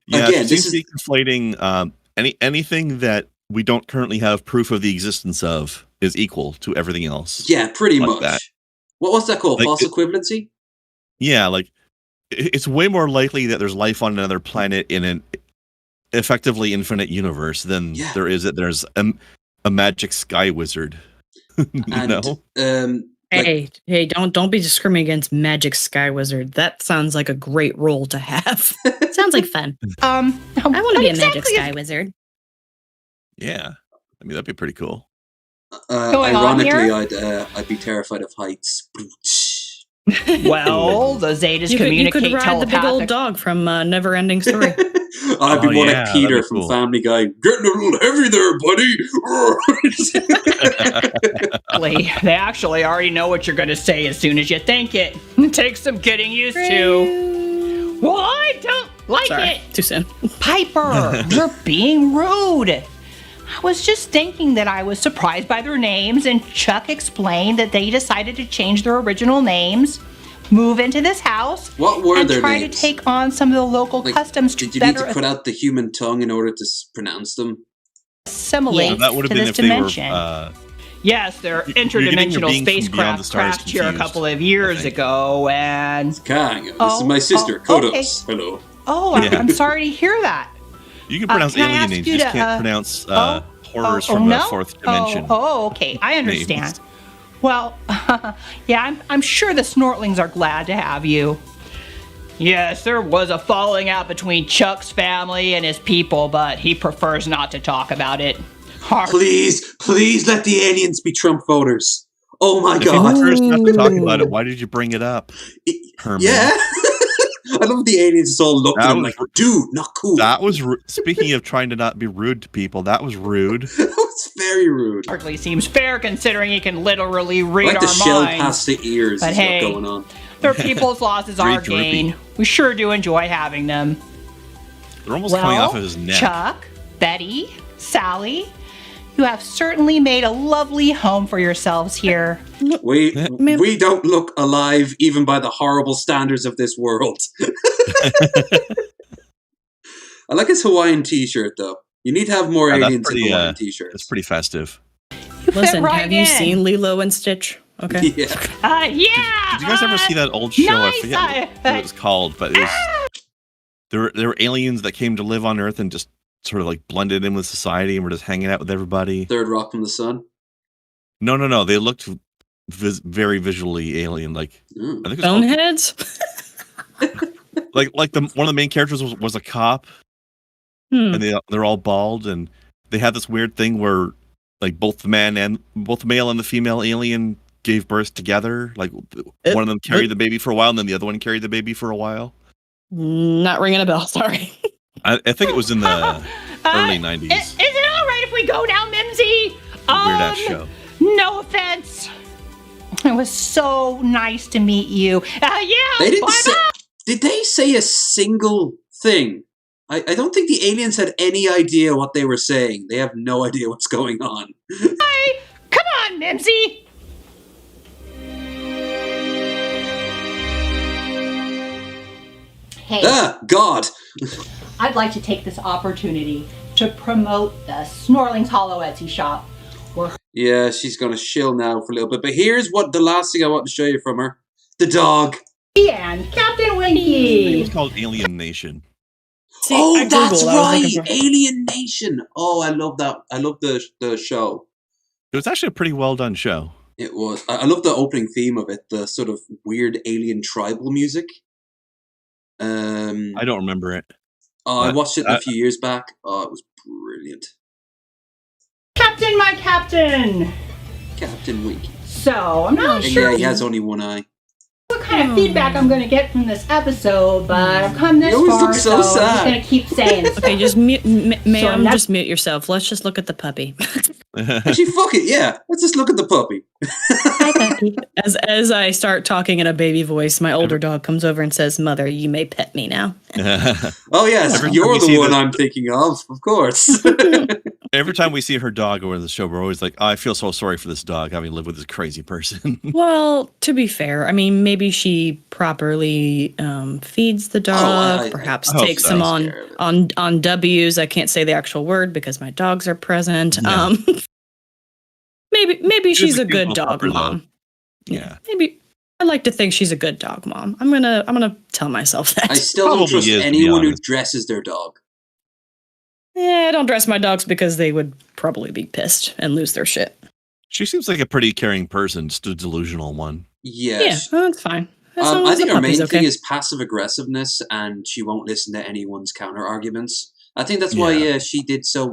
Yeah, again, this is conflating anything that we don't currently have proof of the existence of is equal to everything else. Yeah, pretty like much. That. What's that called? Like, False equivalency? Yeah, like it's way more likely that there's life on another planet in an effectively infinite universe than there is that there's a magic sky wizard. You know? Hey, don't be discriminating against magic sky wizard. That sounds like a great role to have. Sounds like fun. I want to be a magic sky wizard. Yeah, I mean that'd be pretty cool. Ironically, I'd be terrified of heights. Well, the Zetas communicate you could ride the big old dog from Neverending Story. I'd be more like Peter from Family Guy. Getting a little heavy there, buddy. They actually already know what you're going to say as soon as you think it. It takes some getting used to. Well, I don't like it. Too soon. Piper, you're being rude. I was just thinking that I was surprised by their names, and Chuck explained that they decided to change their original names. move into this house What were and their try names? to take on some of the local customs to Did you better need to put out the human tongue in order to pronounce them? assimilate that would have to been this if they dimension. were. Yes, their you're getting your interdimensional being from beyond spacecraft the stars crashed here a confused, couple of years ago, and Kang, this is my sister, Kodos. okay. Hello. Oh, I'm sorry to hear that. You can pronounce can I alien ask names. you You just to, can't pronounce horrors from the fourth dimension. Okay, I understand. names. Well, yeah, I'm sure the Snortlings are glad to have you. Yes, there was a falling out between Chuck's family and his people, but he prefers not to talk about it. Please let the aliens be Trump voters. Oh my If God. you prefers not to talk about it, why did you bring it up, Herman? Yeah. I love the aliens just all looking at him like, dude, not cool. That was speaking of trying to not be rude to people. That was rude. That was very rude. Hardly seems fair considering he can literally read Like the our shell minds. past the ears But is hey, what's going on. their people's losses are gain. We sure do enjoy having them. They're almost coming off of his neck. Chuck, Betty, Sally, you have certainly made a lovely home for yourselves here. We don't look alive even by the horrible standards of this world. I like his Hawaiian t-shirt though. You need to have more aliens in Hawaiian t-shirts. It's pretty festive. Listen, right have you in. seen Lilo and Stitch? Okay. Yeah. Yeah. Did you guys ever see that old show? I nice, forget what it was called, but it was there were aliens that came to live on Earth and just sort of like blended in with society and were just hanging out with everybody. Third Rock from the Sun? No. They looked very visually alien. Like I think it was Boneheads? like one of the main characters was a cop, and they're all bald, and they had this weird thing where like both the male and the female alien gave birth together. Like one of them carried the baby for a while, and then the other one carried the baby for a while. Not ringing a bell. Sorry. I think it was in the early 90s. Is it all right if we go now, Mimsy? Weird ass show. No offense. It was so nice to meet you. They didn't say, did they say a single thing? I don't think the aliens had any idea what they were saying. They have no idea what's going on. Hi. Come on, Mimsy. Hey. God. I'd like to take this opportunity to promote the Snorling's Hollow Etsy shop. Yeah, she's gonna chill now for a little bit. But here's the last thing I want to show you from her. The dog. And Captain Winky. It's called Alien Nation. See, that's right! Alien Nation. Oh, I love that. I love the show. It was actually a pretty well done show. It was. I love the opening theme of it. The sort of weird alien tribal music. I don't remember it. Oh, I watched it a few years back. Oh, it was brilliant. Captain, my captain. Captain Winky. So I'm not and sure. Yeah, he has only one eye. What kind of feedback I'm going to get from this episode, but I've come this far, so I'm just going to keep saying stuff. Okay, just mute, ma'am, just mute yourself. Let's just look at the puppy. Actually, fuck it, yeah. Let's just look at the puppy. Hi, puppy. As I start talking in a baby voice, my older dog comes over and says, "Mother, you may pet me now." Oh yes, you're the one I'm thinking of course. Every time we see her dog over the show, we're always like, oh, I feel so sorry for this dog having lived with this crazy person. Well, to be fair, I mean, maybe she properly feeds the dog, perhaps takes him on W's. I can't say the actual word because my dogs are present. No. Maybe she's a good dog mom. Yeah. Maybe I like to think she's a good dog mom. I'm gonna tell myself that. I still don't trust anyone who dresses their dog. Yeah, I don't dress my dogs because they would probably be pissed and lose their shit. She seems like a pretty caring person, just a delusional one. Yes. Yeah, that's fine. I think her main thing is passive aggressiveness, and she won't listen to anyone's counter arguments. I think that's why she did so.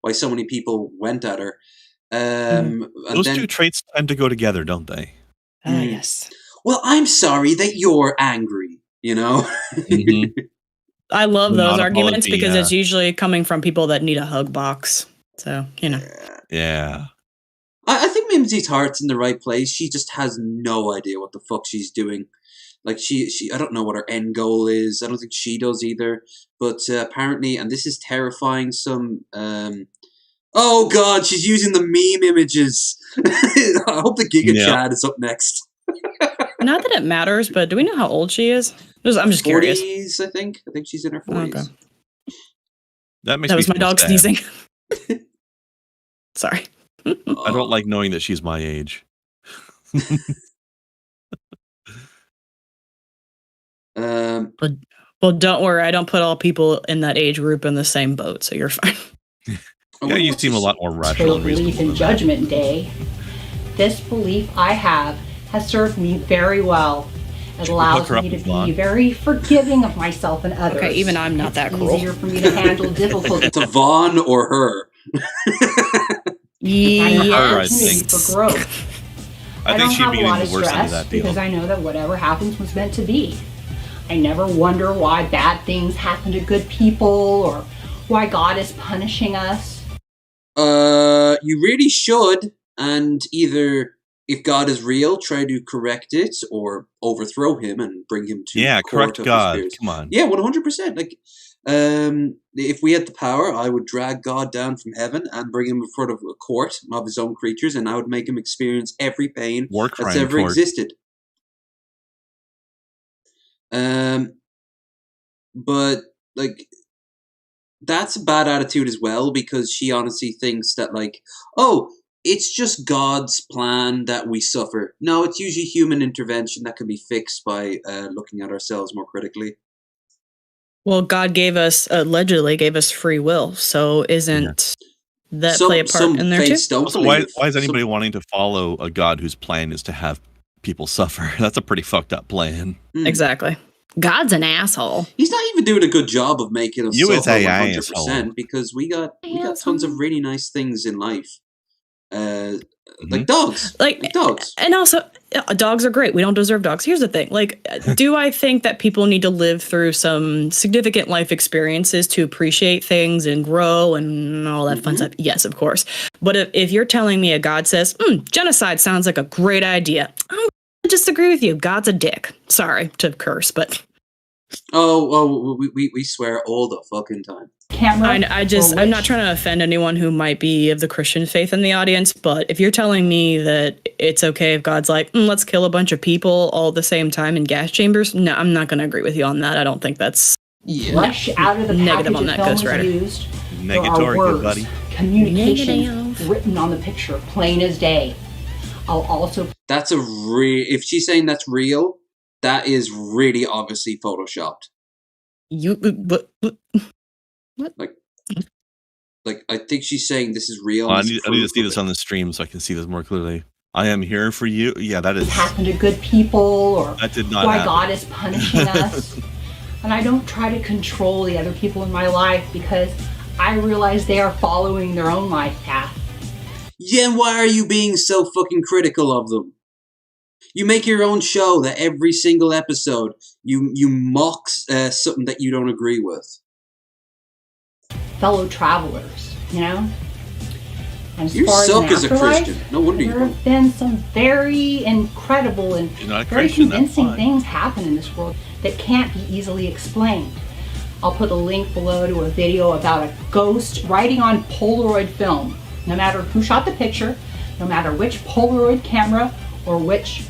Why so many people went at her. Those two traits tend to go together, don't they? Yes. Well, I'm sorry that you're angry. You know. Mm-hmm. I love those arguments because it's usually coming from people that need a hug box. So, you know. Yeah. I think Mimsy's heart's in the right place. She just has no idea what the fuck she's doing. Like, she I don't know what her end goal is. I don't think she does either. But apparently, and this is terrifying, oh god, she's using the meme images. I hope the Giga Chad is up next. Not that it matters, but do we know how old she is? I'm just 40s, curious. I think she's in her 40s. Okay. That was my dog sneezing. Sorry. I don't like knowing that she's my age. Well, don't worry. I don't put all people in that age group in the same boat, so you're fine. Yeah, you seem a lot more rational and reasonable. Belief in Judgment Day. This belief I have has served me very well. It allows me to be very forgiving of myself and others. Okay, even I'm not that cruel. It's easier for me to handle difficulties. To Vaughn or her? Yeah, for growth. I think she'd be in the worst end of that deal. Because I know that whatever happens was meant to be. I never wonder why bad things happen to good people or why God is punishing us. You really should, and either if God is real, try to correct it or overthrow him and bring him to correct God. Come on. Yeah, 100%. Like, if we had the power, I would drag God down from heaven and bring him in front of a court of his own creatures, and I would make him experience every pain that's ever existed. But like, that's a bad attitude as well, because she honestly thinks that, like, oh, it's just God's plan that we suffer. No, it's usually human intervention that can be fixed by looking at ourselves more critically. Well, God allegedly gave us free will, so isn't that play a part in there too? Also, why is anybody wanting to follow a God whose plan is to have people suffer? That's a pretty fucked up plan. Exactly. God's an asshole. He's not even doing a good job of making us suffer 100%, because we got tons of really nice things in life. Like dogs. Like dogs. And also, dogs are great. We don't deserve dogs. Here's the thing. Like, do I think that people need to live through some significant life experiences to appreciate things and grow and all that fun stuff? Yes, of course. But if you're telling me a God says, genocide sounds like a great idea, I'm going to disagree with you. God's a dick. Sorry to curse, but... we swear all the fucking time. I'm not trying to offend anyone who might be of the Christian faith in the audience, but if you're telling me that it's okay if God's like, let's kill a bunch of people all at the same time in gas chambers, no, I'm not going to agree with you on that. I don't think that's fresh out of the negative on that, Ghost Rider. Negatory, good buddy. Communication written on the picture, plain as day. I'll also... That's a if she's saying that's real, that is really obviously photoshopped. What? Like, I think she's saying this is real. I need to see this on the stream so I can see this more clearly. I am here for you. Yeah, that is... It happened to good people, or that did not why happen. God is punishing us. And I don't try to control the other people in my life because I realize they are following their own life path. Yeah, why are you being so fucking critical of them? You make your own show that every single episode you mock something that you don't agree with. Fellow travelers, you know? And as you far suck as a Christian. No wonder there have been some very incredible and very convincing things happen in this world that can't be easily explained. I'll put a link below to a video about a ghost writing on Polaroid film. No matter who shot the picture, no matter which Polaroid camera or which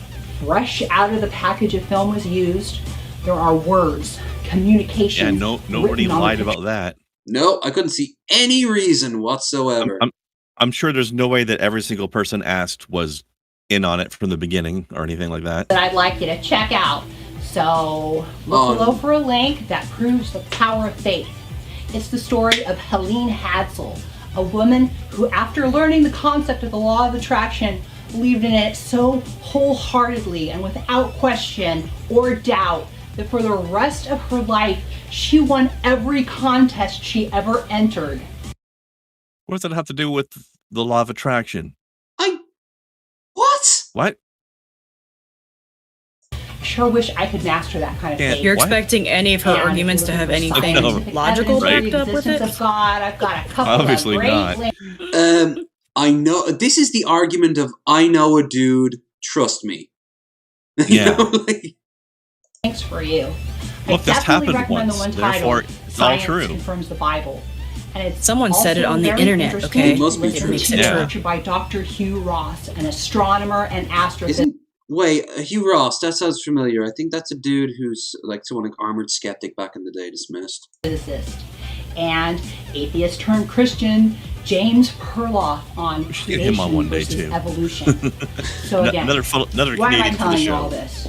fresh out of the package of film was used, there are words, communication. Yeah, nobody lied about that. No, I couldn't see any reason whatsoever. I'm sure there's no way that every single person asked was in on it from the beginning or anything like that. That I'd like you to check out. So look below for a link that proves the power of faith. It's the story of Helene Hadsel, a woman who, after learning the concept of the law of attraction, believed in it so wholeheartedly and without question or doubt that for the rest of her life, she won every contest she ever entered. What does that have to do with the law of attraction? What? I sure wish I could master that kind of faith. You're expecting any of her arguments to have anything logical backed up with it? Of God, I've got a couple Obviously of great not. I know this is the argument of I know a dude, trust me. Yeah. Thanks for you. Look, this happened recommend once. The one Therefore, titled, it's all Science true. Confirms the Bible. And it's someone said it on the internet, okay? It must be true. Research by Dr. Hugh Ross, an astronomer and astrophysicist. Wait, Hugh Ross, that sounds familiar. I think that's a dude who's like someone like Armored Skeptic back in the day, dismissed. Physicist and atheist turned Christian James Perloff on creation him on one day versus too. evolution. So again, another why am I Canadian for the telling you show. all this?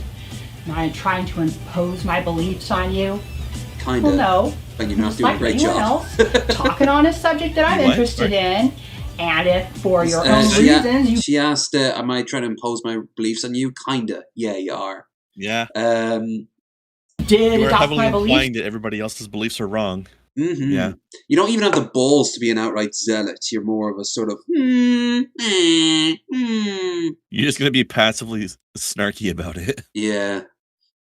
Am I trying to impose my beliefs on you? Kinda. Well, no. But you're not Just doing a like great anyone job. else, talking on a subject that I'm What? interested in, and if for your own reasons you She asked, "Am I trying to impose my beliefs on you?" Kinda. Yeah, you are. Yeah. did You are adopt heavily my beliefs. implying that everybody else's beliefs are wrong. Mm-hmm. Yeah. You don't even have the balls to be an outright zealot. You're more of a sort of, You're just going to be passively snarky about it. Yeah.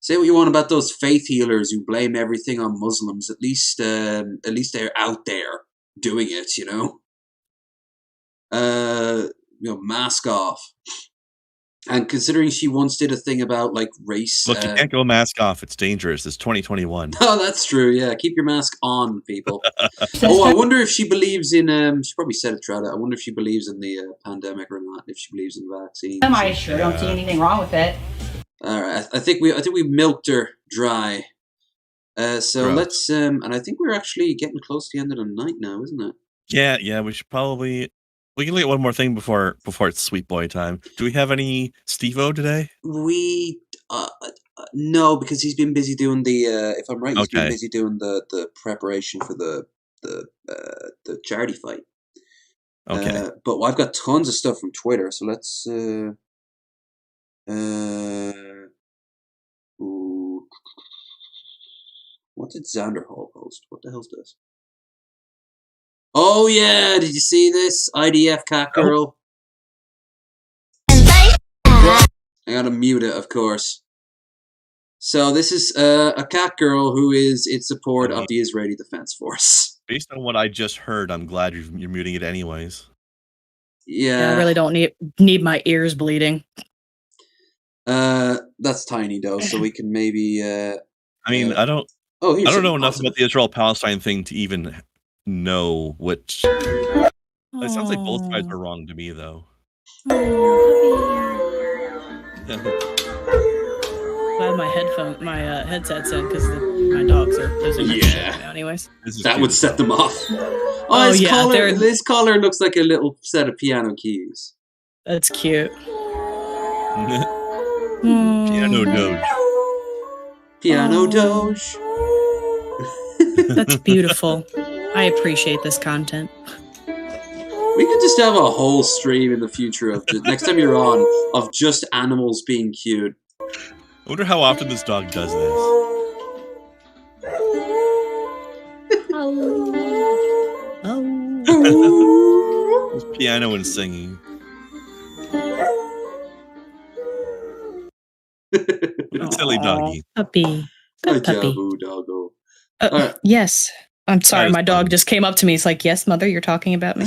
Say what you want about those faith healers who blame everything on Muslims. At least they're out there doing it, you know? Mask off. And considering she once did a thing about, like, race... Look, you can't go mask off. It's dangerous. It's 2021. Oh, that's true, yeah. Keep your mask on, people. I wonder if she believes in... she probably said it throughout it. I wonder if she believes in the pandemic or not, if she believes in vaccines. I sure don't see anything wrong with it. All right, I think we milked her dry. So Gross. let's... and I think we're actually getting close to the end of the night now, isn't it? Yeah, we should probably... We can look at one more thing before it's Sweet Boy time. Do we have any Steve-O today? We no, because he's been busy doing the. If I'm right, he's been busy doing the preparation for the charity fight. Okay. But I've got tons of stuff from Twitter, so let's. What did Xander Hall post? What the hell's this? Oh yeah, did you see this? IDF cat girl. I gotta mute it, of course. So this is a cat girl who is in support of the Israeli Defense Force. Based on what I just heard, I'm glad you're muting it anyways. Yeah. I really don't need my ears bleeding. That's tiny though, so we can maybe. I mean, I don't know enough about the Israel-Palestine thing to even know which. It sounds like both sides are wrong to me, though. Glad my headset's in because my dogs are losing their shit right now anyways. That would set them off. This collar looks like a little set of piano keys. That's cute. Piano Doge. Piano Doge. That's beautiful. I appreciate this content. We could just have a whole stream in the future of next time you're on of just animals being cute. I wonder how often this dog does this. It's piano and singing. Silly doggy. Puppy. Good puppy. Doggo. Right. Yes. I'm sorry, my dog just came up to me. It's like, yes, mother, you're talking about me.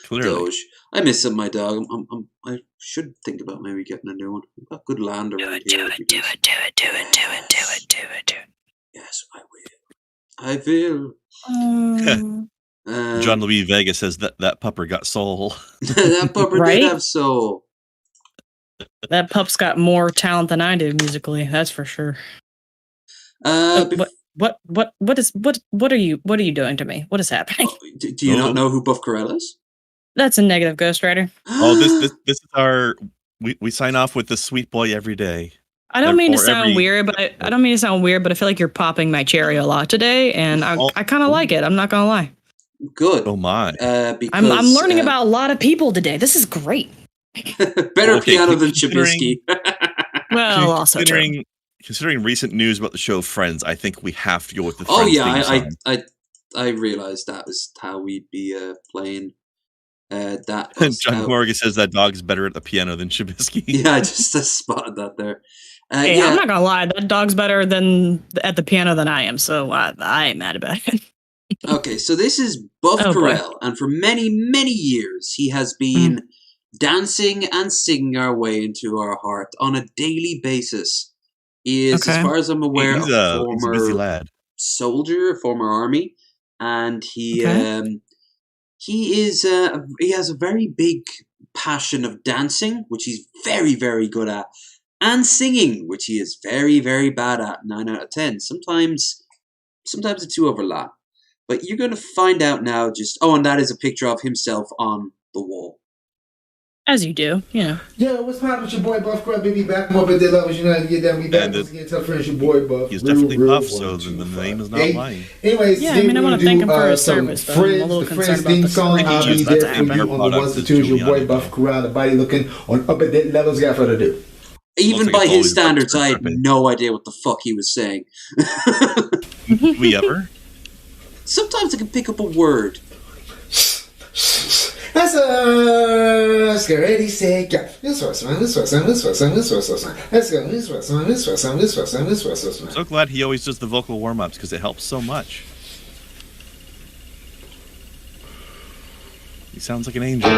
Clearly. Doge. I miss my dog. I should think about maybe getting a new one. We've got good land around here. Do it. Yes, I will. John Louis Vega says that pupper got soul. That pupper did have soul. That pup's got more talent than I do musically. That's for sure. What are you doing to me? What is happening? Do you not know who Buff Corell is? That's a negative ghostwriter. This is our we sign off with the Sweet Boy every day. I don't mean to sound weird, but I feel like you're popping my cherry a lot today, and I kind of like it. I'm not gonna lie. Good. Oh my! Because, I'm learning about a lot of people today. This is great. Better piano than Chibisky. Well, also considering recent news about the show Friends, I think we have to go with the. Oh Friends yeah, I realized that was how we'd be playing. That John Morgan says that dog's better at the piano than Chibisky. Yeah, I just spotted that there. Hey, I'm not gonna lie, that dog's better at the piano than I am, so I ain't mad about it. Okay, so this is Buff Corell, and for many, many years he has been dancing and singing our way into our heart on a daily basis. He is, as far as I'm aware, a former busy lad. Soldier, former army, and he has a very big passion of dancing, which he's very, very good at, and singing, which he is very, very bad at, 9 out of 10. Sometimes the two overlap. But you're going to find out now and that is a picture of himself on the wall. As you do, yeah. Yo, what's poppin' with your boy Buff Crab, baby? Back more but they love us, you know how to get down. We back once again, tell friends your boy Buff. He's definitely Buff, so the name is not lying. Anyways, yeah, I mean, I want to thank him for his service. Friends, I'm a little concerned about the song. I'll be there for you on the ones and twos. Your boy Buff Corral, the body looking on up at that levels. Got further ado. Even by his standards, I had no idea what the fuck he was saying. We ever? Sometimes I can pick up a word. That's a scary say. This was fun. I'm so glad he always does the vocal warm-ups because it helps so much. He sounds like an angel.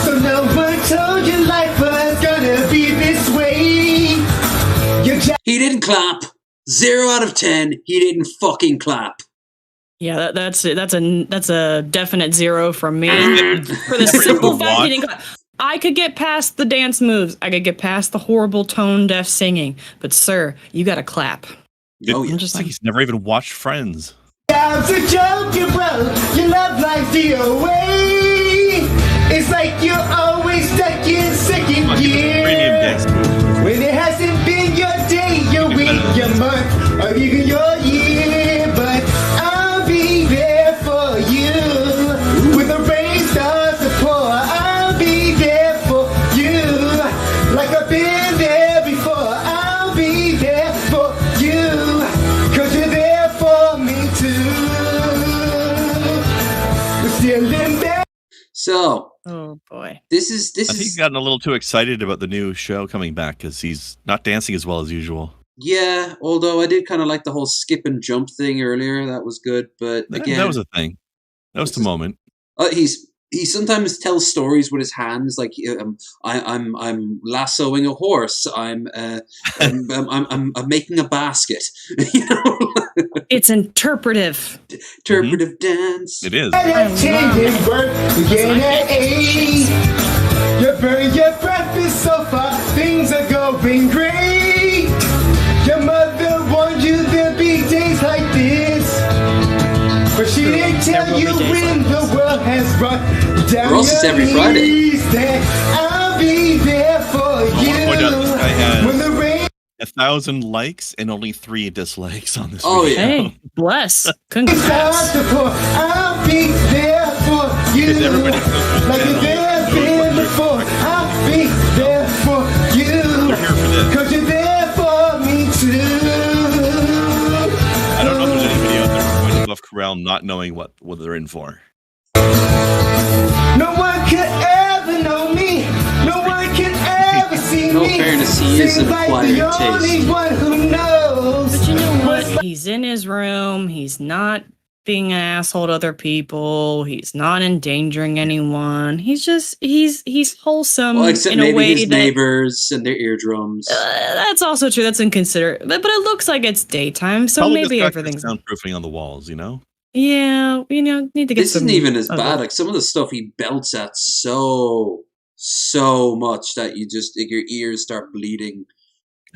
So no one told you life was gonna be this way. He didn't clap. 0 out of 10. He didn't fucking clap. Yeah, that's a definite 0 from me. For the simple fact he didn't clap. I could get past the dance moves. I could get past the horrible tone deaf singing. But sir, you gotta clap. It's like he's never even watched Friends. Yeah, it's a joke, you bro. Your love life DOA. It's like you're always stuck in second gear. When it hasn't been your day, your week, your month, or even your year. But I'll be there for you. When the rain starts to pour, I'll be there for you. Like I've been there before, I'll be there for you. Cause you're there for me too. We're still in there. So, oh boy, this is. I think he's gotten a little too excited about the new show coming back because he's not dancing as well as usual. Yeah, although I did kind of like the whole skip and jump thing earlier. That was good, but again, that was a thing. That was the moment. He sometimes tells stories with his hands, like I'm lassoing a horse. I'm making a basket. You know, it's interpretive. Interpretive dance. It is. You burn your breakfast so far, things are going great. Your mother warned you there'd be days like this, but she didn't tell you when the world has brought down your every Friday. knees. I'll be there for you. This guy has when the rain 1,000 likes and only 3 dislikes on this video. Yeah. Hey, bless. Congrats. I'll be there for you. Like you've there been before. I'll be there for you. Cause you're there for me too. I don't know if there's anybody out there who's going to Buff Corral not knowing what they're in for. No one could ever know me. No one can ever see No me. fairness, he is an acquired the only taste. one who knows. But you know what? He's in his room. He's not being an asshole to other people. He's not endangering anyone. He's just he's wholesome Except in a maybe way his that neighbors and their eardrums. That's also true. That's inconsiderate. But it looks like it's daytime, so Probably maybe just got everything's soundproofing on the walls, you know? Yeah, need to get This some isn't even as of bad. it. Like some of the stuff he belts at so much that you just your ears start bleeding.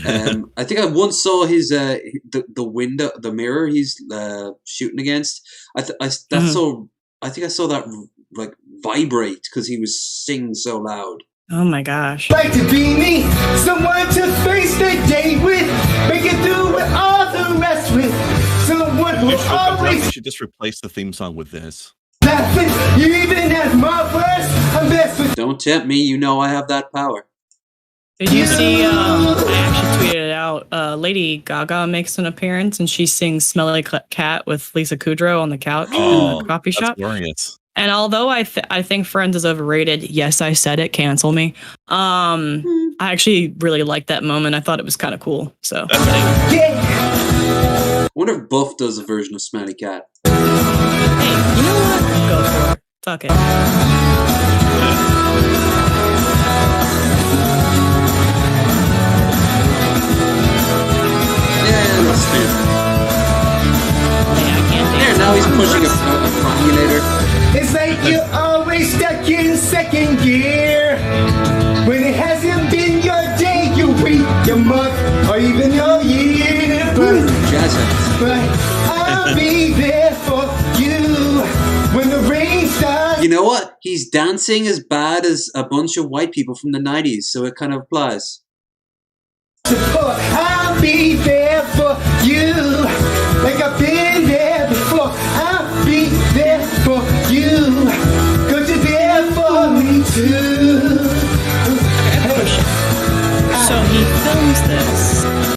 I think I once saw his the window, the mirror he's shooting against. I think I saw that like vibrate because he was singing so loud. Oh my gosh! Like to be me, someone to face the day with, make it through with all the rest with, someone who always. You should just replace the theme song with this. Laughing, you even have my worst. I'm best with. Don't tempt me. You know I have that power. Did you see? I actually tweeted it out. Lady Gaga makes an appearance and she sings "Smelly Cat" with Lisa Kudrow on the couch in the coffee shop. Glorious. And although I think Friends is overrated, yes, I said it. Cancel me. I actually really liked that moment. I thought it was kind of cool. So. I wonder if Buff does a version of Smelly Cat. Hey, you know what? Go for it. Fuck it. spin. There, now he's pushing a emulator. It's like you're always stuck in second gear. When it hasn't been your day, your week, your month, or even your year. But I'll be there for you when the rain starts. You know what? He's dancing as bad as a bunch of white people from the 90s, so it kind of applies. I'll be there for you, like I've been there before. I'll be there for you, 'cause you're there for me too. So he films this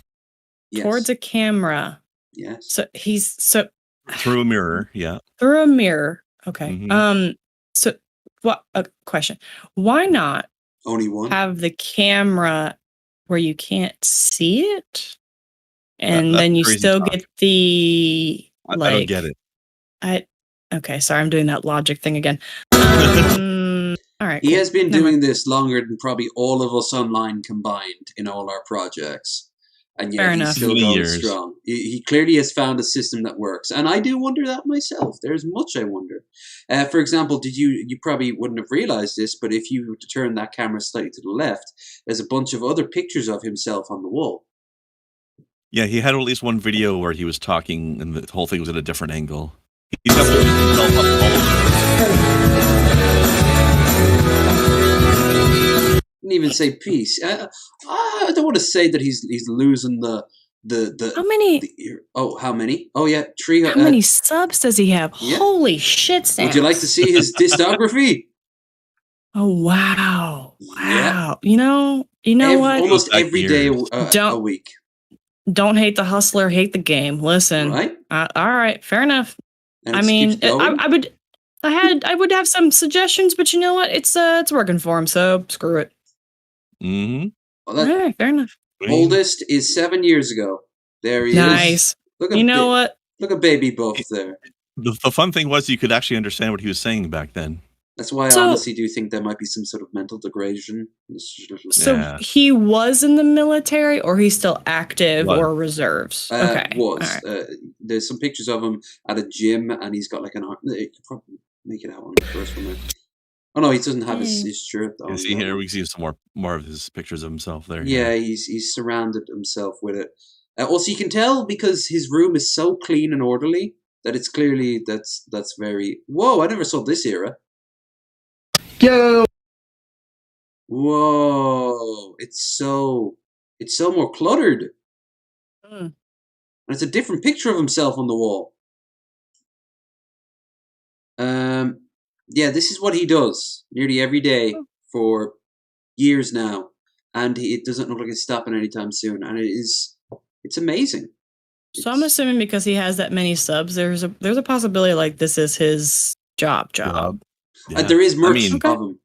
towards a camera. Yes. So he's through a mirror. Yeah. Through a mirror. Okay. So what? A question. Why not only one have the camera where you can't see it, and then you still get the I don't get it. Okay, sorry, I'm doing that logic thing again. All right. He has been doing this longer than probably all of us online combined in all our projects. And yet he's still going strong. He clearly has found a system that works. And I do wonder that myself. There's much I wonder. For example, you probably wouldn't have realized this, but if you were to turn that camera slightly to the left, there's a bunch of other pictures of himself on the wall. Yeah, he had at least one video where he was talking and the whole thing was at a different angle. He's got himself up all Didn't even say peace. I don't want to say that he's losing the how many? How many? Oh yeah, Tree. How many subs does he have? Yeah. Holy shit! Sam. Would you like to see his discography? Oh wow! Wow! Yeah. You know what? Almost every day a week. Don't hate the hustler, hate the game. Listen, right? All right, fair enough. I mean, I would have some suggestions, but you know what? It's working for him, so screw it. Mm-hmm. Well, all right, fair enough. Oldest is 7 years ago. There he is. Nice. Look at what? Look at baby Buff there. The fun thing was you could actually understand what he was saying back then. That's why I honestly do think there might be some sort of mental degradation. So he was in the military, or he's still active or reserves? Okay. Right. There's some pictures of him at a gym, and he's got like an arm. You could probably make it out on the first one there. Oh no, he doesn't have his shirt on. You see here, we see some more of his pictures of himself there. Yeah, he's surrounded himself with it. Also, you can tell because his room is so clean and orderly that it's clearly that's very. Whoa! I never saw this era. Yo. Whoa! It's so more cluttered. And it's a different picture of himself on the wall. Yeah, this is what he does nearly every day for years now, and it doesn't look like it's stopping anytime soon. And it's amazing. So I'm assuming because he has that many subs, there's a possibility like this is his job. Yeah. There is merch of him.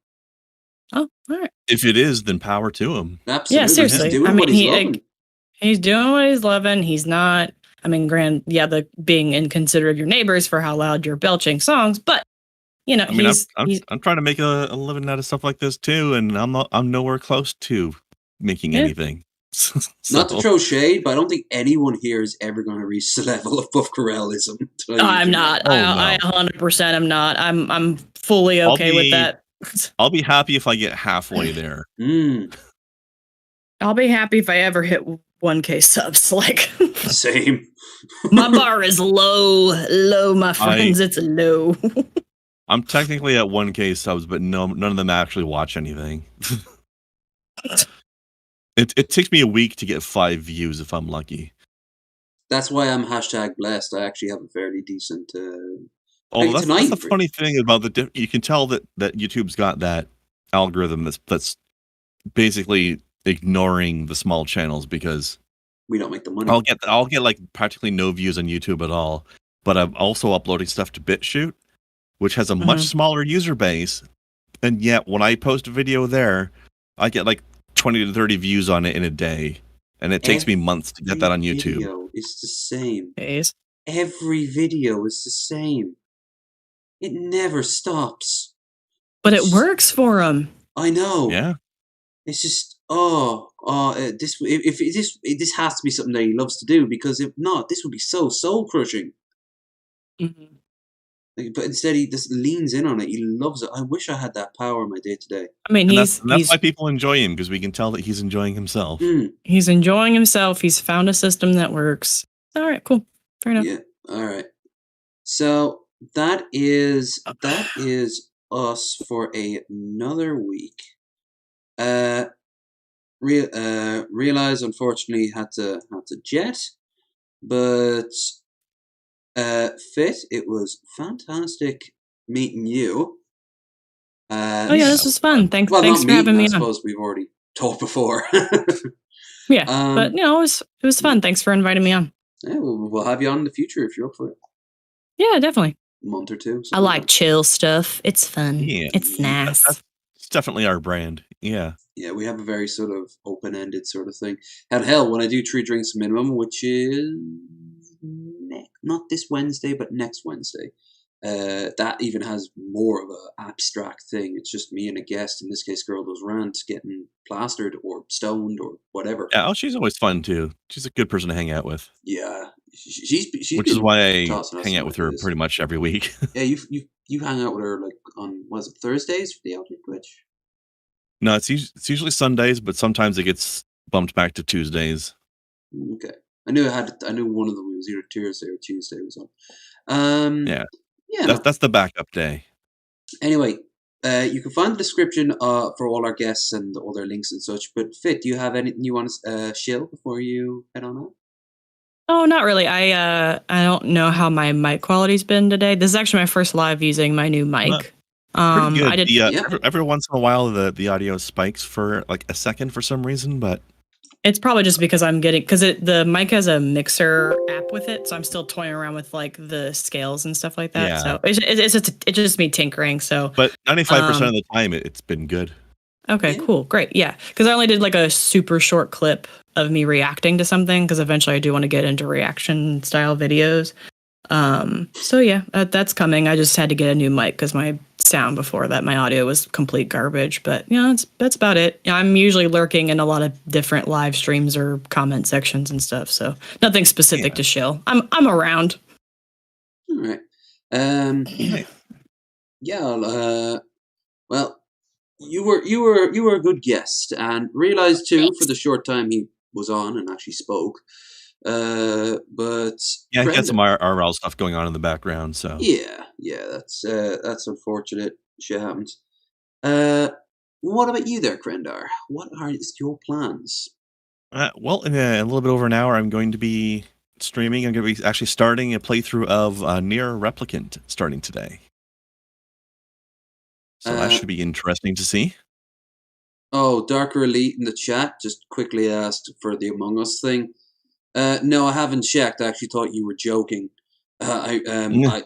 Oh, all right. If it is, then power to him. Absolutely. Yeah, seriously. He's doing what he's loving. He's doing what he's loving. He's not. I mean, the being inconsiderate of your neighbors for how loud you're belching songs, but. You know, I'm trying to make a living out of stuff like this too, and I'm nowhere close to making anything. Not to throw shade, but I don't think anyone here is ever going to reach the level of Buff Corellism. I'm not. I 100% am not. I'm fully okay with that. I'll be happy if I get halfway there. I'll be happy if I ever hit 1K subs. Like same. My bar is low, my friends. It's low. I'm technically at 1K subs, but none of them actually watch anything. It takes me a week to get 5 views if I'm lucky. That's why I'm #blessed. I actually have a fairly decent. That's the funny thing about you can tell that YouTube's got that algorithm that's basically ignoring the small channels because we don't make the money. I'll get like practically no views on YouTube at all, but I'm also uploading stuff to BitChute, which has a much smaller user base, and yet when I post a video there, I get like 20 to 30 views on it in a day, and it takes me months to get that on YouTube. It's the same. Days. Every video is the same. It never stops. But it works for him. I know. Yeah. It's just, this has to be something that he loves to do, because if not, this would be so soul crushing. Mm-hmm. But instead, he just leans in on it. He loves it. I wish I had that power in my day to day. I mean, that's why people enjoy him, because we can tell that he's enjoying himself. He's enjoying himself. He's found a system that works. All right, cool, fair enough. Yeah. All right. So that is us for another week. Realize unfortunately had to jet, but Fit, it was fantastic meeting you. This was fun. Thanks for having me on. I suppose we've already talked before. Yeah, but it was fun. Thanks for inviting me on. Yeah, we'll have you on in the future if you're up for it. Yeah, definitely. A month or two. I like chill stuff. It's fun. Yeah, it's nice. It's definitely our brand. Yeah. Yeah, we have a very sort of open-ended sort of thing. And hell, when I do 3 drinks minimum, which is not this Wednesday, but next Wednesday, that even has more of a abstract thing. It's just me and a guest, in this case, Girl Does Rant, getting plastered or stoned or whatever. Yeah, she's always fun too. She's a good person to hang out with. Yeah, she's which is why I hang out with her pretty much every week. Yeah, you hang out with her like on Thursdays for the Outlet Twitch? No, it's usually Sundays, but sometimes it gets bumped back to Tuesdays. Okay, I knew one of them was either Tuesday or Tuesday was on. Yeah, that's the backup day. Anyway, you can find the description for all our guests and all their links and such. But Fit, do you have anything you want to shill before you head on out? Oh, not really. I don't know how my mic quality's been today. This is actually my first live using my new mic. Pretty good. I did. Every once in a while, the audio spikes for like a second for some reason, but it's probably just because the mic has a mixer app with it, so I'm still toying around with like the scales and stuff like that. Yeah. So it's just me tinkering. So, but 95% of the time, it's been good. Okay, cool, great, yeah. Because I only did like a super short clip of me reacting to something, because eventually I do want to get into reaction style videos. So yeah, that's coming. I just had to get a new mic because my sound before that, my audio was complete garbage. But that's about it. I'm usually lurking in a lot of different live streams or comment sections and stuff. So nothing specific to shill. I'm around. All right. Well, you were a good guest, and realized too for the short time he was on and actually spoke. But yeah, he had some RL stuff going on in the background. So yeah, that's unfortunate. Shit happens. What about you there, Krendar? What are your plans? Well, in a little bit over an hour, I'm going to be streaming. I'm going to be actually starting a playthrough of Nier Replicant starting today. So that should be interesting to see. Oh, Darker Elite in the chat just quickly asked for the Among Us thing. No, I haven't checked. I actually thought you were joking. I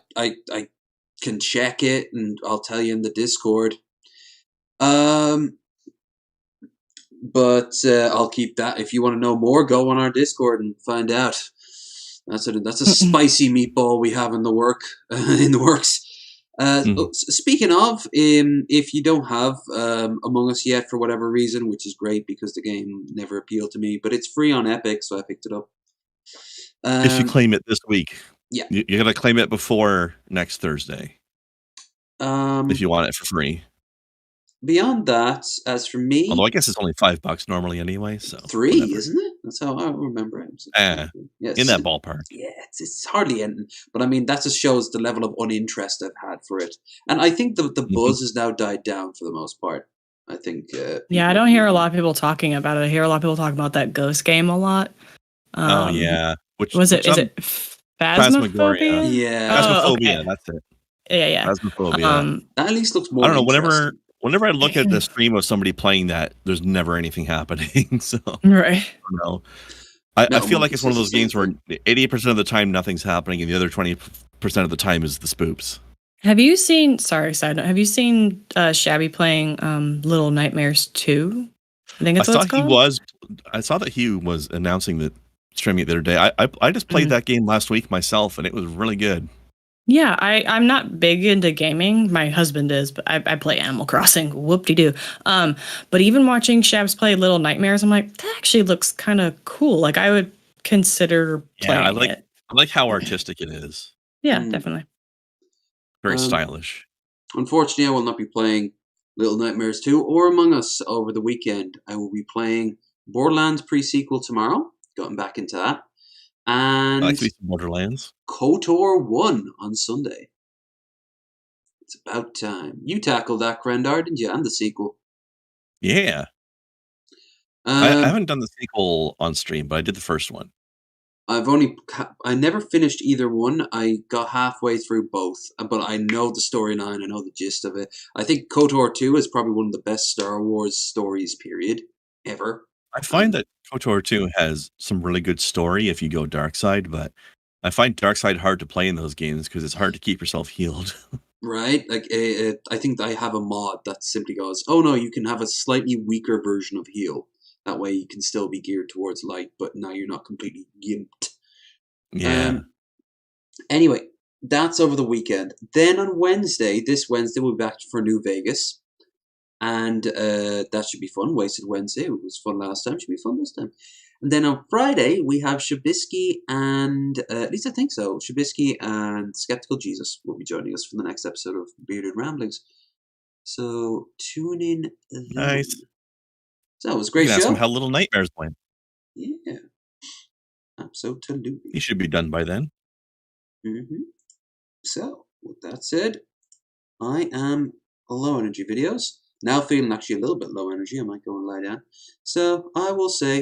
can check it, and I'll tell you in the Discord. But I'll keep that. If you want to know more, go on our Discord and find out. That's a spicy meatball we have in the works. Speaking of, if you don't have Among Us yet for whatever reason, which is great because the game never appealed to me, but it's free on Epic, so I picked it up. If you claim it this week, yeah, you're gonna claim it before next Thursday. If you want it for free. Beyond that, as for me, although I guess it's only $5 normally anyway, so $3, isn't it? That's how I remember it. Yes, in that ballpark. Yeah, it's hardly anything, but I mean that just shows the level of uninterest I've had for it, and I think the buzz has now died down for the most part. I think. Yeah, I don't hear a lot of people talking about it. I hear a lot of people talking about that Ghost game a lot. Oh yeah, is it Phasmophobia? Yeah, Phasmophobia. Okay. That's it. Yeah. Phasmophobia. That at least looks more. I don't know. Whenever I look at the stream of somebody playing that, there's never anything happening. So right. I feel like it's one of those games where 80% of the time nothing's happening, and the other 20% of the time is the spoops. Have you seen? Sorry, side note. Have you seen Shabby playing Little Nightmares 2? I think it's what it's called. I saw that he was announcing that streaming it the other day. I just played that game last week myself, and it was really good. Yeah, I'm not big into gaming. My husband is, but I play Animal Crossing. Whoop-de-doo. But even watching Shabs play Little Nightmares, I'm like, that actually looks kind of cool. Like, I would consider playing it. I like how artistic it is. Yeah, definitely. Very stylish. Unfortunately, I will not be playing Little Nightmares 2 or Among Us over the weekend. I will be playing Borderlands pre-sequel tomorrow. Gotten back into that. And I like to be some Borderlands. KOTOR 1 on Sunday. It's about time. You tackled that, Grandar, didn't you? And the sequel. Yeah. I haven't done the sequel on stream, but I did the first one. I never finished either one. I got halfway through both, but I know the storyline. I know the gist of it. I think KOTOR 2 is probably one of the best Star Wars stories, period, ever. I find that KOTOR 2 has some really good story if you go dark side, but I find dark side hard to play in those games because it's hard to keep yourself healed. Right? Like, I think I have a mod that simply goes, oh no, you can have a slightly weaker version of heal. That way you can still be geared towards light, but now you're not completely gimped. Yeah. Anyway, that's over the weekend. Then on this Wednesday, we'll be back for New Vegas. And that should be fun. Wasted Wednesday. It was fun last time. Should be fun this time. And then on Friday, we have Shabisky and, at least I think so, Shabisky and Skeptical Jesus will be joining us for the next episode of Bearded Ramblings. So tune in then. Nice. So it was a great show. Ask him how Little Nightmares went. Yeah. Absolutely. He should be done by then. So, with that said, I am low energy videos. Now feeling actually a little bit low energy. I might go and lie down. So, I will say